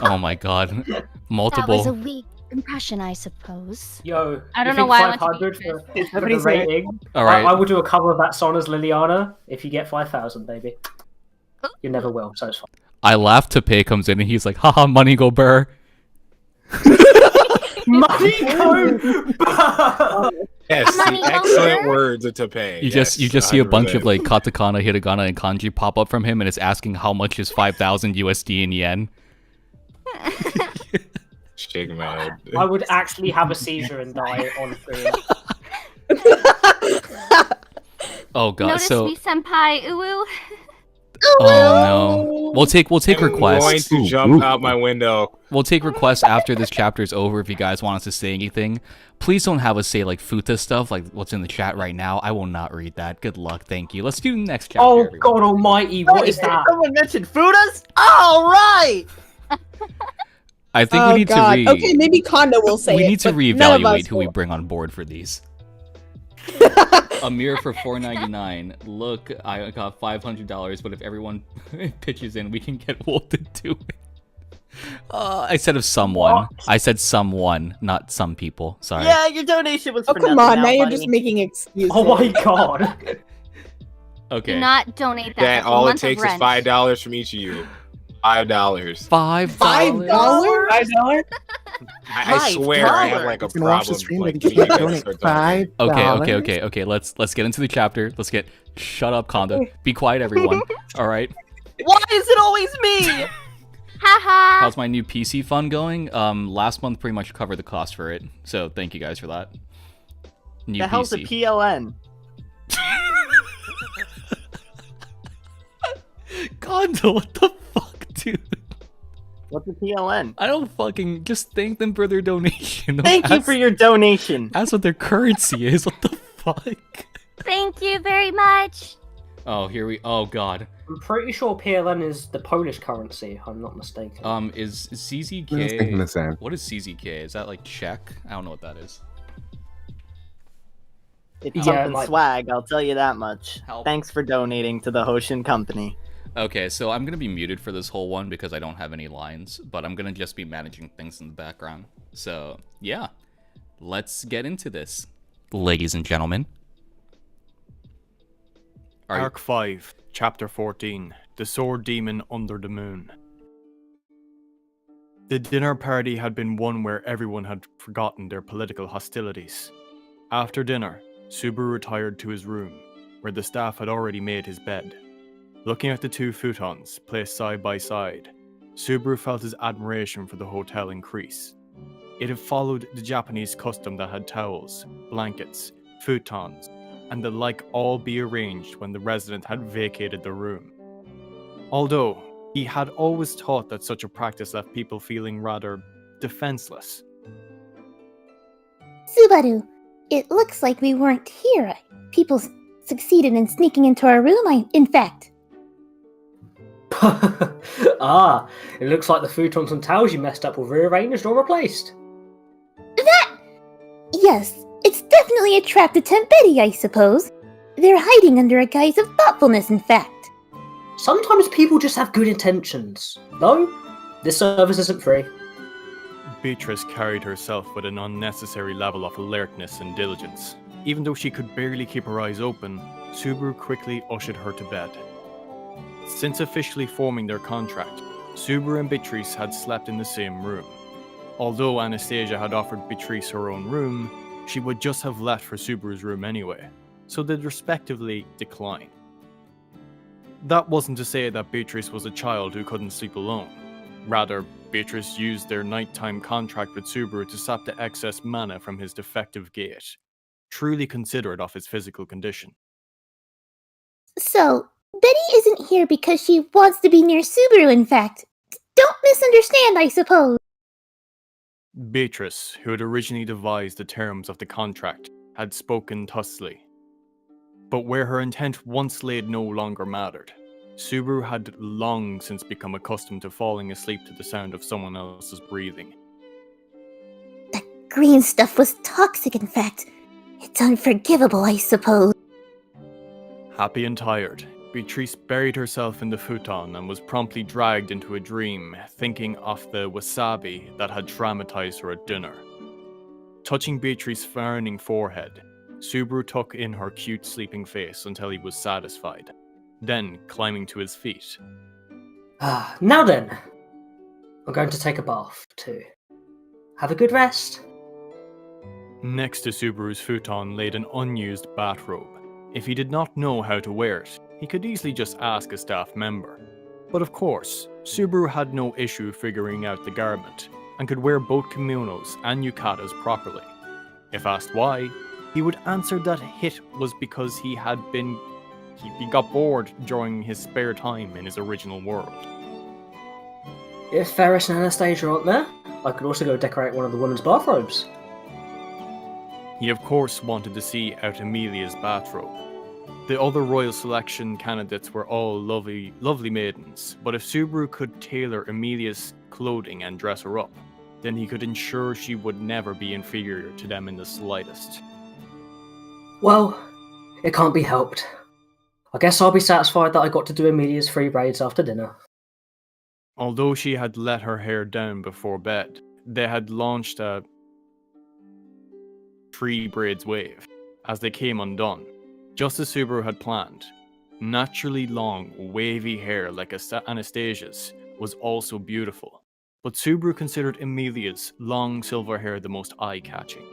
Oh my god. That Multiple. was a weak impression, I suppose. Yo, I don't you know think why I went to 500 be for the rating. All right. I will do a cover of that song as Liliana if you get 5,000, baby. You never will, so it's fine. I laugh to pay comes in and he's like, haha, money go burr. Money go Yes, Money excellent over. words to pay. You just see a bunch of like katakana, hiragana, and kanji pop up from him, and it's asking how much is 5,000 USD in yen. Shake my head. I would actually have a seizure and die on screen. Oh god, Notice so me, senpai. Uwu. oh no, we'll take I'm requests. going to jump out my window. We'll take requests after this chapter is over. If you guys want us to say anything, please don't have us say like futa stuff like what's in the chat right now. I will not read that. Good luck, thank you. Let's do the next chapter. Oh everyone. god almighty, what is that? Someone mentioned Fudas? All right! I think we need to Okay, maybe Kanda will say we it. need to but none of reevaluate us who we will. bring on board for these. A mirror for $4.99. Look, I got $500, but if everyone pitches in, we can get Wolf to do it. I said of someone. What? I said someone, not some people. Sorry. Yeah, your donation was Oh, for come nothing on, now you're buddy. just making excuses. Oh my god. Okay. Do not donate that. That That's a all it month of takes is rent. $5 from each of you. $5. $5. $5? I swear I have like a You can watch the problem. stream, Like, but giving you you can't guys donate $5. Okay. Let's get into the chapter. Let's get. Shut up, Kanda. Be quiet, everyone. All right. Why is it always me? Haha. How's my new PC fund going? Last month pretty much covered the cost for it. So thank you guys for that. New The hell's a PC. PLN? Kanda, what the fuck, dude? What's a PLN? I don't fucking just thank them for their donation. Don't Thank you ask- for your donation. That's what their currency is. What the fuck? Thank you very much. Oh, here we. Oh god. I'm pretty sure PLN is the Polish currency, if I'm not mistaken. Is I was thinking CZK? the same. What is CZK? Is that like Czech? I don't know what that is. It's Yeah, something like- swag, I'll tell you that much. Help. Thanks for donating to the Hoshin company. Okay, so I'm gonna be muted for this whole one because I don't have any lines, but I'm gonna just be managing things in the background. So yeah, let's get into this, ladies and gentlemen. Are Arc 5, Chapter 14, The Sword Demon Under the Moon. The dinner party had been one where everyone had forgotten their political hostilities. After dinner, Subaru retired to his room, where the staff had already made his bed. Looking at the two futons placed side by side, Subaru felt his admiration for the hotel increase. It had followed the Japanese custom that had towels, blankets, futons, and the like all be arranged when the resident had vacated the room. Although, he had always thought that such a practice left people feeling rather defenseless. Subaru, it looks like we weren't here. People succeeded in sneaking into our room, in fact. Ah, it looks like the futons and towels you messed up were rearranged or replaced. Yes, it's definitely a trap to tempt Betty, I suppose. They're hiding under a guise of thoughtfulness, in fact. Sometimes people just have good intentions. Though, this service isn't free. Beatrice carried herself with an unnecessary level of alertness and diligence. Even though she could barely keep her eyes open, Subaru quickly ushered her to bed. Since officially forming their contract, Subaru and Beatrice had slept in the same room. Although Anastasia had offered Beatrice her own room, she would just have left for Subaru's room anyway, so they'd respectively decline. That wasn't to say that Beatrice was a child who couldn't sleep alone. Rather, Beatrice used their nighttime contract with Subaru to sap the excess mana from his defective gate, truly considerate of his physical condition. So, Betty isn't here because she wants to be near Subaru, in fact. Don't misunderstand, I suppose. Beatrice, who had originally devised the terms of the contract, had spoken thusly. But where her intent once laid no longer mattered, Subaru had long since become accustomed to falling asleep to the sound of someone else's breathing. Green stuff was toxic, in fact. It's unforgivable, I suppose. Happy and tired, Beatrice buried herself in the futon and was promptly dragged into a dream, thinking of the wasabi that had traumatized her at dinner. Touching Beatrice's frowning forehead, Subaru took in her cute sleeping face until he was satisfied, then climbing to his feet. Now then, I'm going to take a bath too. Have a good rest. Next to Subaru's futon laid an unused bathrobe. If he did not know how to wear it, he could easily just ask a staff member. But of course, Subaru had no issue figuring out the garment, and could wear both kimonos and yukatas properly. If asked why, he would answer that it was because he got bored during his spare time in his original world. If Ferris and Anastasia aren't there, I could also go decorate one of the women's bathrobes. He of course wanted to see out Amelia's bathrobe. The other royal selection candidates were all lovely maidens, but if Subaru could tailor Amelia's clothing and dress her up, then he could ensure she would never be inferior to them in the slightest. Well, it can't be helped. I guess I'll be satisfied that I got to do Amelia's free braids after dinner. Although she had let her hair down before bed, they had launched a free braids wave as they came undone, just as Subaru had planned. Naturally long, wavy hair like Anastasia's was also beautiful, but Subaru considered Amelia's long silver hair the most eye-catching.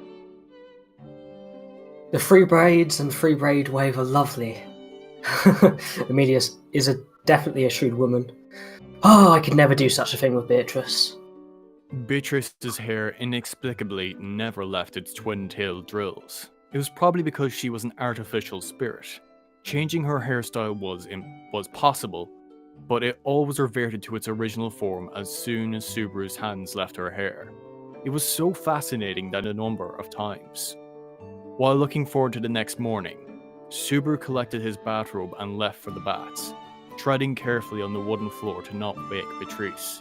The free braids and free braid wave are lovely. Amelia is definitely a shrewd woman. Oh, I could never do such a thing with Beatrice. Beatrice's hair inexplicably never left its twin-tailed drills. It was probably because she was an artificial spirit. Changing her hairstyle was possible, but it always reverted to its original form as soon as Subaru's hands left her hair. It was so fascinating that a number of times. While looking forward to the next morning, Subaru collected his bathrobe and left for the baths, treading carefully on the wooden floor to not wake Beatrice.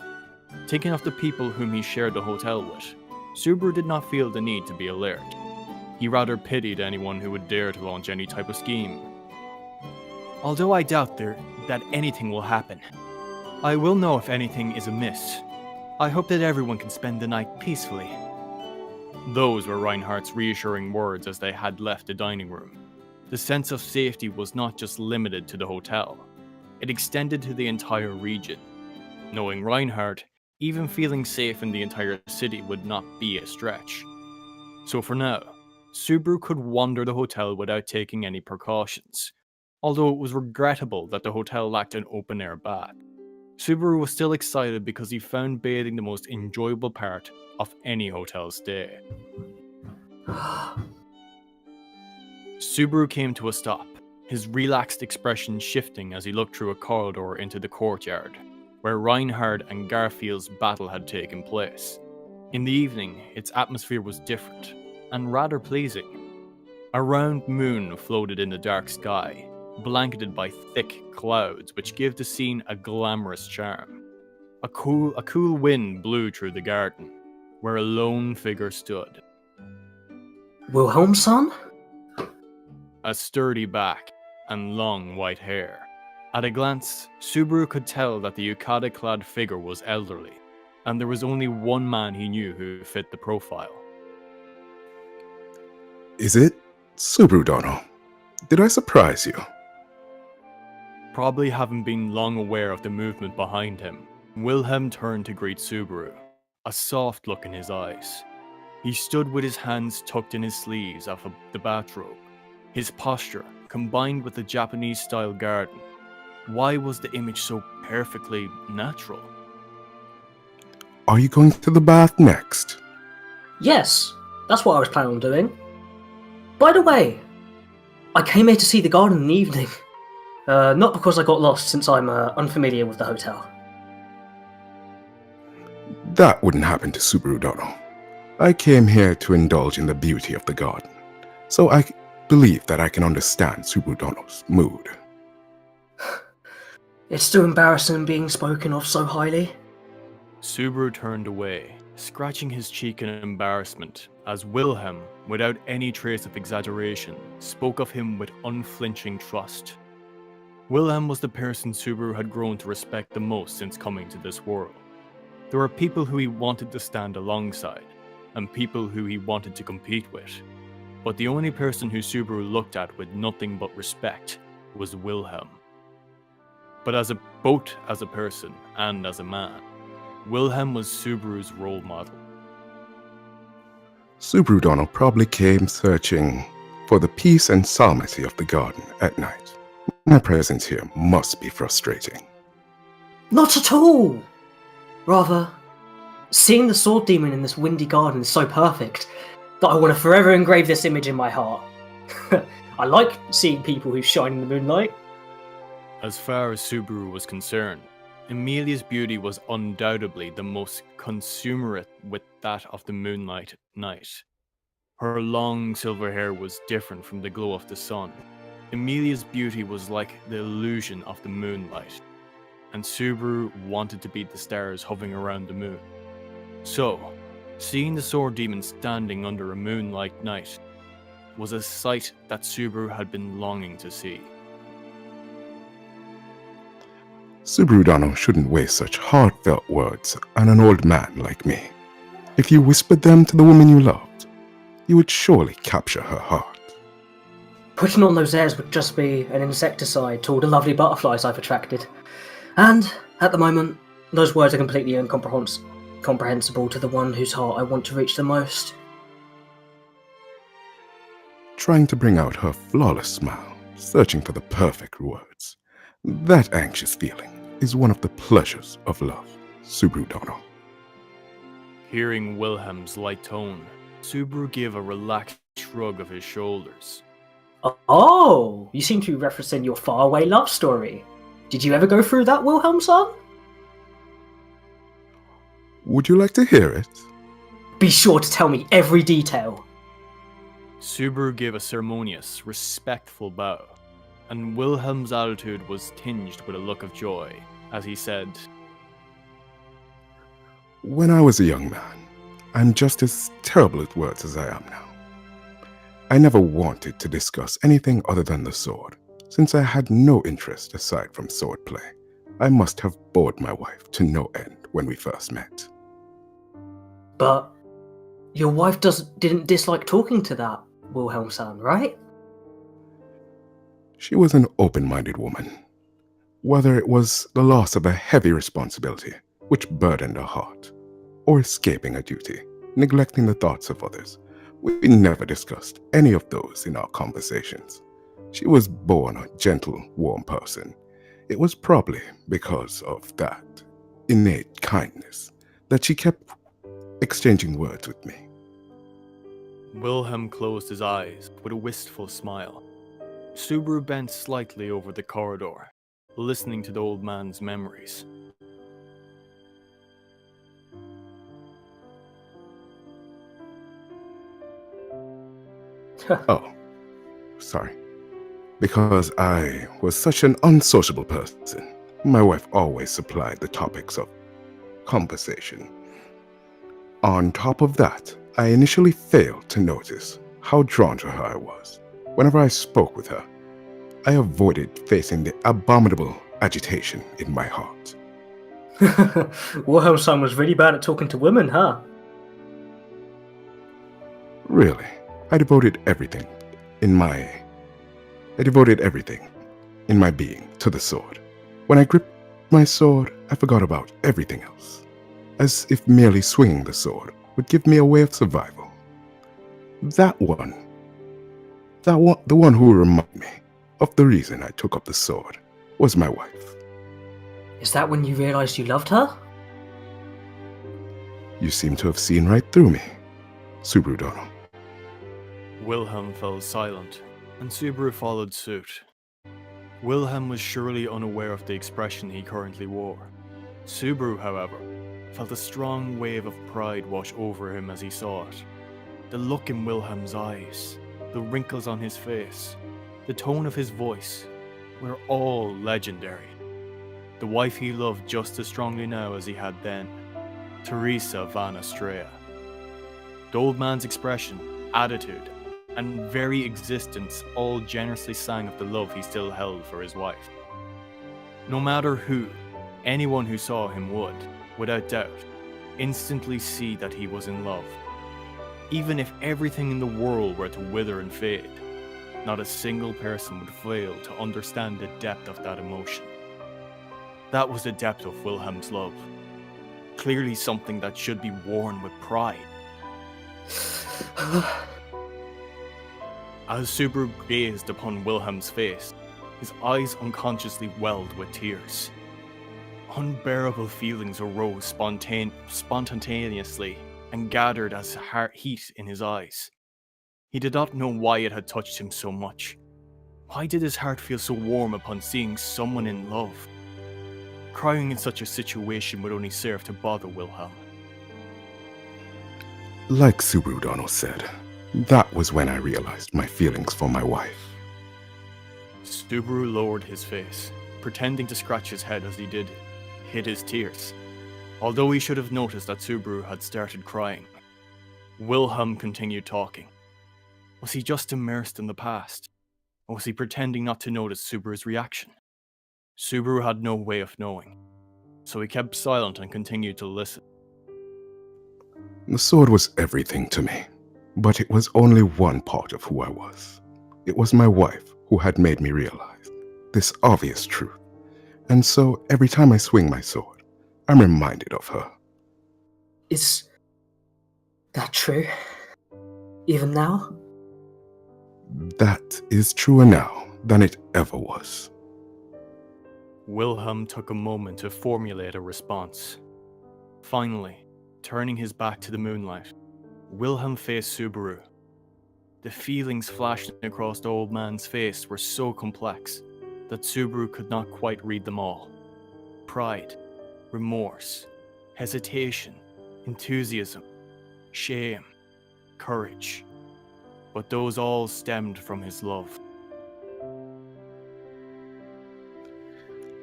Thinking of the people whom he shared the hotel with, Subaru did not feel the need to be alert. He rather pitied anyone who would dare to launch any type of scheme. Although I doubt that anything will happen, I will know if anything is amiss. I hope that everyone can spend the night peacefully. Those were Reinhardt's reassuring words as they had left the dining room. The sense of safety was not just limited to the hotel. It extended to the entire region. Knowing Reinhardt, even feeling safe in the entire city would not be a stretch. So for now, Subaru could wander the hotel without taking any precautions, although it was regrettable that the hotel lacked an open-air bath. Subaru was still excited because he found bathing the most enjoyable part of any hotel stay. Subaru came to a stop, his relaxed expression shifting as he looked through a corridor into the courtyard, where Reinhard and Garfiel's battle had taken place. In the evening, its atmosphere was different, and rather pleasing. A round moon floated in the dark sky, blanketed by thick clouds which gave the scene a glamorous charm. A cool wind blew through the garden, where a lone figure stood. Wilhelm, son? A sturdy back and long white hair. At a glance, Subaru could tell that the yukata-clad figure was elderly, and there was only one man he knew who fit the profile. Is it Subaru Dono? Did I surprise you? Probably having been long aware of the movement behind him, Wilhelm turned to greet Subaru, a soft look in his eyes. He stood with his hands tucked in his sleeves of the bathrobe. His posture, combined with the Japanese-style garden, why was the image so perfectly natural? Are you going to the bath next? Yes, that's what I was planning on doing. By the way, I came here to see the garden in the evening. Not because I got lost, since I'm unfamiliar with the hotel. That wouldn't happen to Subaru Dono. I came here to indulge in the beauty of the garden, so I believe that I can understand Subaru Dono's mood. It's still embarrassing being spoken of so highly. Subaru turned away, scratching his cheek in embarrassment, as Wilhelm, without any trace of exaggeration, spoke of him with unflinching trust. Wilhelm was the person Subaru had grown to respect the most since coming to this world. There were people who he wanted to stand alongside, and people who he wanted to compete with. But the only person who Subaru looked at with nothing but respect was Wilhelm. But both as a person and as a man, Wilhelm was Subaru's role model. Subaru Dono probably came searching for the peace and psalmody of the garden at night. My presence here must be frustrating. Not at all! Rather, seeing the sword demon in this windy garden is so perfect that I want to forever engrave this image in my heart. I like seeing people who shine in the moonlight. As far as Subaru was concerned, Emilia's beauty was undoubtedly the most consummate with that of the moonlight night. Her long silver hair was different from the glow of the sun. Emilia's beauty was like the illusion of the moonlight, and Subaru wanted to be the stars hovering around the moon. So, seeing the sword demon standing under a moonlight night was a sight that Subaru had been longing to see. Subaru Dono shouldn't waste such heartfelt words on an old man like me. If you whispered them to the woman you loved, you would surely capture her heart. Putting on those airs would just be an insecticide to all the lovely butterflies I've attracted. And, at the moment, those words are completely incomprehensible to the one whose heart I want to reach the most. Trying to bring out her flawless smile, searching for the perfect words. That anxious feeling is one of the pleasures of love, Subaru Dono. Hearing Wilhelm's light tone, Subaru gave a relaxed shrug of his shoulders. Oh, you seem to be referencing your faraway love story. Did you ever go through that, Wilhelm-san? Would you like to hear it? Be sure to tell me every detail. Subaru gave a ceremonious, respectful bow, and Wilhelm's attitude was tinged with a look of joy as he said, When I was a young man, I'm just as terrible at words as I am now. I never wanted to discuss anything other than the sword, since I had no interest aside from swordplay. I must have bored my wife to no end when we first met. But your wife didn't dislike talking to that Wilhelm-san, right? She was an open-minded woman. Whether it was the loss of a heavy responsibility, which burdened her heart, or escaping a duty, neglecting the thoughts of others, we never discussed any of those in our conversations. She was born a gentle, warm person. It was probably because of that innate kindness that she kept exchanging words with me. Wilhelm closed his eyes with a wistful smile. Subaru bent slightly over the corridor, listening to the old man's memories. Oh, sorry. Because I was such an unsociable person, my wife always supplied the topics of conversation. On top of that, I initially failed to notice how drawn to her I was. Whenever I spoke with her, I avoided facing the abominable agitation in my heart. Wilhelm-san was really bad at talking to women, huh? Really, I devoted everything in my being to the sword. When I gripped my sword, I forgot about everything else, as if merely swinging the sword would give me a way of survival. The one who reminded me of the reason I took up the sword was my wife. Is that when you realized you loved her? You seem to have seen right through me, Subaru Dono. Wilhelm fell silent, and Subaru followed suit. Wilhelm was surely unaware of the expression he currently wore. Subaru, however, felt a strong wave of pride wash over him as he saw it. The look in Wilhelm's eyes, the wrinkles on his face, the tone of his voice were all legendary. The wife he loved just as strongly now as he had then, Teresa van Astrea. The old man's expression, attitude, and very existence all generously sang of the love he still held for his wife. No matter who, anyone who saw him would, without doubt, instantly see that he was in love. Even if everything in the world were to wither and fade, not a single person would fail to understand the depth of that emotion. That was the depth of Wilhelm's love. Clearly something that should be worn with pride. As Subaru gazed upon Wilhelm's face, his eyes unconsciously welled with tears. Unbearable feelings arose spontaneously and gathered as heat in his eyes. He did not know why it had touched him so much. Why did his heart feel so warm upon seeing someone in love? Crying in such a situation would only serve to bother Wilhelm. Like Subaru Dono said, that was when I realized my feelings for my wife. Subaru lowered his face, pretending to scratch his head as he hid his tears. Although he should have noticed that Subaru had started crying, Wilhelm continued talking. Was he just immersed in the past? Or was he pretending not to notice Subaru's reaction? Subaru had no way of knowing, so he kept silent and continued to listen. The sword was everything to me, but it was only one part of who I was. It was my wife who had made me realize this obvious truth, and so every time I swing my sword, I'm reminded of her. Is that true? Even now? That is truer now than it ever was. Wilhelm took a moment to formulate a response. Finally, turning his back to the moonlight, Wilhelm faced Subaru. The feelings flashing across the old man's face were so complex that Subaru could not quite read them all. Pride, remorse, hesitation, enthusiasm, shame, courage. But those all stemmed from his love.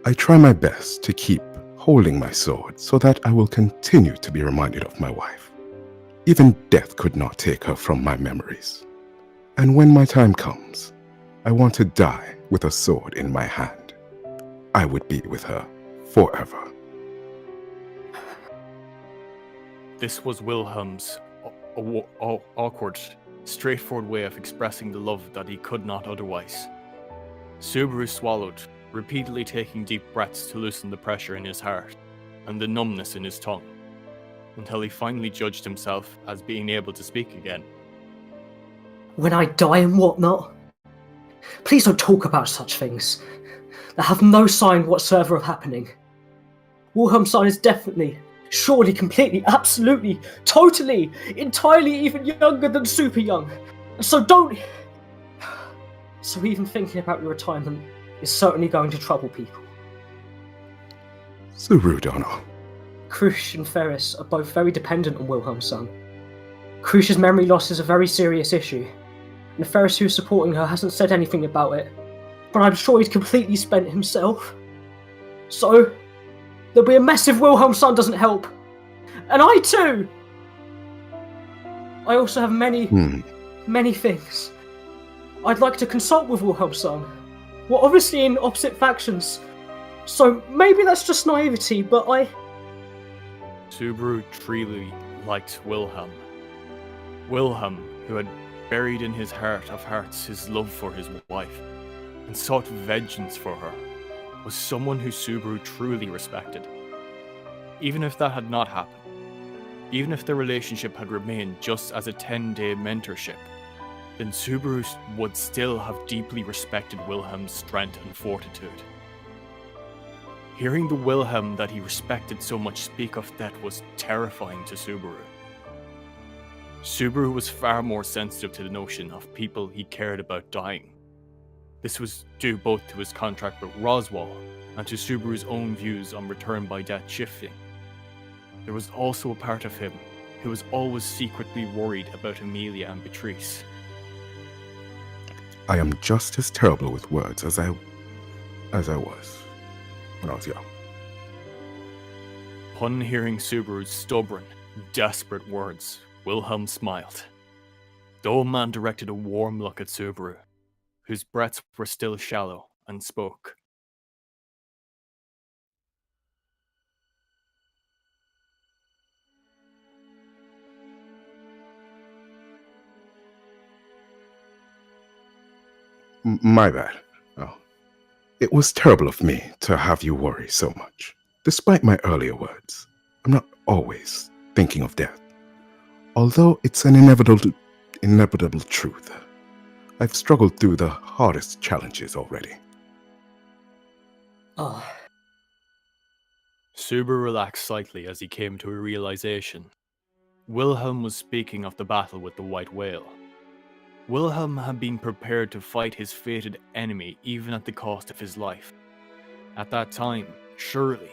I try my best to keep holding my sword so that I will continue to be reminded of my wife. Even death could not take her from my memories. And when my time comes, I want to die with a sword in my hand. I would be with her forever. This was Wilhelm's awkward, straightforward way of expressing the love that he could not otherwise. Subaru swallowed, repeatedly taking deep breaths to loosen the pressure in his heart and the numbness in his tongue, until he finally judged himself as being able to speak again. When I die and whatnot? Please don't talk about such things. They have no sign whatsoever of happening. Wilhelm's son is definitely, surely, completely, absolutely, totally, entirely even younger than super young. So don't... So even thinking about your retirement is certainly going to trouble people. Subaru Dono. Krush and Ferris are both very dependent on Wilhelm's son. Krush's memory loss is a very serious issue, and Ferris, who's supporting her, hasn't said anything about it, but I'm sure he's completely spent himself. So, there'll be a mess if Wilhelm's son doesn't help. And I too! I also have many things. I'd like to consult with Wilhelm's son. We're obviously in opposite factions, so maybe that's just naivety, but Subaru truly liked Wilhelm. Wilhelm, who had buried in his heart of hearts his love for his wife, and sought vengeance for her, was someone who Subaru truly respected. Even if that had not happened, even if the relationship had remained just as a 10-day mentorship, then Subaru would still have deeply respected Wilhelm's strength and fortitude. Hearing the Wilhelm that he respected so much speak of death was terrifying to Subaru. Subaru was far more sensitive to the notion of people he cared about dying. This was due both to his contract with Roswell and to Subaru's own views on return by death shifting. There was also a part of him who was always secretly worried about Amelia and Beatrice. I am just as terrible with words as I was when I was young. Upon hearing Subaru's stubborn, desperate words, Wilhelm smiled. The old man directed a warm look at Subaru, whose breaths were still shallow, and spoke. My bad. Oh. It was terrible of me to have you worry so much. Despite my earlier words, I'm not always thinking of death. Although it's an inevitable truth, I've struggled through the hardest challenges already. Oh. Subaru relaxed slightly as he came to a realization. Wilhelm was speaking of the battle with the White Whale. Wilhelm had been prepared to fight his fated enemy even at the cost of his life. At that time, surely,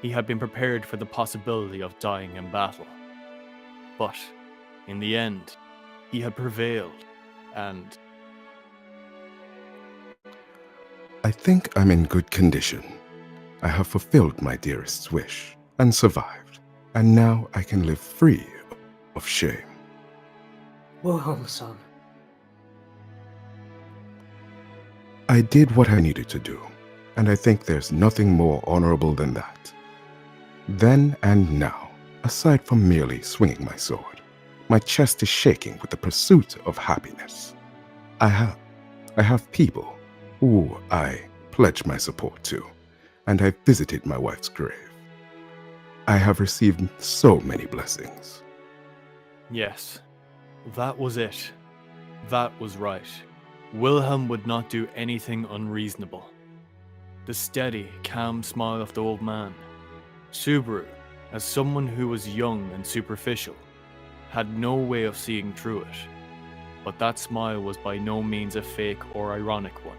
he had been prepared for the possibility of dying in battle. But, in the end, he had prevailed, and... I think I'm in good condition. I have fulfilled my dearest's wish and survived, and now I can live free of shame. Wilhelm-san. I did what I needed to do, and I think there's nothing more honorable than that. Then and now, aside from merely swinging my sword, my chest is shaking with the pursuit of happiness. I have people who I pledge my support to, and I've visited my wife's grave. I have received so many blessings. Yes, that was it. That was right. Wilhelm would not do anything unreasonable. The steady, calm smile of the old man. Subaru, as someone who was young and superficial, had no way of seeing through it. But that smile was by no means a fake or ironic one.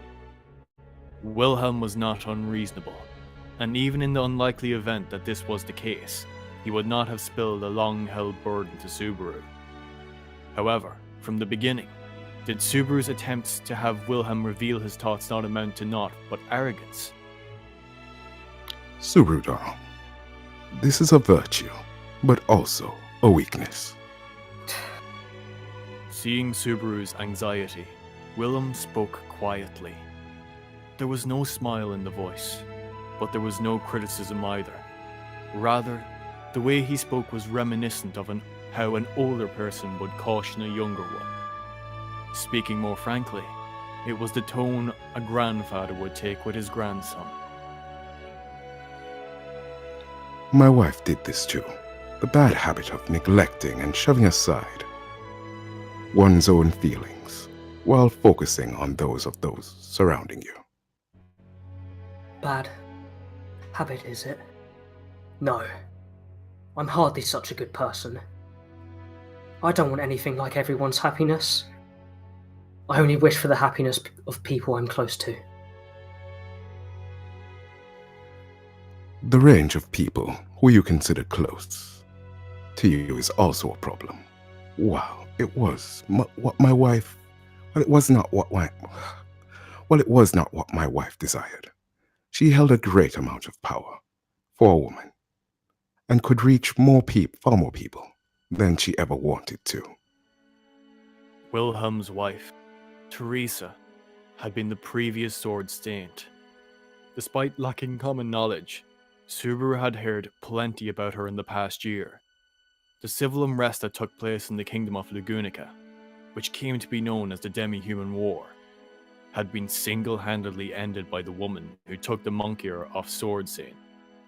Wilhelm was not unreasonable, and even in the unlikely event that this was the case, he would not have spilled a long-held burden to Subaru. However, from the beginning, did Subaru's attempts to have Wilhelm reveal his thoughts not amount to naught but arrogance? Subaru-dono, this is a virtue, but also a weakness. Seeing Subaru's anxiety, Wilhelm spoke quietly. There was no smile in the voice, but there was no criticism either. Rather, the way he spoke was reminiscent of how an older person would caution a younger one. Speaking more frankly, it was the tone a grandfather would take with his grandson. My wife did this too. The bad habit of neglecting and shoving aside one's own feelings while focusing on those of those surrounding you. Bad habit, is it? No. I'm hardly such a good person. I don't want anything like everyone's happiness. I only wish for the happiness of people I'm close to. The range of people who you consider close to you is also a problem. Wow, it was what my wife... Well, it was not what my wife desired. She held a great amount of power for a woman and could reach far more people than she ever wanted to. Wilhelm's wife, Teresa, had been the previous sword saint. Despite lacking common knowledge, Subaru had heard plenty about her in the past year. The civil unrest that took place in the kingdom of Lugunica, which came to be known as the Demi-Human War, had been single-handedly ended by the woman who took the moniker of Sword Saint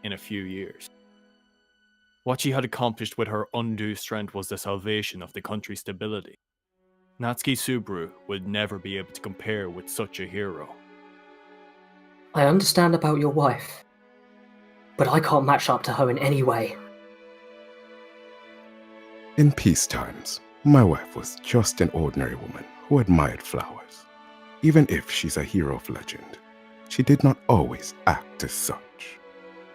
in a few years. What she had accomplished with her undue strength was the salvation of the country's stability. Natsuki Subaru would never be able to compare with such a hero. I understand about your wife, but I can't match up to her in any way. In peace times, my wife was just an ordinary woman who admired flowers. Even if she's a hero of legend, she did not always act as such.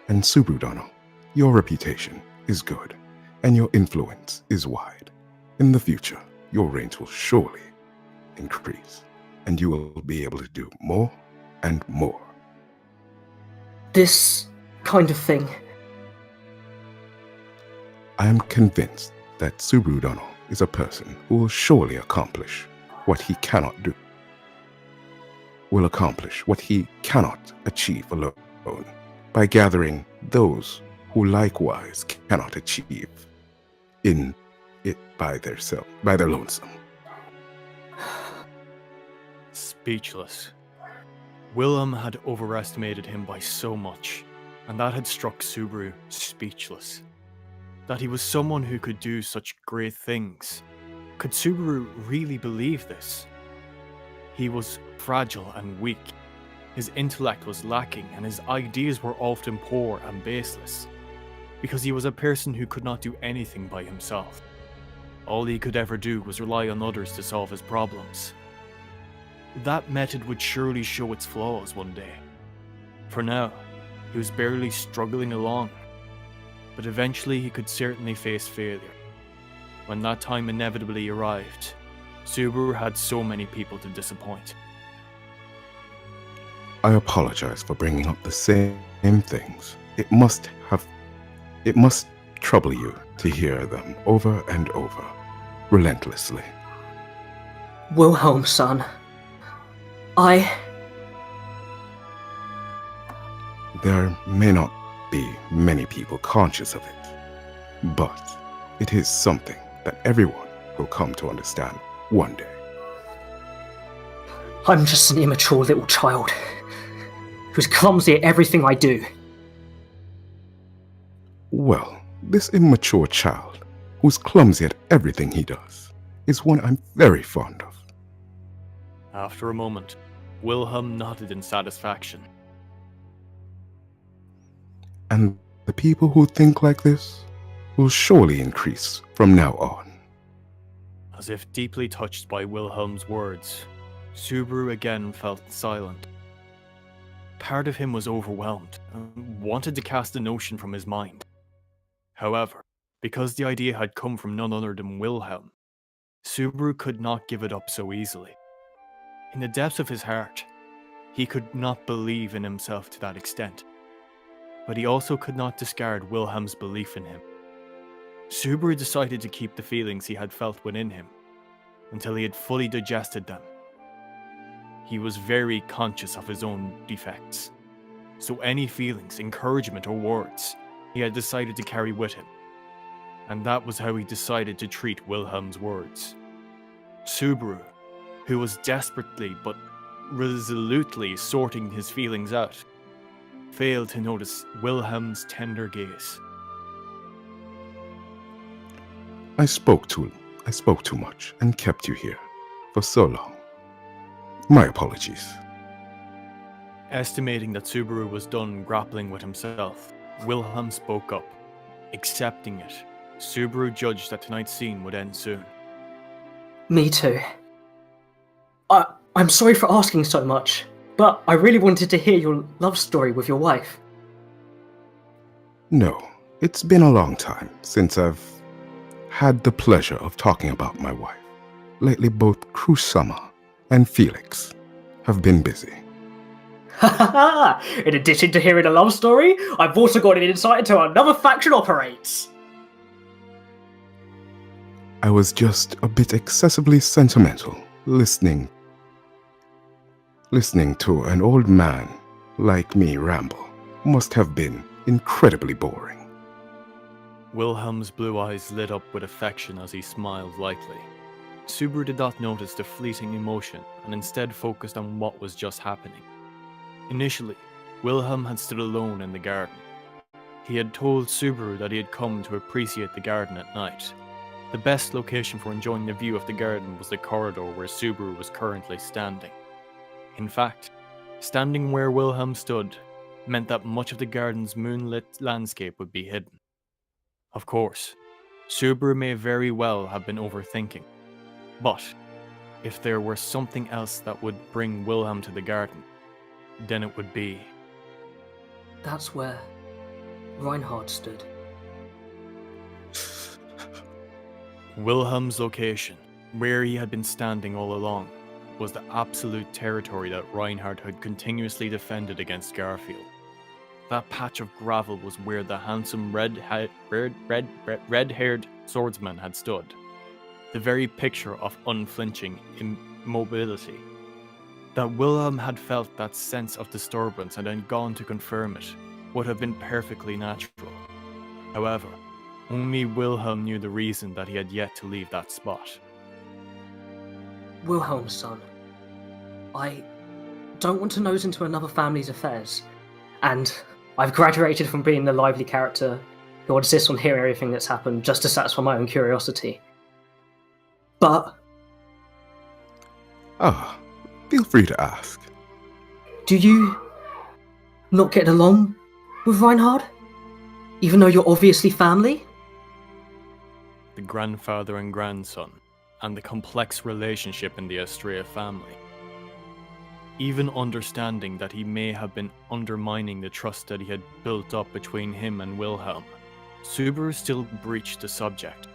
And Subaru-dono, your reputation is good, and your influence is wide. In the future, your range will surely increase, and you will be able to do more and more. This kind of thing. I am convinced that Subaru-dono is a person who will surely accomplish what he cannot do. Will accomplish what he cannot achieve alone by gathering those who likewise cannot achieve in it by their lonesome. speechless. Wilhelm had overestimated him by so much, and that had struck Subaru speechless. That he was someone who could do such great things. Could Subaru really believe this? He was fragile and weak. His intellect was lacking, and his ideas were often poor and baseless, because he was a person who could not do anything by himself. All he could ever do was rely on others to solve his problems. That method would surely show its flaws one day. For now, he was barely struggling along, but eventually he could certainly face failure. When that time inevitably arrived, Subaru had so many people to disappoint. I apologize for bringing up the same things. It must trouble you to hear them over and over, relentlessly. Wilhelm, son. There may not be many people conscious of it, but it is something that everyone will come to understand one day. I'm just an immature little child who's clumsy at everything I do. Well, this immature child, who's clumsy at everything he does, is one I'm very fond of. After a moment, Wilhelm nodded in satisfaction. And the people who think like this will surely increase from now on. As if deeply touched by Wilhelm's words, Subaru again felt silent. Part of him was overwhelmed and wanted to cast the notion from his mind. However, because the idea had come from none other than Wilhelm, Subaru could not give it up so easily. In the depths of his heart, he could not believe in himself to that extent, but he also could not discard Wilhelm's belief in him. Subaru decided to keep the feelings he had felt within him until he had fully digested them. He was very conscious of his own defects, so any feelings, encouragement, or words he had decided to carry with him. And that was how he decided to treat Wilhelm's words. Subaru, who was desperately but resolutely sorting his feelings out, failed to notice Wilhelm's tender gaze. I spoke too much and kept you here for so long. My apologies. Estimating that Subaru was done grappling with himself, Wilhelm spoke up. Accepting it, Subaru judged that tonight's scene would end soon. Me too. I'm sorry for asking so much, but I really wanted to hear your love story with your wife. No, it's been a long time since I've had the pleasure of talking about my wife. Lately, both Kusama and Felix have been busy. In addition to hearing a love story, I've also got an insight into how another faction operates. I was just a bit excessively sentimental, listening to an old man like me ramble. Must have been incredibly boring. Wilhelm's blue eyes lit up with affection as he smiled lightly. Subaru did not notice the fleeting emotion and instead focused on what was just happening. Initially, Wilhelm had stood alone in the garden. He had told Subaru that he had come to appreciate the garden at night. The best location for enjoying the view of the garden was the corridor where Subaru was currently standing. In fact, standing where Wilhelm stood meant that much of the garden's moonlit landscape would be hidden. Of course, Subaru may very well have been overthinking, but if there were something else that would bring Wilhelm to the garden, then it would be... That's where Reinhard stood. Wilhelm's location, where he had been standing all along, was the absolute territory that Reinhard had continuously defended against Garfiel. That patch of gravel was where the handsome red-haired swordsman had stood. The very picture of unflinching immobility. That Wilhelm had felt that sense of disturbance and then gone to confirm it would have been perfectly natural. However, only Wilhelm knew the reason that he had yet to leave that spot. Wilhelm, son. I don't want to nose into another family's affairs, and I've graduated from being the lively character who insists on hearing everything that's happened just to satisfy my own curiosity. But... feel free to ask. Do you not get along with Reinhard? Even though you're obviously family? The grandfather and grandson, and the complex relationship in the Astrea family. Even understanding that he may have been undermining the trust that he had built up between him and Wilhelm, Subaru still breached the subject.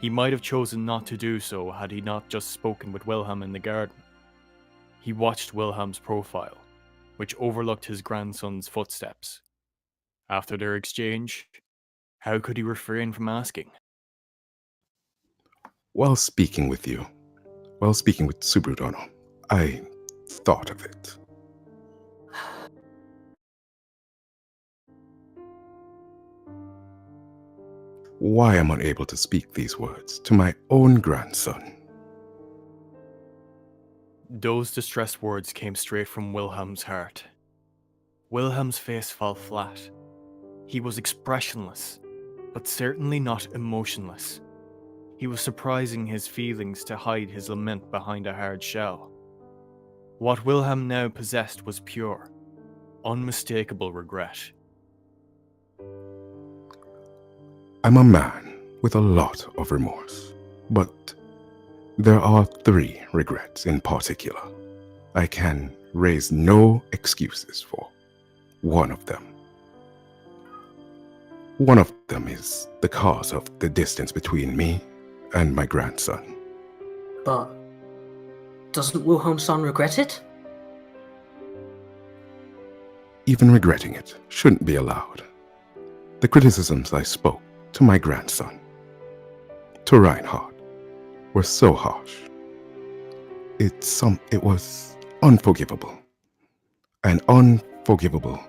He might have chosen not to do so had he not just spoken with Wilhelm in the garden. He watched Wilhelm's profile, which overlooked his grandson's footsteps. After their exchange, how could he refrain from asking? While speaking with Subaru Dono, I thought of it. Why I'm unable to speak these words to my own grandson. Those distressed words came straight from Wilhelm's heart. Wilhelm's face fell flat. He was expressionless, but certainly not emotionless. He was surprising his feelings to hide his lament behind a hard shell. What Wilhelm now possessed was pure, unmistakable regret. I'm a man with a lot of remorse, but there are 3 regrets in particular I can raise no excuses for. One of them is the cause of the distance between me and my grandson. But doesn't Wilhelm's son regret it? Even regretting it shouldn't be allowed. The criticisms I spoke to my grandson, to Reinhard, were so harsh. It was unforgivable. And unforgivable.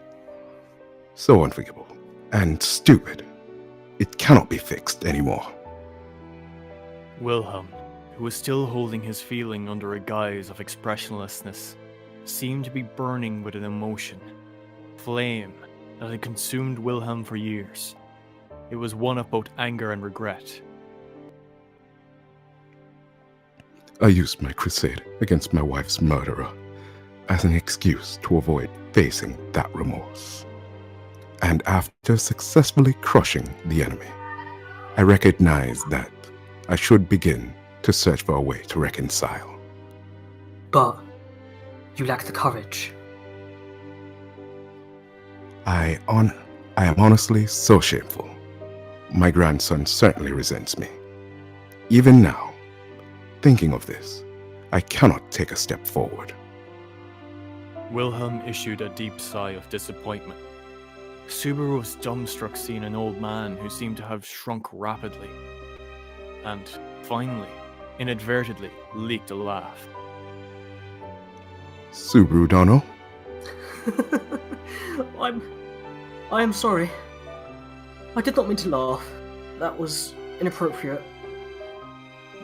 So unforgivable. And stupid. It cannot be fixed anymore. Wilhelm, who was still holding his feeling under a guise of expressionlessness, seemed to be burning with an emotion, flame that had consumed Wilhelm for years. It was one of both anger and regret. I used my crusade against my wife's murderer as an excuse to avoid facing that remorse. And after successfully crushing the enemy, I recognized that I should begin to search for a way to reconcile. But you lack the courage. I am honestly so shameful. My grandson certainly resents me. Even now, thinking of this, I cannot take a step forward. Wilhelm issued a deep sigh of disappointment. Subaru was dumbstruck seeing an old man who seemed to have shrunk rapidly, and finally, inadvertently, leaked a laugh. Subaru Dono? I am sorry. I did not mean to laugh. That was inappropriate.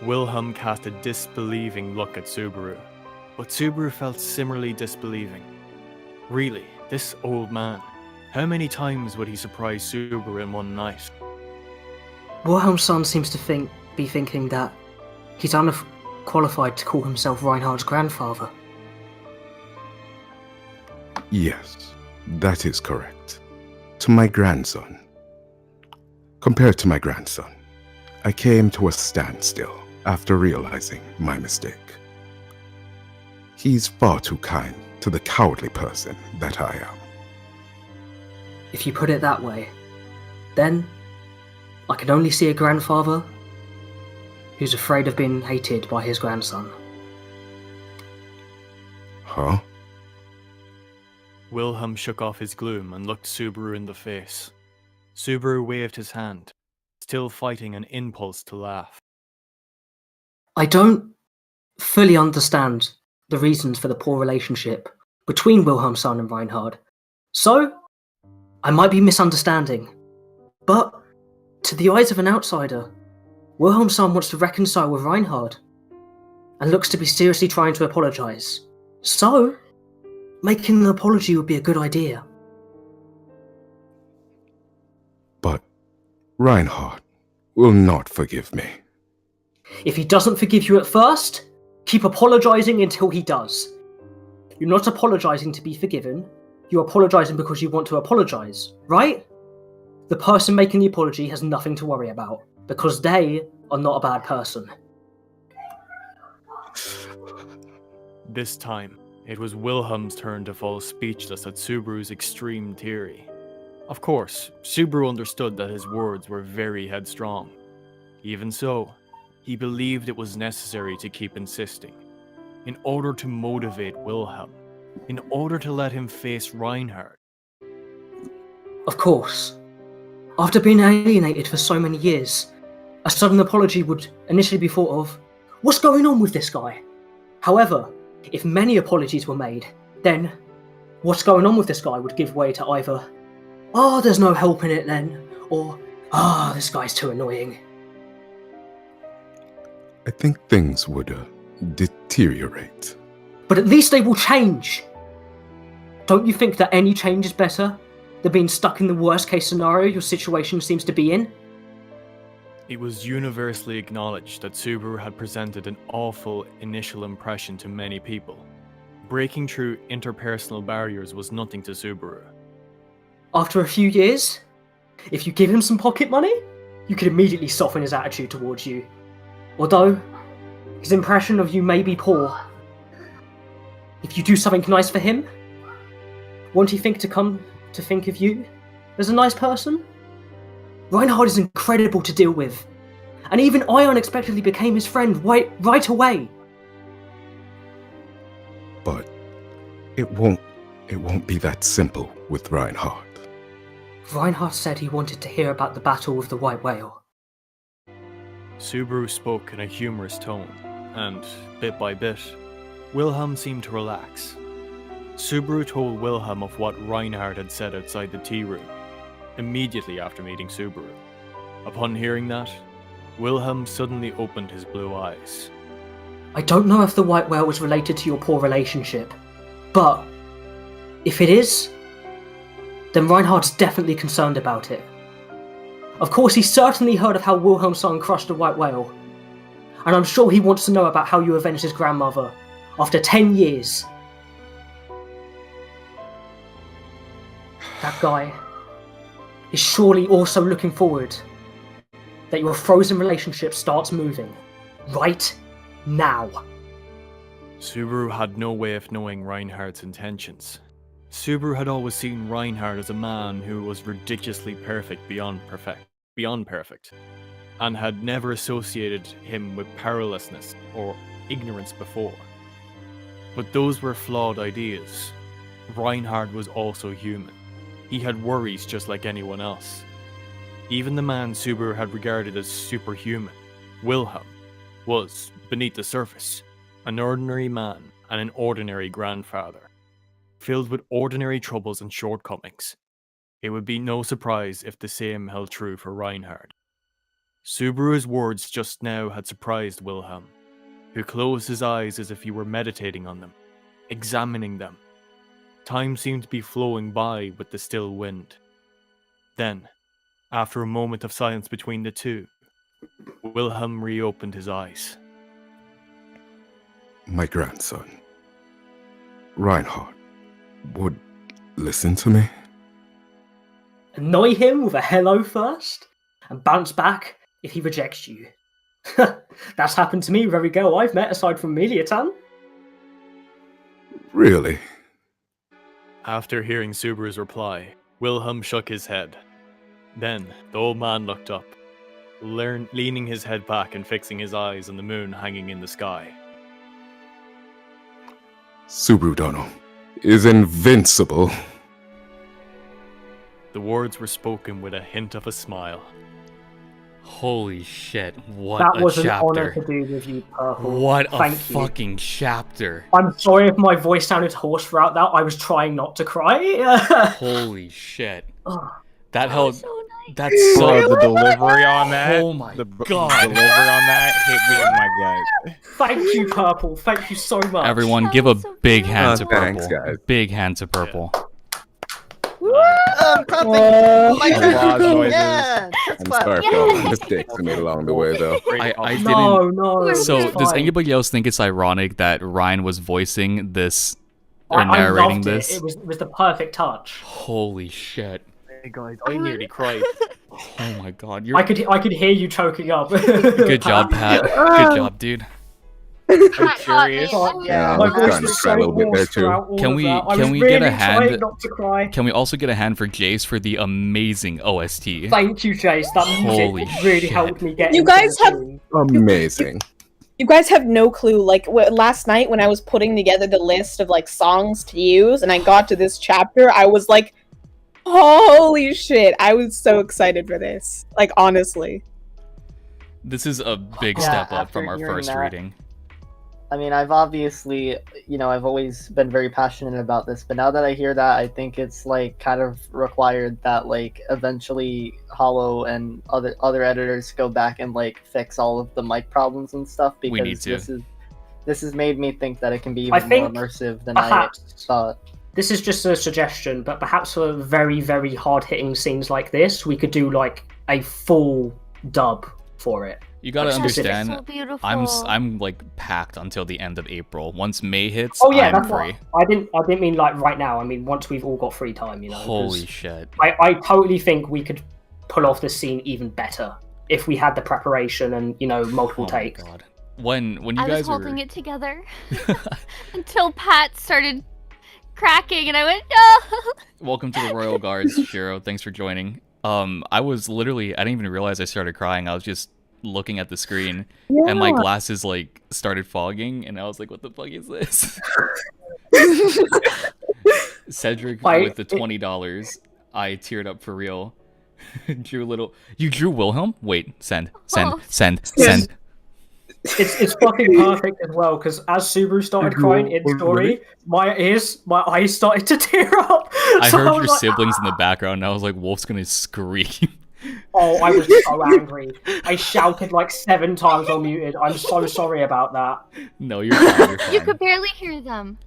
Wilhelm cast a disbelieving look at Subaru, but Subaru felt similarly disbelieving. Really, this old man, how many times would he surprise Subaru in one night? Wilhelm's son seems to be thinking that he's unqualified to call himself Reinhard's grandfather. Yes, that is correct. To my grandson. Compared to my grandson, I came to a standstill after realizing my mistake. He's far too kind to the cowardly person that I am. If you put it that way, then I can only see a grandfather who's afraid of being hated by his grandson. Huh? Wilhelm shook off his gloom and looked Subaru in the face. Subaru waved his hand, still fighting an impulse to laugh. I don't fully understand the reasons for the poor relationship between Wilhelm's son and Reinhard, so I might be misunderstanding. But to the eyes of an outsider, Wilhelm's son wants to reconcile with Reinhard and looks to be seriously trying to apologize. So, making an apology would be a good idea. But Reinhard will not forgive me. If he doesn't forgive you at first, keep apologizing until he does. You're not apologizing to be forgiven, you're apologizing because you want to apologize, right? The person making the apology has nothing to worry about, because they are not a bad person. This time, it was Wilhelm's turn to fall speechless at Subaru's extreme theory. Of course, Subaru understood that his words were very headstrong. Even so, he believed it was necessary to keep insisting, in order to motivate Wilhelm, in order to let him face Reinhard. Of course. After being alienated for so many years, a sudden apology would initially be thought of, what's going on with this guy? However, if many apologies were made, then what's going on with this guy would give way to either, oh, there's no help in it then, or, ah, this guy's too annoying. I think things would deteriorate. But at least they will change. Don't you think that any change is better than being stuck in the worst case scenario your situation seems to be in? It was universally acknowledged that Subaru had presented an awful initial impression to many people. Breaking through interpersonal barriers was nothing to Subaru. After a few years, if you give him some pocket money, you could immediately soften his attitude towards you. Although, his impression of you may be poor. If you do something nice for him, won't he think of you as a nice person? Reinhard is incredible to deal with, and even I unexpectedly became his friend right away. But it won't be that simple with Reinhard. Reinhard said he wanted to hear about the battle with the white whale. Subaru spoke in a humorous tone, and, bit by bit, Wilhelm seemed to relax. Subaru told Wilhelm of what Reinhard had said outside the tea room, immediately after meeting Subaru. Upon hearing that, Wilhelm suddenly opened his blue eyes. I don't know if the white whale was related to your poor relationship, but if it is, then Reinhard's definitely concerned about it. Of course, he certainly heard of how Wilhelm's son crushed a white whale, and I'm sure he wants to know about how you avenged his grandmother after 10 years. That guy is surely also looking forward that your frozen relationship starts moving right now. Subaru had no way of knowing Reinhard's intentions. Subaru had always seen Reinhard as a man who was ridiculously perfect beyond perfect, and had never associated him with powerlessness or ignorance before. But those were flawed ideas. Reinhard was also human. He had worries just like anyone else. Even the man Subaru had regarded as superhuman, Wilhelm, was, beneath the surface, an ordinary man and an ordinary grandfather, filled with ordinary troubles and shortcomings. It would be no surprise if the same held true for Reinhard. Subaru's words just now had surprised Wilhelm, who closed his eyes as if he were meditating on them, examining them. Time seemed to be flowing by with the still wind. Then, after a moment of silence between the two, Wilhelm reopened his eyes. My grandson, Reinhard, would listen to me? Annoy him with a hello first, and bounce back if he rejects you. That's happened to me with every girl I've met aside from Miliatan. Really? After hearing Subaru's reply, Wilhelm shook his head. Then, the old man looked up, leaning his head back and fixing his eyes on the moon hanging in the sky. Subaru Dono is invincible. The words were spoken with a hint of a smile. Holy shit, what that a was chapter. An honor to do with you, Purple. What Thank a you. fucking chapter. I'm sorry if my voice sounded hoarse throughout that. I was trying not to cry. Holy shit. Oh, That held so That's so the delivery on that. Oh my the god. delivery on that hit me in my gut. Thank you, Purple. Thank you so much. Everyone, give a big hand to thanks, Purple. guys. Big hand to Purple. Applause noises. I'm sorry for all the mistakes I made along the way, though. I didn't. No. So, it's does fine. anybody else think it's ironic that Ryan was voicing this or I narrating loved this? It was the perfect touch. Holy shit! Hey guys, I nearly cried. Oh my god, you're. I could hear you choking up. Good job, Pat. Good job, dude. I'm curious. Yeah, I My was voice trying to was cry a little bit there hoarse too. throughout all Can of we that. I can was we really get a hand? trying not to cry. Can we also get a hand for Jace for the amazing OST? Thank you, Jace. That Holy music really shit. helped me get. You into guys the have- tune. Amazing. You guys have no clue. Like last night when I was putting together the list of like songs to use, and I got to this chapter, I was like, "Holy shit!" I was so excited for this. Like honestly. This is a big Yeah, step up after from our hearing first that- reading. I mean, I've obviously, I've always been very passionate about this, but now that I hear that, I think it's like kind of required that like eventually Hollow and other editors go back and like fix all of the mic problems and stuff, because We need to. this has made me think that it can be I even more think immersive than perhaps- I thought. This is just a suggestion, but perhaps for very, very hard-hitting scenes like this, we could do like a full dub for it. You gotta Like, specific. understand. So beautiful. I'm like packed until the end of April. Once May hits, Oh yeah, I'm that's free. what I didn't mean like right now. I mean once we've all got free time, 'cause Holy shit! I totally think we could pull off this scene even better if we had the preparation and multiple Oh my takes. god. When you I was guys holding were it together until Pat started cracking, and I went, no. welcome to the Royal Guards, Shiro. Thanks for joining. I was literally I didn't even realize I started crying. I was just looking at the screen and my Yeah. glasses like started fogging and I was like, what the fuck is this? Cedric with the $20. I teared up for real. You drew Wilhelm? Wait, send. Yes. It's fucking perfect as well, because as Subaru started crying in story, my eyes started to tear up. I So heard was your like, siblings in the background and I was like, Wolf's gonna scream. Oh, I was so angry. I shouted like 7 times while muted. I'm so sorry about that. No, you're fine. You're fine. You could barely hear them.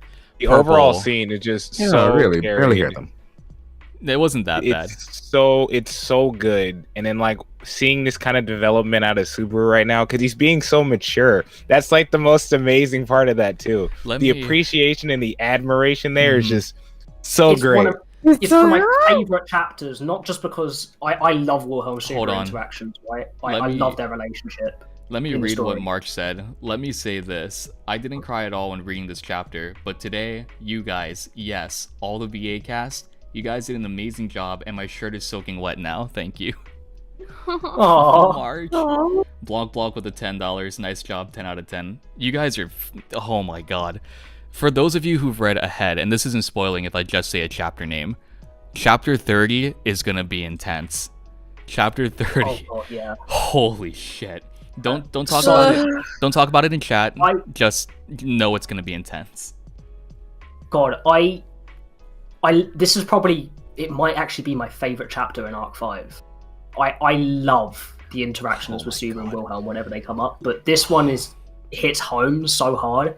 The overall Purple. scene is just Yeah, so really, scary. barely hear them. It wasn't that bad. It's so good, and then like seeing this kind of development out of Subaru right now, because he's being so mature. That's like the most amazing part of that too. The appreciation and the admiration there is just so It's great. one of- It's one of my favorite chapters, not just because I love Wilhelm Hold Subaru on. interactions, right? Let I me- love their relationship. Let me in the read what story. March said. Let me say this. I didn't cry at all when reading this chapter, but today, you guys, yes, all the VA cast, you guys did an amazing job, and my shirt is soaking wet now. Thank you. Aw. March. Blanc with the $10. Nice job, 10 out of 10. You guys are... Oh my god. For those of you who've read ahead, and this isn't spoiling if I just say a chapter name, Chapter 30 is gonna be intense. Chapter 30. Oh, God, yeah. Holy shit. Don't talk about it. Don't talk about it in chat. Just know it's gonna be intense. God, this is probably, it might actually be my favorite chapter in Arc 5. I love the interactions with Subaru and Wilhelm whenever they come up, but this one hits home so hard.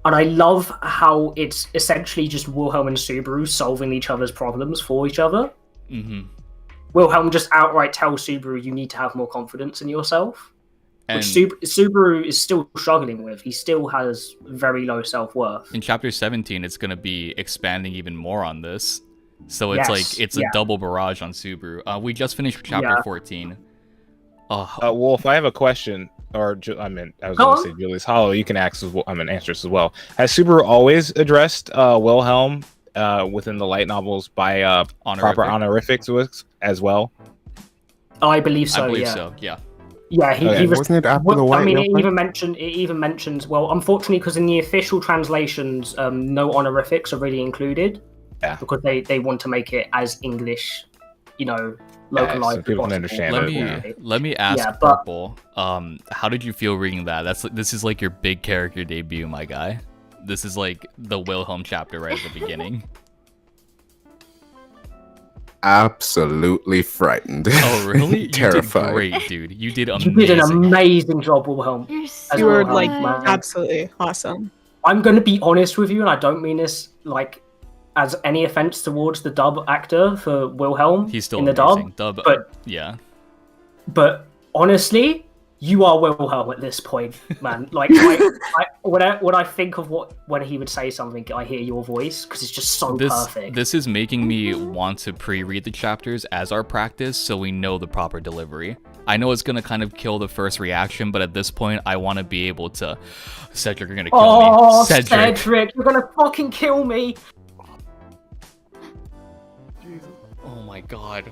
And I love how it's essentially just Wilhelm and Subaru solving each other's problems for each other. Mm-hmm. Wilhelm just outright tells Subaru, you need to have more confidence in yourself. And Which Subaru is still struggling with. He still has very low self-worth. in chapter 17, it's gonna be expanding even more on this. So it's Yes, like it's a yeah. double barrage on Subaru. We just finished chapter Yeah. 14. Wolf, I have a question. Or I was Go going on. to say Julius. Hollow, you can answer this as well. Has Subaru always addressed Wilhelm within the light novels by proper honorifics as well? I believe so. I believe yeah. so. Yeah. Yeah, he was. Wasn't it after well, the White I mean, Whale it even mentions. Well, unfortunately, because in the official translations, no honorifics are really included. Yeah. Because they want to make it as English, localized. so people as can possible. understand Let me ask Yeah, but- Purple. How did you feel reading that? This is like your big character debut, my guy. This is like the Wilhelm chapter right at the beginning. absolutely frightened. Oh, really? You Terrified. did great, dude. You did amazing. You did an amazing job, Wilhelm. You were Wilhelm, like man. absolutely awesome. I'm going to be honest with you, and I don't mean this like as any offense towards the dub actor for Wilhelm. He's still in the amazing. dub, but yeah. But honestly, you are Wilhelm at this point, man. Like, when I think of when he would say something, I hear your voice because it's just so perfect. This is making me want to pre-read the chapters as our practice, so we know the proper delivery. I know it's gonna kind of kill the first reaction, but at this point, I want to be able to. Cedric, you're gonna kill me. Oh, Cedric, you're gonna fucking kill me. Oh my god.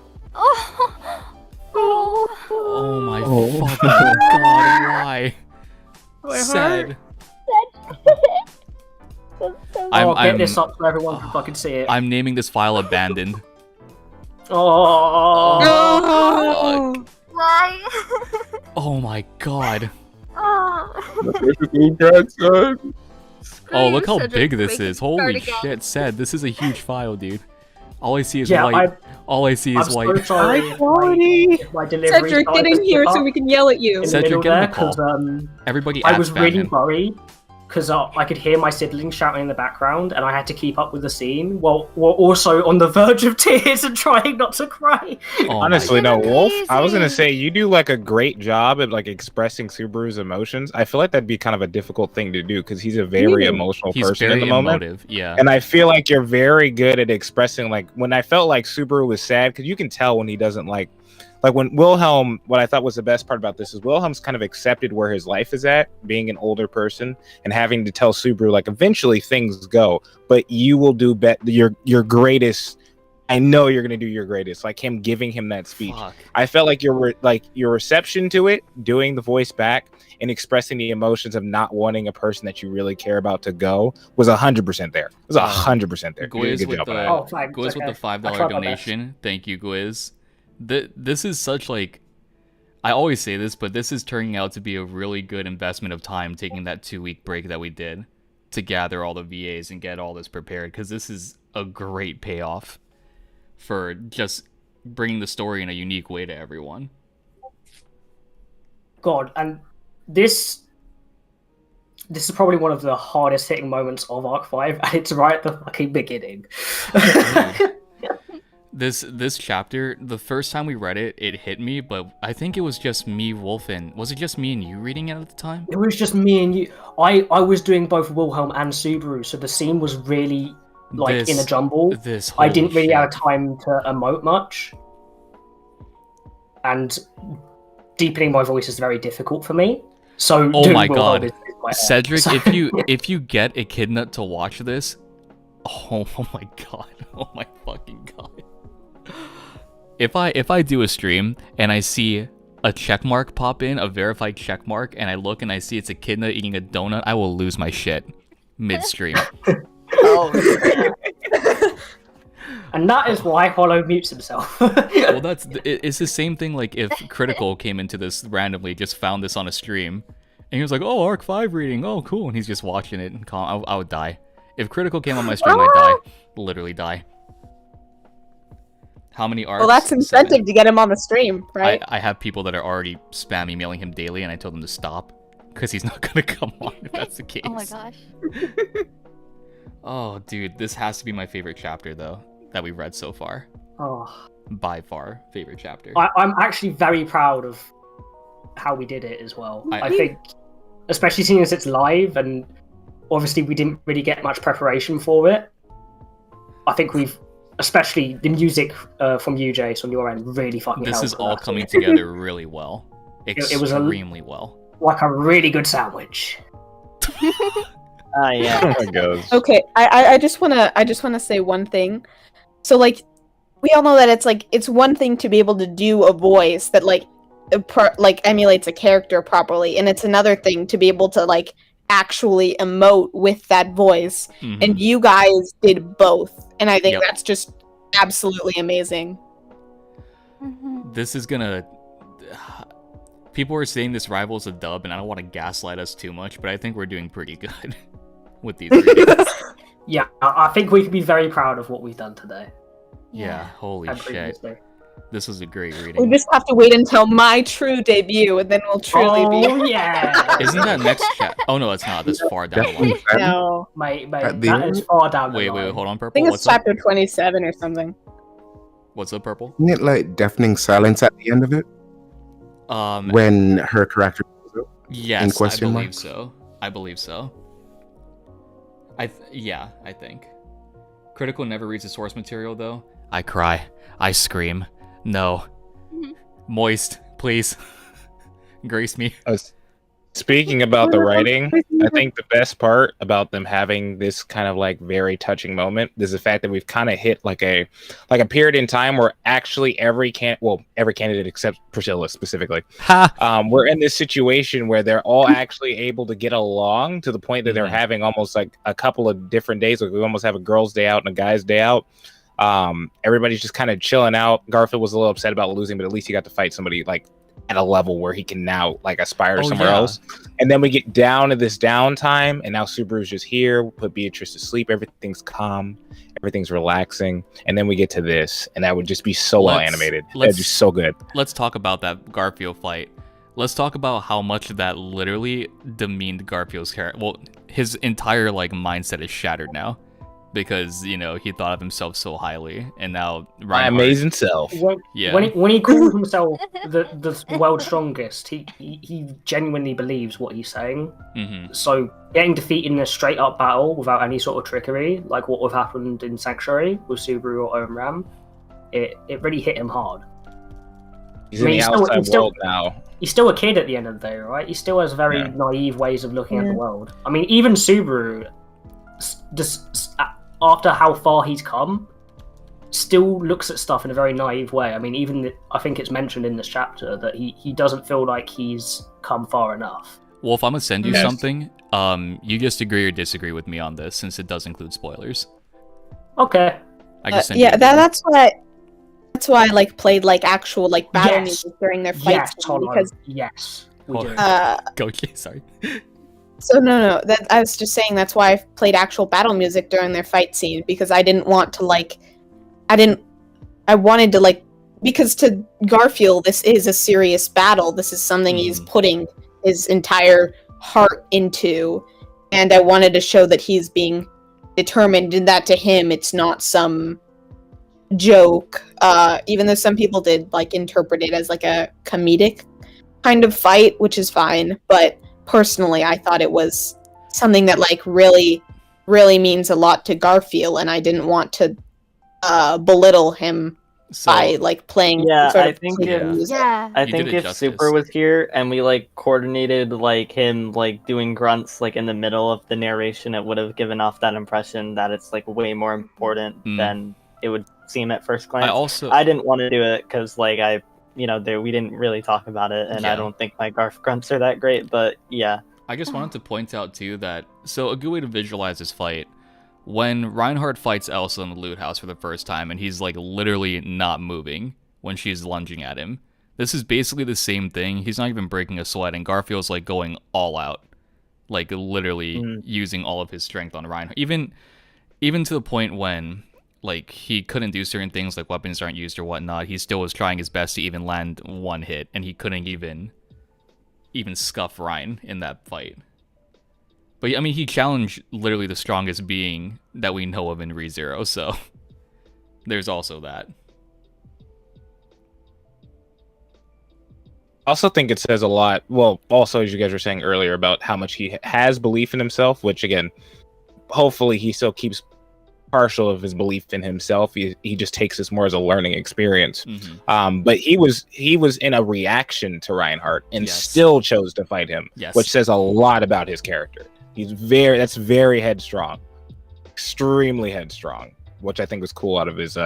Oh my fucking god, why? Sad. I'll get this up so everyone can fucking see it. I'm naming this file abandoned. Oh. Why? Oh my god. Oh, Oh, look how Cedric, big this make it is. start Holy again. shit, Ced, this is a huge file, dude. All I see is Yeah, white. All I see is I'm white. so sorry. High quality. My delivery Cedric, get in here so we can yell at you. Cedric, get in the call. Everybody I was really him. worried because I could hear my siblings shouting in the background, and I had to keep up with the scene while also on the verge of tears and trying not to cry. Honestly, no, Wolf. I was gonna say you do like a great job at like expressing Subaru's emotions. I feel like that'd be kind of a difficult thing to do because he's a very emotional person in the moment. Emotive, yeah. And I feel like you're very good at expressing like when I felt like Subaru was sad because you can tell when he doesn't like when Wilhelm, what I thought was the best part about this is Wilhelm's kind of accepted where his life is at, being an older person and having to tell Subaru like eventually things go, but you will do your greatest. I know you're gonna do your greatest. Like him giving him that speech. Fuck. I felt like your reception to it, doing the voice back and expressing the emotions of not wanting a person that you really care about to go was 100% there. It was 100% there. You did a good job on that. Gwiz with the $5 donation. Thank you, Gwiz. This is such like, I always say this, but this is turning out to be a really good investment of time, taking that 2-week break that we did to gather all the VAs and get all this prepared, because this is a great payoff for just bringing the story in a unique way to everyone. God, and this is probably one of the hardest hitting moments of Arc 5, and it's right at the fucking beginning. This chapter, the first time we read it, it hit me, but I think it was just me, Wolf, and was it just me and you reading it at the time? It was just me and you. I was doing both Wilhelm and Subaru, so the scene was really like in a jumble. I didn't really have time to emote much, and deepening my voice is very difficult for me. So oh my Wilhelm god, is my Cedric, so... if you get Echidna to watch this, oh my god, oh my fucking god. If I do a stream and I see a checkmark pop in, a verified checkmark, and I look and I see it's Echidna eating a donut, I will lose my shit mid-stream. And that is why Hollow mutes himself. Well, it's the same thing like if Critical came into this randomly, just found this on a stream, and he was like, oh, Arc 5 reading, oh, cool, and he's just watching it, and I would die. If Critical came on my stream, I'd die. Literally die. How many arcs? Well, that's incentive to get him on the stream, right? I have people that are already spam emailing him daily, and I told them to stop because he's not gonna come on if that's the case. Oh my gosh. Oh, dude, this has to be my favorite chapter though that we've read so far. Oh. By far, favorite chapter. I'm actually very proud of how we did it as well. I think, especially seeing as it's live, and obviously we didn't really get much preparation for it. I think we've. Especially the music from you, Jace, on your end, really fucking helped. This is all coming together really well. It was extremely well. Like a really good sandwich. Yeah. Oh my gosh. Okay, I just wanna say one thing. So like, we all know that it's one thing to be able to do a voice that like emulates a character properly, and it's another thing to be able to like actually emote with that voice. Mm-hmm. And you guys did both, and I think that's just absolutely amazing. This is gonna people are saying this rivals a dub, and I don't want to gaslight us too much, but I think we're doing pretty good with these readings. Yeah, I think we can be very proud of what we've done today. Yeah, holy and shit. previously. This was a great We reading. just have to wait until my true debut, and then we'll truly be. Oh yeah. Isn't that next chat? Oh no, it's not. That's far down the line. No. Mate, At the that end? is far down the Wait, line. hold on, I Purple. think it's What's up? chapter 27 or something. What's up, Purple? Isn't it like deafening silence at the end of it when her character goes up? Yes, in question I believe marks? so. I believe so. I think. Critical never reads the source material though. I cry. I scream. No. Moist, please. Grace me. Speaking about the writing, I think the best part about them having this kind of like very touching moment is the fact that we've kind of hit like a period in time where actually every candidate except Priscilla specifically, we're in this situation where they're all actually able to get along to the point that they're having almost like a couple of different days. Like we almost have a girl's day out and a guy's day out. Everybody's just kind of chilling out. Garfield was a little upset about losing, but at least he got to fight somebody like at a level where he can now like aspire to somewhere else. And then we get down to this downtime, and now Subaru's just here. We put Beatrice to sleep. Everything's calm. Everything's relaxing. And then we get to this, and that would just be so well animated. That'd be so good. Let's talk about that Garfield fight. Let's talk about how much that literally demeaned Garfield's character. Well, his entire like mindset is shattered now. Because, you know, he thought of himself so highly, and now My amazing self. When he calls himself the world's strongest, he genuinely believes what he's saying. So getting defeated in a straight up battle without any sort of trickery, like what would have happened in Sanctuary with Subaru or Ram, it really hit him hard. He's in the outside world now. He's still a kid at the end of the day, right? He still has very naive ways of looking at the world. I mean, even Subaru, just after how far he's come, still looks at stuff in a very naive way. I mean, I think it's mentioned in this chapter that he doesn't feel like he's come far enough. Wolf, I'm gonna send you something. You just agree or disagree with me on this, since it does include spoilers. Okay. I just sent you a that's why I like played like actual like battle music during their fights because we do. Go, sorry. So no, that I was just saying that's why I played actual battle music during their fight scene, because I didn't want to like, I wanted to like, because to Garfield this is a serious battle. This is something he's putting his entire heart into, and I wanted to show that he's being determined, and that to him it's not some joke. Even though some people did like interpret it as like a comedic kind of fight, which is fine, but personally, I thought it was something that like really, really means a lot to Garfield, and I didn't want to belittle him by like playing. I think if Super was here and we like coordinated like him like doing grunts like in the middle of the narration, it would have given off that impression that it's like way more important than it would seem at first glance. I didn't want to do it because like we didn't really talk about it, and I don't think my Garf grunts are that great, but yeah. I just wanted to point out, too, that... So, a good way to visualize this fight, when Reinhard fights Elsa in the loot house for the first time, and he's, like, literally not moving when she's lunging at him, this is basically the same thing. He's not even breaking a sweat, and Garfield's, like, going all out. Like, literally using all of his strength on Reinhard. Even to the point when... like, he couldn't do certain things, like weapons aren't used or whatnot. He still was trying his best to even land one hit, and he couldn't even scuff Ryan in that fight. But, I mean, he challenged literally the strongest being that we know of in ReZero, so there's also that. I also think it says a lot, well, also, as you guys were saying earlier, about how much he has belief in himself, which, again, hopefully he still keeps partial of his belief in himself. He just takes this more as a learning experience. But he was in a reaction to Reinhardt and still chose to fight him, which says a lot about his character. That's very headstrong, extremely headstrong, which I think was cool out of his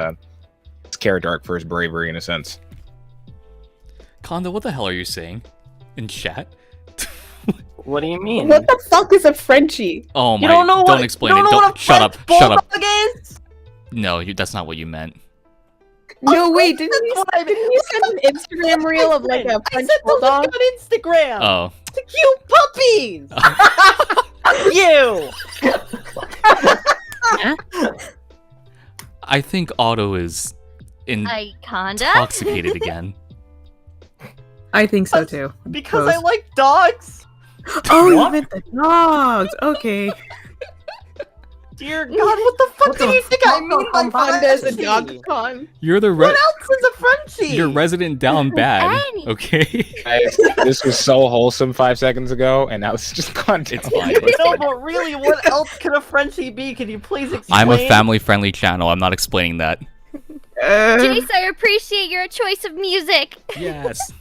character arc for his bravery in a sense. Kanda, what the hell are you saying in chat? What do you mean? What the fuck is a Frenchie? Oh my! You don't know don't explain it. Don't shut up. Shut up. Is? No, that's not what you meant. No, wait, didn't you send an Instagram reel of like a French bulldog on Instagram? Oh. The cute puppies. You. I think Otto is Kanda? intoxicated again. I think so too. Because I like dogs. Oh, you meant the dogs. Okay. Dear God, what the fuck do you think I mean by Kanda's a Frenchie? dog con. You're the What else is a Frenchie? You're resident down bad. Okay. This was so wholesome 5 seconds ago, and now it's just gone down. It's fine. No, but really, what else could a Frenchie be? Can you please explain? I'm a family-friendly channel. I'm not explaining that. Jace, I appreciate your choice of music. Yes.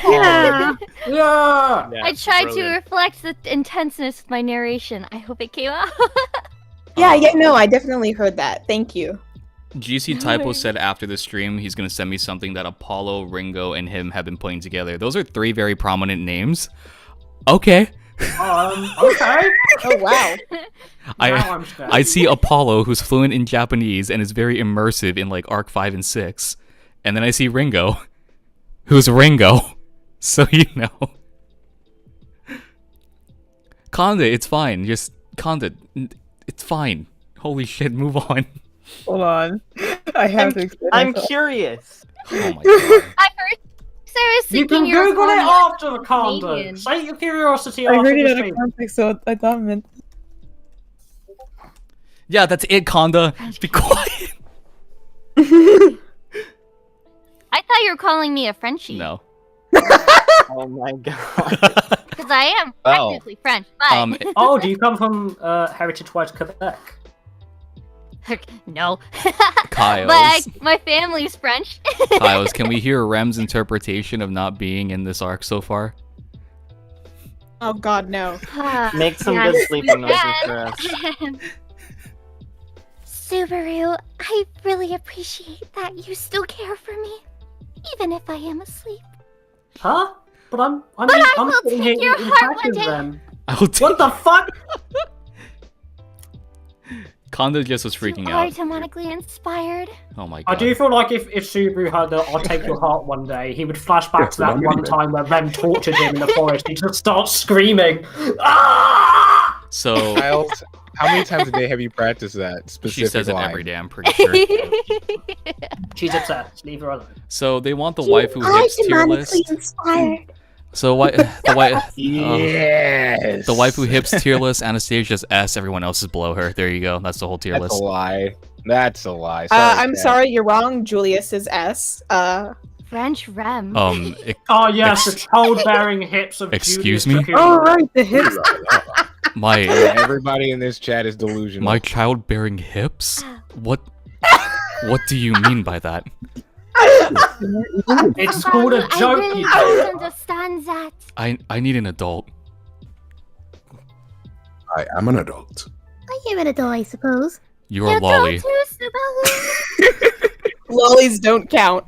Yeah. Yeah. I tried to reflect the intenseness of my narration. I hope it came out. Yeah, no, I definitely heard that. Thank you. GC Typo said after the stream he's gonna send me something that Apollo, Ringo, and him have been putting together. Those are 3 very prominent names. Okay. Okay. Oh wow. I see Apollo, who's fluent in Japanese and is very immersive in like Arc 5 and 6. And then I see Ringo, who's Ringo. So you know. Kanda, it's fine. Just Kanda, it's fine. Holy shit, move on. Hold on. I have to explain I'm myself. curious. Oh my god. At first, I was You thinking can you were Google it calling me after the Kanda. Canadian. Say your curiosity I after heard it the out of stream. context, so I thought it meant. Yeah, that's it, Kanda. Be quiet. I thought you were calling me a Frenchie. No. Oh my God. Because I am Oh. technically French, but... Oh, do you come from heritage-wise Quebec? No. Kyle's. But my family's French. Kyle's, can we hear Rem's interpretation of not being in this arc so far? Oh god, no. Make some Yes, good sleeping noises yes. for us. Subaru, I really appreciate that you still care for me, even if I am asleep. Huh? But I'm will sitting take here your in heart practice one day. then. I'll take What the fuck? Kanda just was freaking Are out. demonically inspired. Oh my I god. do feel like if Subaru had the I'll take your heart one day, he would flash back to that one time where Rem tortured him in the forest. He'd just start screaming. Ah! So Miles, how many times a day have you practiced that specific she says it line? every day, I'm pretty sure. She's obsessed. Leave her alone. So they want the wife who hips tier list. inspired. So Yes. the wife who hips tier list, Anastasia's S, everyone else is below her. There you go. That's the whole tier That's list. a lie. That's a lie. I'm Kat. sorry, you're wrong. Julius is S. French Rem. Oh yes, the childbearing hips of Excuse Julius me? Juukulius. Oh right, the hips. My Everybody in this chat is delusional. my childbearing hips? What do you mean by that? It's called a I joke. really you don't understand that. I need an adult. I am an adult. I am an adult, I suppose. You're a lolly. Too, Subaru. Lollies don't count.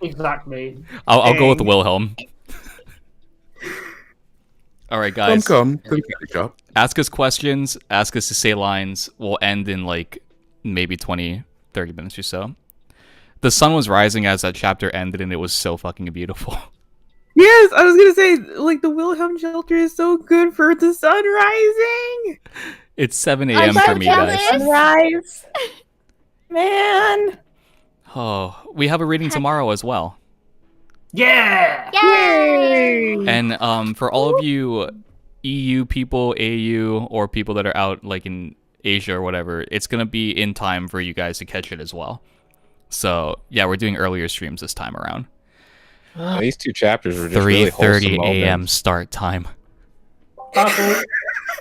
Exactly. I'll go with Wilhelm. Alright guys. Come. Good job. Ask us questions, ask us to say lines. We'll end in like maybe 20, 30 minutes or so. The sun was rising as that chapter ended and it was so fucking beautiful. Yes, I was gonna say, like, the Wilhelm shelter is so good for the sun rising. It's 7 a.m. for me, guys. Sunrise. Man. Oh, we have a reading tomorrow as well. Yeah. Yay! And for all of you EU people, AU, or people that are out like in Asia or whatever, it's gonna be in time for you guys to catch it as well. So yeah, we're doing earlier streams this time around. These 2 chapters were just really 3:30 wholesome a.m. moments. start time. Purple,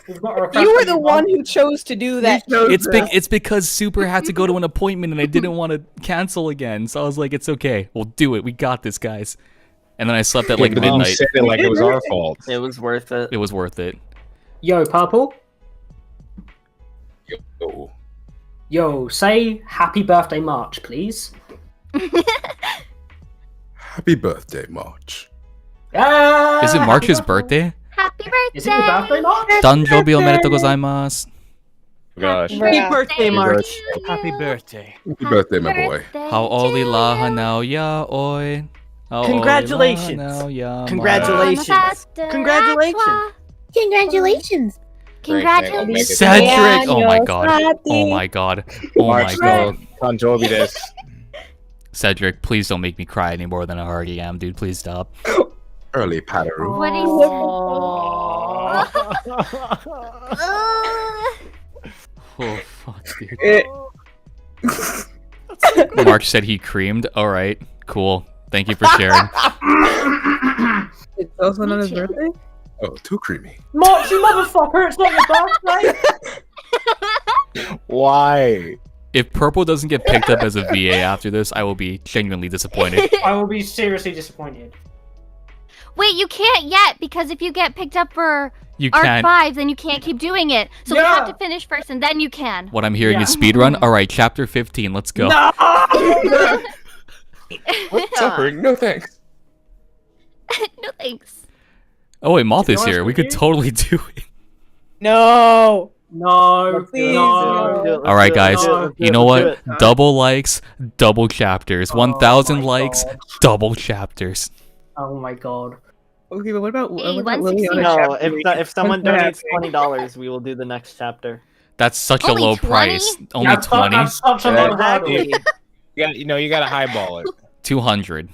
we've got a request You were from the one who chose to do that. It's because Super had to go to an appointment and I didn't want to cancel again. So I was like, it's okay. We'll do it. We got this, guys. And then I slept at like But then you midnight. said it like it was our fault. It was worth it. It was worth it. Yo, Purple. Yo. Yo, say happy birthday March, please. Happy birthday, March. Yeah. Is it March's birthday? Happy birthday! Is it your birthday, March? Danjobi omedetou gozaimasu. Gosh. Happy birthday, March. Happy birthday. Happy birthday, my boy. How oli laha now ya oi. How oli Congratulations. laha now ya mai. Congratulations. Congratulations. Congratulations. Congratulations. Cedric! Oh my god. Oh my god. Oh my March god. Tanjobi des. Cedric, please don't make me cry any more than I already am, dude. Please stop. Early Padaru. What Oh, fuck, dude. Mark said he creamed. Alright, cool. Thank you for sharing. It's also not his birthday? Oh, too creamy. Mark, you motherfucker, it's not your birthday! Why? If Purple doesn't get picked up as a VA after this, I will be genuinely disappointed. I will be seriously disappointed. Wait, you can't yet, because if you get picked up for You Arc can't. 5, then you can't keep doing it. So we have to finish first, and then you can. What I'm hearing is speedrun. Alright, chapter 15, let's go. No! Suffering, no thanks. No thanks. Oh wait, Moth is here. We could totally do it. No. No, please. no. Alright guys, you know what? Double likes, double chapters. 1,000 likes, double chapters. Oh my god. Okay, but what about Hey, Lily on a No, chapter? if someone What's donates $20, we will do the next chapter. That's such a Only low 20? price. Only That's 20? such a low hurdle. You gotta highball it. 200.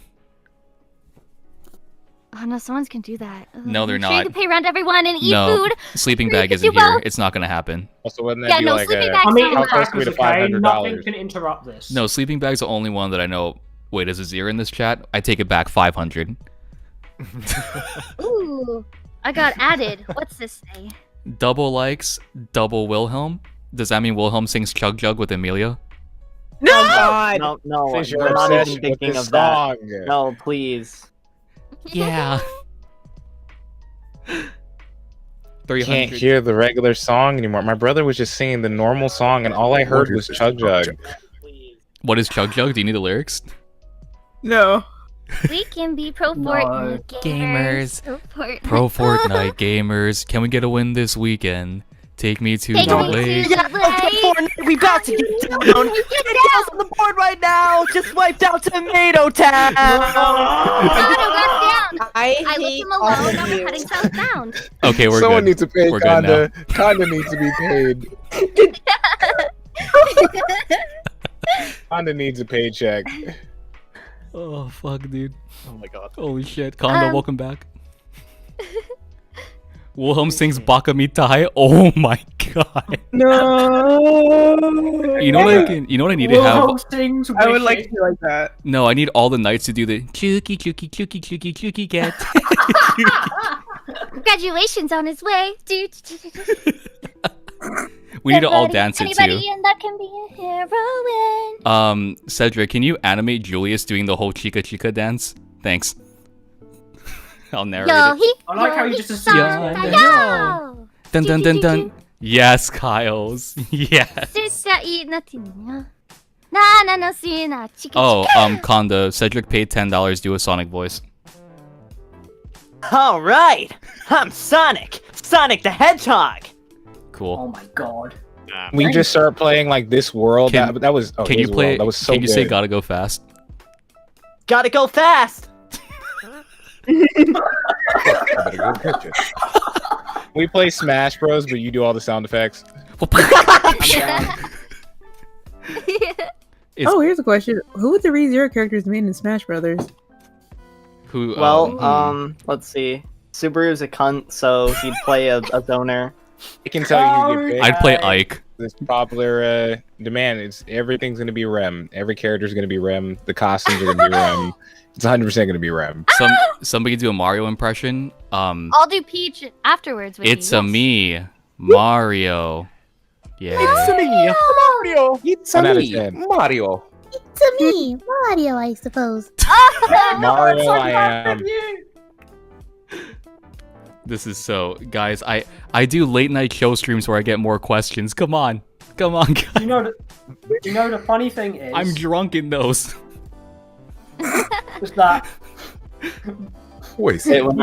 Oh no, someone's gonna do that. Ugh, No, they're I'm sure you not. can pay rent everyone and eat No, food. sleeping bag You isn't do well. here. It's not gonna happen. Also, wouldn't that Yeah, be no, like sleeping a... bags I mean, don't in work. Cost me to okay, nothing $500. can interrupt this. No, sleeping bag's the only one that I know. Wait, is a zero in this chat? I take it back. 500. Ooh, I got added. What's this say? Double likes, double Wilhelm. Does that mean Wilhelm sings Chug Jug with Amelia? No! God. No, Since you're we're not even obsessed with thinking this of that. song. No, please. Yeah. Can't 300. hear the regular song anymore. My brother was just singing the normal song, and all I heard was Chug Jug. What is Chug Jug? Do you need the lyrics? No. We can be pro Fortnite gamers. Pro Fortnite gamers. Can we get a win this weekend? Take me to Take the me to lake. the lake. We got to get down. Get on the board right now. Just wiped out Tomato Town. I left him alone. Now we're heading southbound. Okay, we're Someone good. needs to pay We're good now. Kanda needs to be paid. Kanda needs a paycheck. Oh, fuck, dude. Oh my god. Holy shit. Kanda, welcome back. Wilhelm sings Baka Mitai. Oh my god. No. You know what I need to have? I would like to be like that. No, I need all the knights to do the chooky chooky chooky chooky chooky cat. Congratulations on his way. We need to all dance it Anybody too. in that can be a heroine. Cedric, can you animate Julius doing the whole Chica Chica dance? Thanks. I'll narrate Yo, it. I like how you just assume. Yo. Dun dun dun dun. Yes, Kyles. Yes. Oh, Kanda, Cedric paid $10. Do a Sonic voice. All right. I'm Sonic. Sonic the Hedgehog. Cool. Oh my god. We just start playing like this world. That was. Oh, Can you his play? world. That was so can you good. say "Gotta go fast"? Gotta go fast. We play Smash Bros, but you do all the sound effects. Oh, here's a question. Who would the ReZero characters mean in Smash Brothers? Who? Well, let's see. Subaru's a cunt, so he'd play a donor. I can tell you who get picked. I'd play Ike. This popular demand. It's everything's gonna be Rem. Every character's gonna be Rem. The costumes are gonna be Rem. It's 100% gonna be Rem. Somebody do a Mario impression. I'll do Peach afterwards with It's you. a me, Mario. Yeah. It's a me, Mario. It's a 10 out of me, 10. Mario. It's a me, Mario, I suppose. Mario, I am. This is so, guys. I do late night show streams where I get more questions. Come on, guys. You know the funny thing is. I'm drunk in those. Is that Wait, when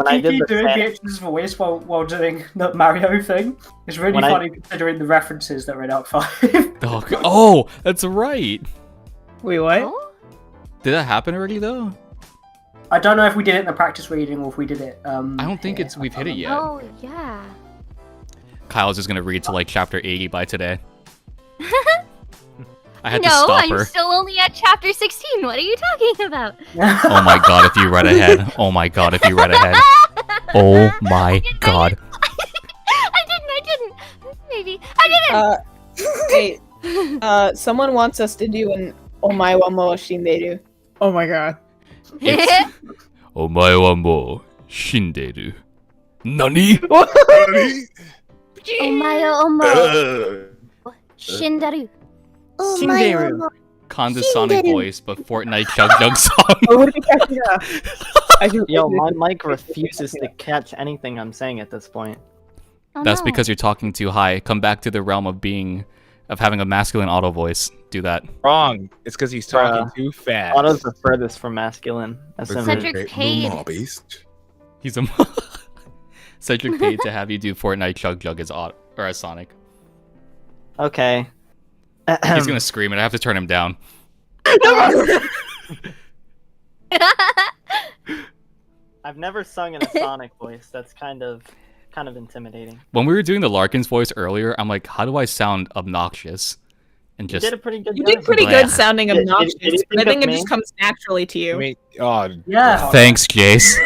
I did the doing set- Beatrice's voice while doing the Mario thing is really When funny considering the references that were in Arc 5. Oh, that's right. Wait, what? Did that happen already though? I don't know if we did it in the practice reading or if we did it. I don't think we've hit it yet. Oh, yeah. Kyle's just gonna read to like chapter 80 by today. I had to stop her. I'm still only at chapter 16. What are you talking about? Oh my god, if you read ahead. Oh my god, if you read ahead. Oh my god. I didn't. Maybe. I didn't! Hey, someone wants us to do an Omae wa mo shinderu. Oh my god. It's Omae wa mo shinderu. Nani? Omae Shindaru. Shinderu. Kanda Sonic voice, but Fortnite Chug Jug song. Yo, my mic refuses to catch anything I'm saying at this point. That's because you're talking too high. Come back to the realm of having a masculine Otto voice. Do that. Wrong. It's because he's talking too fast. Otto's the furthest from masculine. Cedric paid. He's a Cedric paid to have you do Fortnite Chug Jug as Otto or as Sonic. Okay. He's gonna scream and I have to turn him down. I've never sung in a Sonic voice. That's kind of intimidating. When we were doing the Larkins voice earlier, I'm like, how do I sound obnoxious? And just You did a pretty good. You did pretty good sounding obnoxious, but I think it just comes naturally to you. Yeah. Thanks, Jace.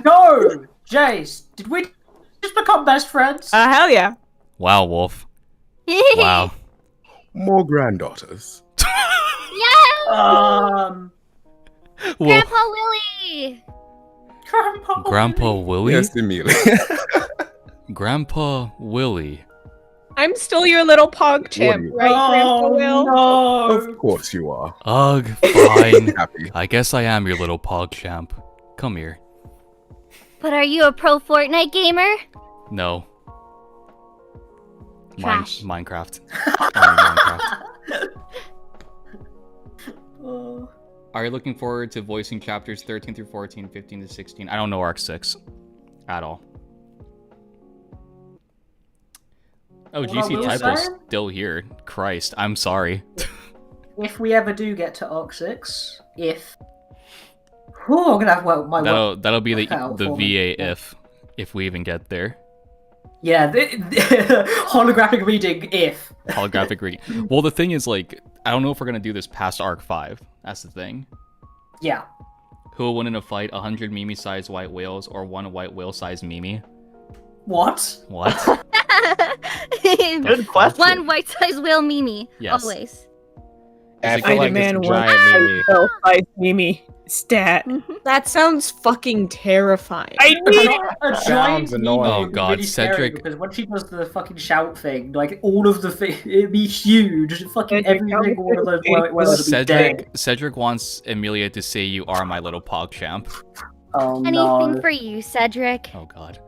No, Jace, did we just become best friends? Hell yeah. Wow, Wolf. Wow. More granddaughters. Yes! Wolf. Grandpa Willie! Grandpa Willie? Yes, Emilia. Grandpa Willie. I'm still your little pog champ, right, Grandpa Will? No. Of course you are. Ugh, fine. Happy. I guess I am your little pog champ. Come here. But are you a pro Fortnite gamer? No. Trash. Minecraft. Only Minecraft. Are you looking forward to voicing chapters 13 through 14, 15 to 16? I don't know Arc 6 at all. Oh, GC Typo's still here. Christ, I'm sorry. If we ever do get to Arc 6, I'm gonna have my that'll be the VA if we even get there. Yeah, the holographic reading if. Holographic reading. Well, the thing is, like, I don't know if we're gonna do this past Arc 5. That's the thing. Yeah. Who will win in a fight? 100 Mimi-sized white whales or one white whale-sized Mimi? What? What? Good question. One white-sized whale Mimi. Yes. Always. I feel like it's a giant Mimi. Size Mimi. Stat. That sounds fucking terrifying. I need a Sounds giant annoying. Oh god, really scary, Cedric. because when she does the fucking shout thing, like all of the it'd be huge. Fucking every single one of those would be dead. Cedric wants Emilia to say you are my little pog champ. Oh Anything no. for you, Cedric. Oh god.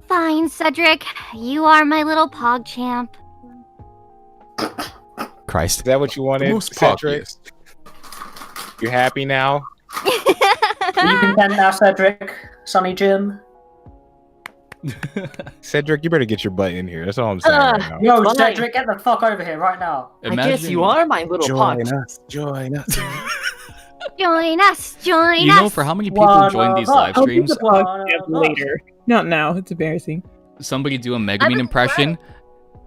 Fine, Cedric. You are my little pog champ. Christ. Is that what you wanted, Most Cedric? You happy now? Are you content now, Cedric? Sonny Jim? Cedric, you better get your butt in here. That's all I'm saying right now. Yo, Fine. Cedric, get the fuck over here right now. I guess you are my little Join pog. us. Join us. Join us. Join You us. know, for how many people join these live I'll do streams, the pog champ later. Not now. It's embarrassing. somebody do a Megamine impression?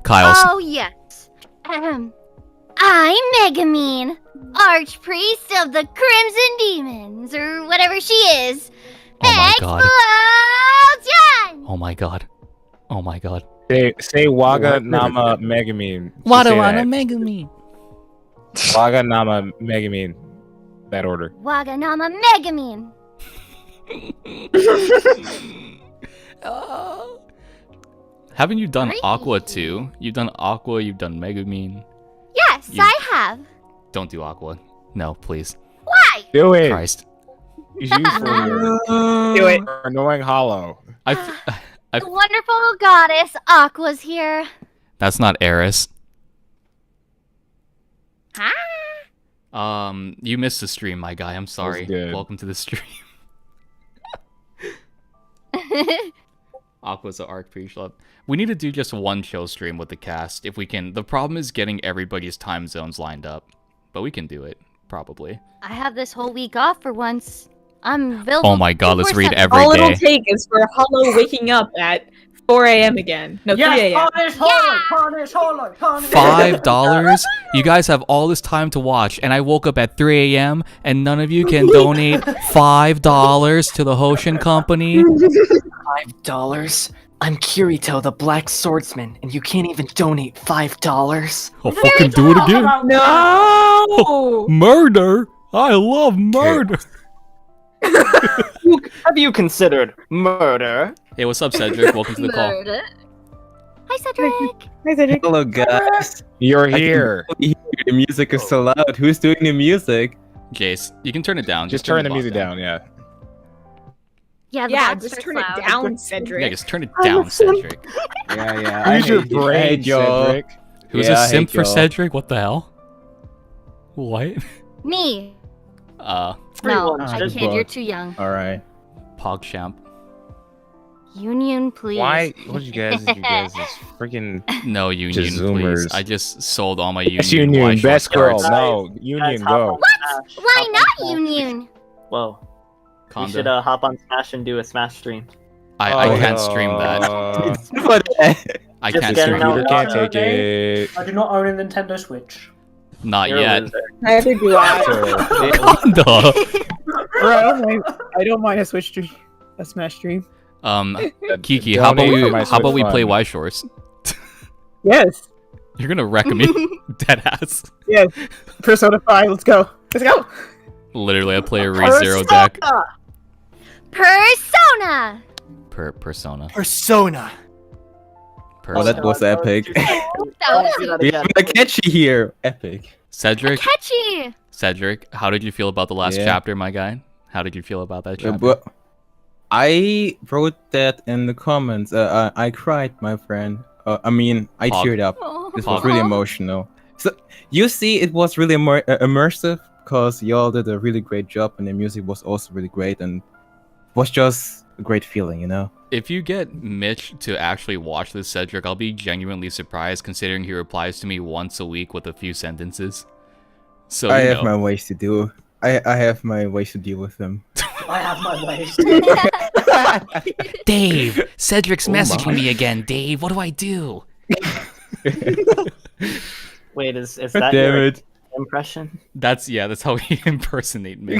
Kyle's. Oh, yes. I'm Megamine, Archpriest of the Crimson Demons, or whatever she is. Oh my god. Explosion! Oh my god. Oh my god. Say Waga Nama Megamine. Wada Wada Megamine. Waga Nama Megamine. That order. Waganama Megamine. Haven't you done Aqua too? You've done Aqua, you've done Megamine. Yes, I have. Don't do Aqua. No, please. Why? Do it. Christ. It's you Do it. for annoying Hollow. The wonderful goddess Aqua's here. That's not Eris. Huh? You missed the stream, my guy. I'm sorry. good. Welcome to the stream. Aqua's the Archpriest. We need to do just one chill stream with the cast if we can. The problem is getting everybody's time zones lined up, but we can do it probably. I have this whole week off for once. I'm available. Oh my god, let's read 24/7. every All day. it'll take is for Hollow waking up at 4 a.m. again. No, 3 a.m. Punish, Hollow. $5? You guys have all this time to watch, and I woke up at 3 a.m. and none of you can donate $5 to the Hoshin company? $5? I'm Kirito, the Black Swordsman, and you can't even donate $5. I'll fucking do it again. No! Murder? I love murder. Have you considered murder? Hey, what's up, Cedric? Welcome to the call. Hi, Cedric. Hi, Cedric. Hello, guys. You're I can here. hear the music is so loud. Who's doing the music? Jace, you can turn it down. Just turn the music down, yeah. Yeah, just turn it down, Cedric. Yeah, just turn it down, Cedric. Yeah. Use your brain, Cedric. Who's a simp for Cedric? What the hell? What? Me. Uh. No, I can't. You're too young. Alright. PogChamp. Union, please. Why? What you guys? You guys is freaking no union, please. Zoomers. I just sold all my union. Yes, union, Y-short best girl. cards. No, union, go. What? Why not Union? Whoa. Kanda. We should hop on Smash and do a Smash stream. I can't stream that. I can't stream Computer that. can't take it. I do not own a Nintendo Switch. Not You're a yet. loser. Neither do I. Kanda. I don't mind a Switch stream. A Smash stream. Kiki, how about we play Y-Shorts? Yes. You're gonna wreck me, deadass. Yes. Persona 5. Let's go. Let's go. Literally, I play a ReZero deck. Persona. Persona. Persona. Oh, that was epic. We have Akechi here. Epic. Cedric. Catchy. Cedric, how did you feel about the last chapter, my guy? How did you feel about that chapter? But I wrote that in the comments. I cried, my friend. I teared up. This was really emotional. So you see, it was really immersive because y'all did a really great job, and the music was also really great, and was just a great feeling, you know. If you get Mitch to actually watch this, Cedric, I'll be genuinely surprised, considering he replies to me once a week with a few sentences. So I have my ways to do. I have my ways to deal with them. I have my ways. Dave, Cedric's messaging me again. Dave, what do I do? Wait, is that Damn your it. impression? That's how he impersonate me.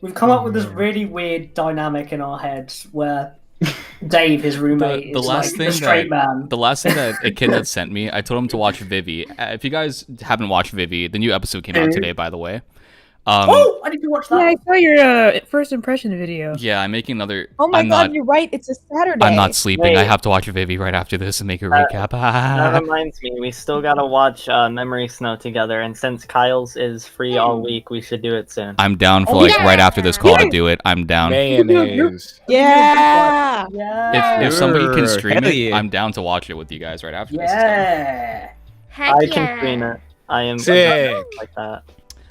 We've come up with this really weird dynamic in our heads where Dave, his roommate, is like the straight man. The last thing that a kid had sent me, I told him to watch Vivi. If you guys haven't watched Vivi, the new episode came out today, by the way. Oh, I need to watch that. Yeah, I saw your first impression video. Yeah, I'm making another. Oh my god, you're right. It's a Saturday. I'm not sleeping. Wait. I have to watch Vivi right after this and make a recap. That reminds me, we still gotta watch Memory Snow together, and since Kyle's is free all week, we should do it soon. I'm down for right after this call to do it. I'm down. Mayonnaise. Yeah. If somebody can stream it, yeah. I'm down to watch it with you guys right after this. Yeah. Heck I yeah. can stream it. I am Sick. like that.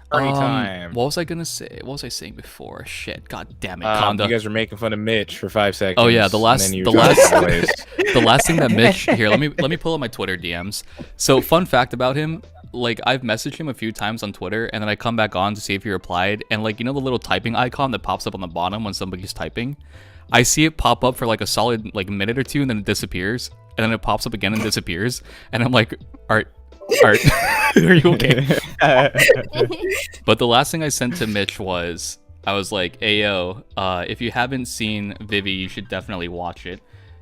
Free time. What was I gonna say? What was I saying before? Shit, god damn it, You Kanda. guys were making fun of Mitch for 5 seconds. Oh yeah, the last and then you dropped the voice. the last thing that Mitch here. Let me pull up my Twitter DMs. So fun fact about him, like I've messaged him a few times on Twitter, and then I come back on to see if he replied, and like you know the little typing icon that pops up on the bottom when somebody's typing, I see it pop up for like a solid like minute or two, and then it disappears, and then it pops up again and disappears, and I'm like, Art, are you okay? But the last thing I sent to Mitch was, I was like, Ayo, if you haven't seen Vivi, you should definitely watch it.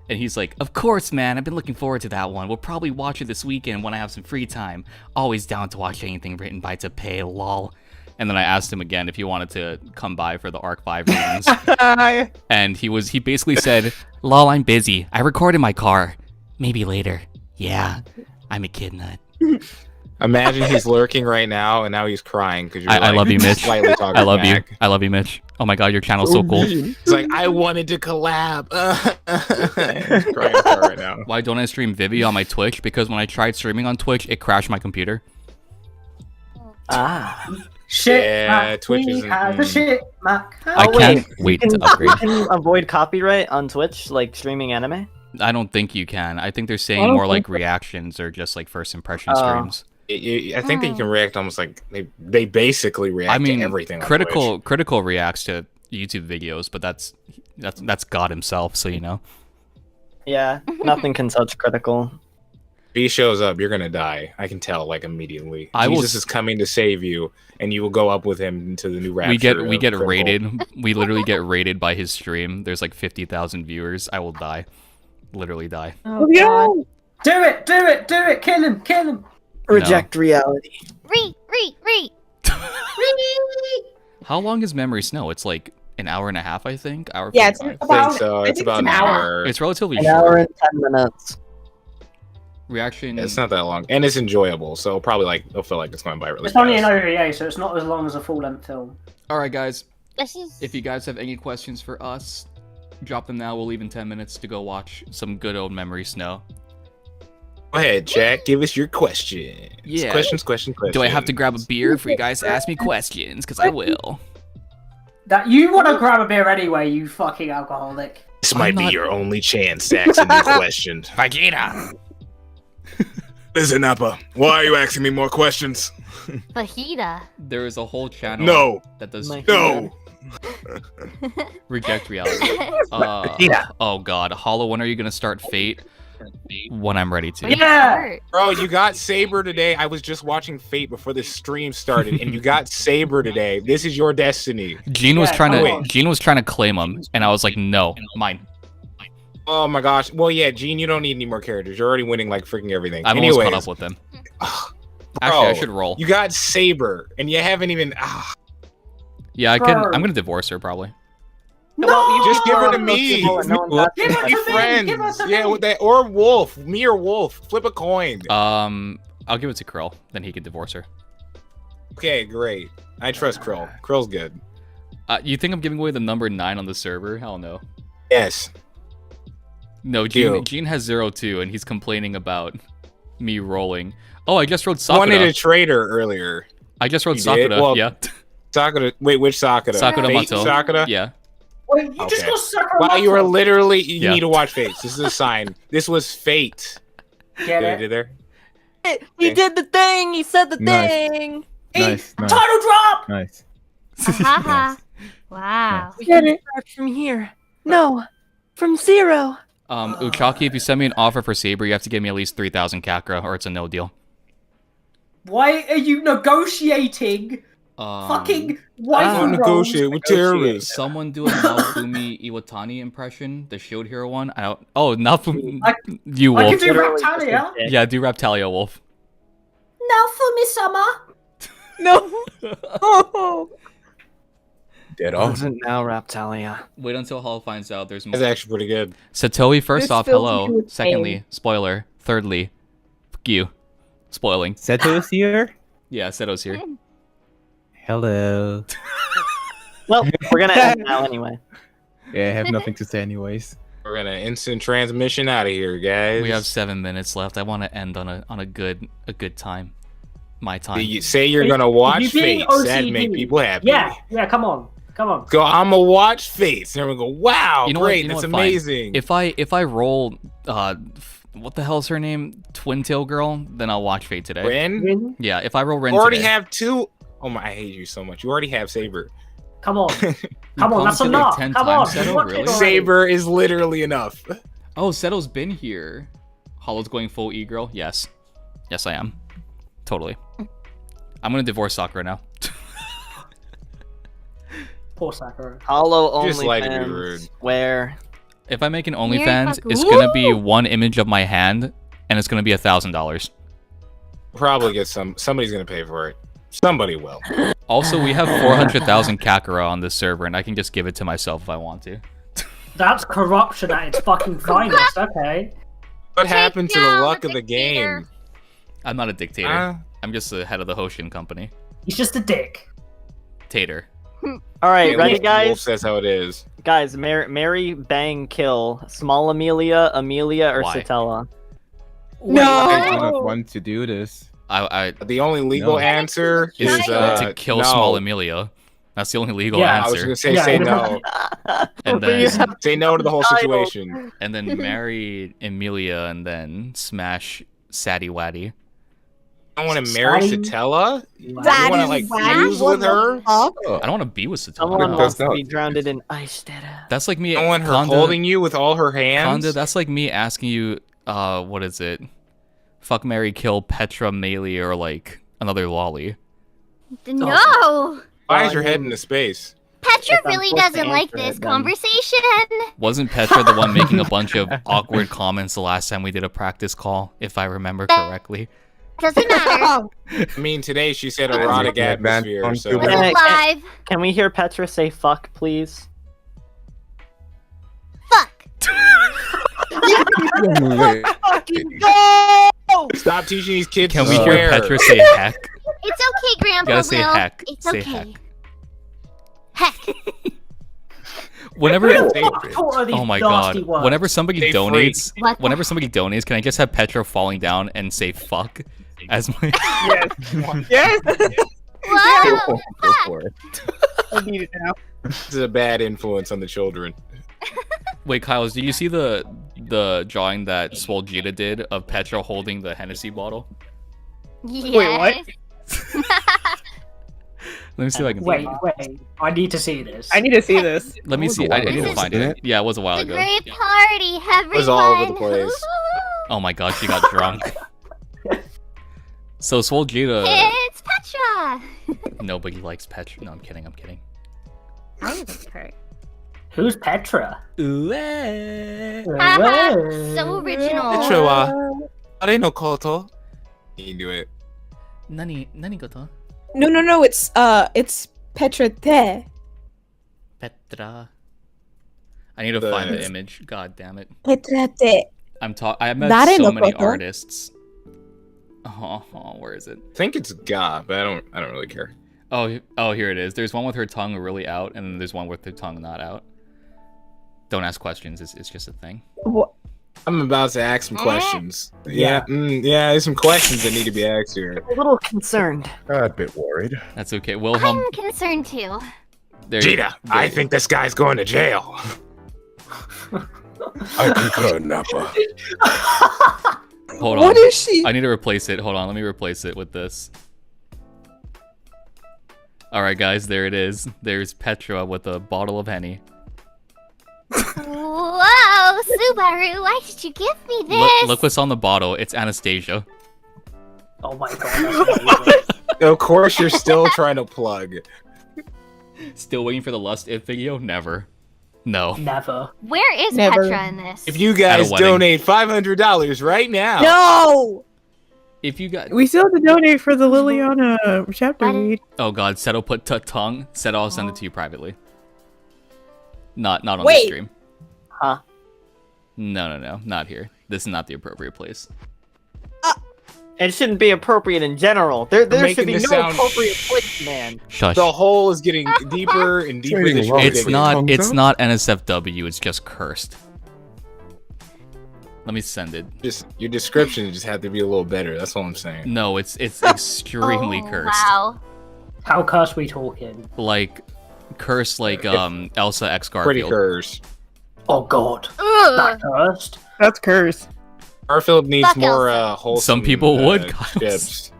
And he's like, of course, man, I've been looking forward to that one. We'll probably watch it this weekend when I have some free time. Always down to watch anything written by Tappei, lol. And then I asked him again if he wanted to come by for the Arc 5 readings. And he basically said, lol, I'm busy. I record in my car. Maybe later. Yeah, I'm a kid nut. Imagine he's lurking right now, and now he's crying because you're I love you, Mitch. slightly talking I love back. you. I love you, Mitch. Oh my god, your channel's so cool. He's like, I wanted to collab. He's crying in the car right now. Why don't I stream Vivi on my Twitch? Because when I tried streaming on Twitch, it crashed my computer. Shit, Yeah, Mac, Twitch we isn't- have the shit, Mac. I can't wait to upgrade. Can you avoid copyright on Twitch, like streaming anime? I don't think you can. I think they're I saying don't more like think so. reactions or just like first impression streams. I think that you can react almost like they basically react I mean, to everything. On critical reacts to YouTube videos, but that's That's God himself, so you know. Yeah, nothing can touch critical. If he shows up, you're gonna die. I can tell, like, immediately. I will- Jesus is coming to save you, and you will go up with him into the new rapture. We get Critical. raided. We literally get raided by his stream. There's like 50,000 viewers. I will die. Literally die. Oh, God. Do it! Do it! Do it! Kill him! Kill him! Reject reality. Re. How long is Memory Snow? It's like an hour and a half, I think. Hour. Yeah, it's 45. about. I think so. I It's think about an hour. It's relatively An short. hour and 10 minutes. Reaction. It's not that long, and it's enjoyable. So probably like it'll feel like it's going by really It's only fast. an OVA, so it's not as long as a full-length film. All right, guys. This is. If you guys have any questions for us, drop them now. We'll leave in 10 minutes to go watch some good old Memory Snow. Go ahead, chat. Give us your questions. Yeah. Questions. Do I have to grab a beer for you guys to ask me questions? Because I will. That you want to grab a beer anyway, you fucking alcoholic. This might be your only chance to ask a new question. Vegeta. Listen, Appa. Why are you asking me more questions? Fajita. There is a whole channel No. that does No. reject reality. Oh god, Hollow, when are you gonna start Fate? When I'm ready to. Yeah! Bro, you got Saber today. I was just watching Fate before the stream started, and you got Saber today. This is your destiny. Gene was Yeah, trying come to on. Gene was trying to claim him, and I was like, no, mine. Oh my gosh. Well, yeah, Gene, you don't need any more characters. You're already winning like freaking everything. I've almost caught up with him. Actually, I should roll. You got Saber, and you haven't even. Yeah, I can. I'm gonna divorce her probably. No! Just give her to me. Give it Be to me! friends. Give it to Yeah, me! with that or Wolf. Me or Wolf. Flip a coin. I'll give it to Krill. Then he can divorce her. Okay, great. I trust Krill. Krill's good. You think I'm giving away the number 9 on the server? Hell no. Yes. No, Gene has 0-2, and he's complaining about me rolling. Oh, I just wrote I Sakura. wanted a traitor earlier. I just wrote You Sakura. did? Well, Yeah. Sakura. Wait, which Sakura? Sakura Fate Mato. Sakura? Yeah. Wait, you just Okay. got Sakura. Wow, you are literally. You Yeah. need to watch Fate. This is a sign. This was Fate. Get Did it? there? He did the thing. He said the Nice. thing. Nice. Title drop! Nice. Haha. Wow. We can start from here. No, from 0. Uchaki, if you send me an offer for Saber, you have to give me at least 3,000 Kakra, or it's a no deal. Why are you negotiating? Fucking wife I and negotiate with terrorists. Someone do a Naofumi Iwatani impression, the Shield Hero one. I don't. Oh, Naofumi. You I Wolf. can do Raptalia. Yeah, do Raptalia, Wolf. Now for me, Summer. No. Dead off. Doesn't now, Raptalia. Wait until Hall finds out there's more. That's actually pretty good. Satoi, first This off, fills me hello. with Secondly, pain. spoiler. Thirdly, fuck you. Spoiling. Seto's here? Yeah, Seto's here. Hello. Well, we're gonna end now anyway. Yeah, I have nothing to say anyways. We're gonna instant transmission out of here, guys. We have 7 minutes left. I want to end on a good time. My time. You say you're gonna watch You being Fates. That'd OCD. make people happy. Yeah, come on. Go. I'm gonna watch Fates, and everyone go, "Wow, You know what? great, You know that's what? Fine. amazing." If I roll, what the hell's her name? Twin Tail Girl. Then I'll watch Fate today. Ren? Yeah, if I roll Ren You already today. have 2. Oh my, I hate you so much. You already have Saber. Come on. Come on, that's commented like enough. 10 Come times, on. Seto, Watch it really? already. Saber is literally enough. Oh, Seto's been here. Hollow's going full e-girl. Yes, I am. Totally. I'm gonna divorce Sakura now. Poor Sakura. Hollow Just like to be OnlyFans. rude. Where? If I make an Mary OnlyFans, fuck- it's gonna be one image of my hand, and it's gonna be $1,000. Probably get somebody's gonna pay for it. Somebody will. Also, we have 400,000 Kakura on this server, and I can just give it to myself if I want to. That's corruption at its fucking finest, okay? What happened to the down luck the of the dictator. game? I'm not a dictator. Huh? I'm just the head of the Hoshin company. He's just a dick. Tater. All right, Yeah, ready, Wolf guys? says how it is. Guys, marry, bang, kill. Small Amelia, or Why? Satella. I do not want to do this. The only legal No. answer Is is to kill no. Small Amelia. That's the only legal Yeah, I was answer. gonna say Yeah. say no. And But you then have Say no to the whole Title. situation. and then marry Emilia and then smash Saddy Waddy. I want to marry Satella? That you want to is like wacky. fuse What with the her? fuck? I don't want to be with Satella. Someone wants to be drowned in ice, Data. That's like me. I want her Kanda, holding you with all her hands. Kanda, that's like me asking you, what is it? Fuck, marry, kill Petra, Melee, or like another lolly. No! Why is your head into space? Petra I'm really supposed to doesn't like answer this it, then. conversation. Wasn't Petra the one making a bunch of awkward comments the last time we did a practice call, if I remember correctly? Doesn't matter. I mean, today she said erotic atmosphere. So Live. Can we hear Petra say fuck, please? Fuck. Fucking go! stop teaching these kids Can to we hear swear. Petra say heck? It's okay, Grandpa Gotta say Will. heck. It's Say okay. heck. Heck. Whenever, What are these oh my nasty god! words? Whenever somebody Stay donates, free. What? whenever somebody donates, can I just have Petra falling down and say fuck as my? Yes. Whoa. Go for it. I need it now. This is a bad influence on the children. Wait, Kyles, did you see the drawing that Swoljita did of Petra holding the Hennessy bottle? Yes. Let me see if I can. Wait, I need to see this. I need to see this. Let me see. I need to find it. Yeah, it was a while The ago. great party, everyone. It was all over the place. Oh my god, she got drunk. So Swoljita, It's Petra. nobody likes Petra. No, I'm kidding. I'm kidding. Who's Petra? Haha, so original. Petra wa are no koto. You do it. Nani goto? No. It's Petra te. Petra. I need to find the image. God damn it. Petra te. I met Nare so no many koto. artists. Oh, where is it? I think it's ga, but I don't really care. Oh, here it is. There's one with her tongue really out, and then there's one with her tongue not out. Don't ask questions. It's just a thing. What? I'm about to ask some questions. Yeah, there's some questions that need to be asked here. A little concerned. A bit worried. That's okay. Wilhelm. I'm concerned too. Jita, I think this guy's going to jail. I concur, Nappa. Hold on. What is she? I need to replace it. Hold on. Let me replace it with this. All right, guys. There it is. There's Petra with a bottle of Henny. Whoa, Subaru, why did you give me this? Look what's on the bottle. It's Anastasia. Oh my god. Of course, you're still trying to plug. Still waiting for the Lust If video? Never. No. Never. Where is Never. Petra in this? If you At guys a wedding. donate $500 right now. No. If you got. We still have to donate for the Liliana chapter read. Oh god, Seto put tongue. Seto, I'll send it to you privately. Not on the Wait. stream. Huh? No, not here. This is not the appropriate place. It shouldn't be appropriate in general. There making should be no this sound- appropriate place, man. Shush. The hole is getting deeper and deeper. Trading this wrong. shit It's is. not. It's not NSFW. It's just cursed. Let me send it. Just your description just had to be a little better. That's all I'm saying. No, it's extremely cursed. Wow. How cursed we talking? Like cursed, like Elsa X Pretty Garfield. cursed. Oh god. Ugh. That cursed? That's cursed. Garfield needs Fuck more Elsa. wholesome. Some people would, Kyles. chips.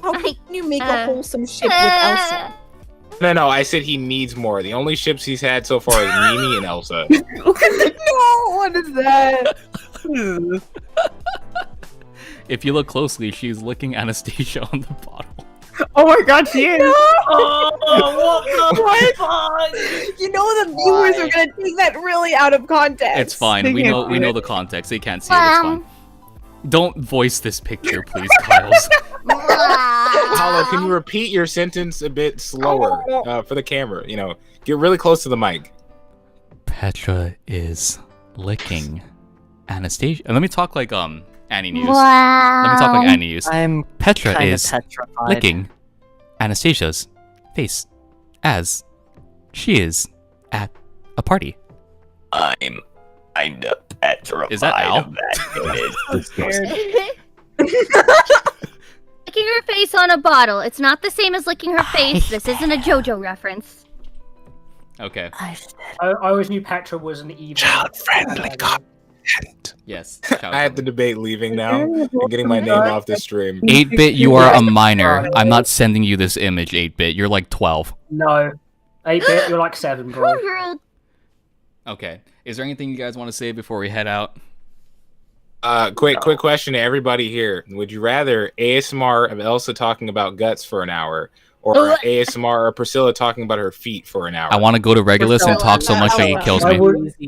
How can you make a wholesome ship with Elsa? No, I said he needs more. The only ships he's had so far is Mimi and Elsa. No, what is that? If you look closely, she's licking Anastasia on the bottle. Oh my god, she is! Oh, what the fuck? You know the viewers are gonna take that really out of context. It's fine. They We can't know see the it. context. They can't see it. It's fine. Don't voice this picture, please, Kyles. Hollow, can you repeat your sentence a bit slower for the camera? You know, get really close to the mic. Petra is licking Anastasia. Let me talk like Annie News. Wow. Let me talk like Annie News. I'm Petra kinda is petrified. licking Anastasia's face as she is at a party. I'm kinda petrified Is that Al? of that. I'm scared. Licking her face on a bottle. It's not the same as licking her face. This isn't a JoJo reference. Okay. I always knew Petra was an evil. Child-friendly Yes. I have to debate leaving now and getting my name off the stream. 8-bit, you are a minor. I'm not sending you this image, 8-bit. You're like 12. No. 8-bit, you're like 7, bro. Okay. Is there anything you guys want to say before we head out? Quick question to everybody here. Would you rather ASMR of Elsa talking about guts for an hour, or ASMR of Priscilla talking about her feet for an hour? I want to go to Regulus and talk so much that he kills me.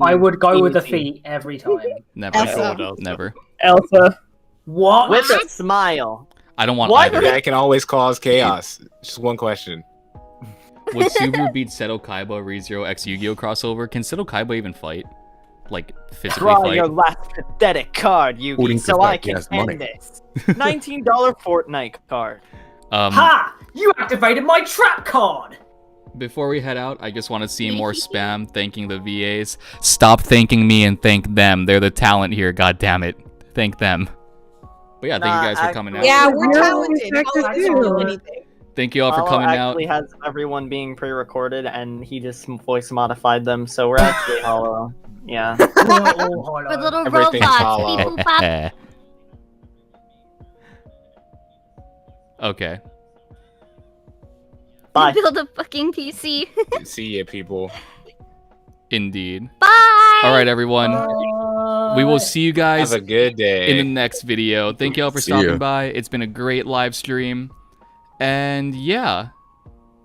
I would go with the feet every time. Never. Elsa. Never. Elsa. What? With a smile. I don't want What? either. That can always cause chaos. Just one question. Would Subaru beat Seto Kaiba ReZero X Yu-Gi-Oh crossover? Can Seto Kaiba even fight? Like, physically Draw fight? your last pathetic card, Yugi, Holding so this I back, can yes, end money. this. $19 Fortnite card. Ha! You activated my trap card! Before we head out, I just want to see more spam thanking the VAs. Stop thanking me and thank them. They're the talent here, god damn it. Thank them. But yeah, thank you guys for coming out. Yeah, we're talented. Hollow doesn't do anything. Thank you all for Hollow coming out. actually has everyone being pre-recorded, and he just voice modified them, so we're actually Hollow. Yeah. With little Everything's robots. hollow. Beep, boop, bop. Okay. Bye. Build a fucking PC. See ya, people. Indeed. Bye! Alright, everyone. We will see you guys Have a good day. in the next video. Thank you all for See stopping ya. by. It's been a great live stream. And yeah.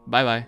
Bye-bye.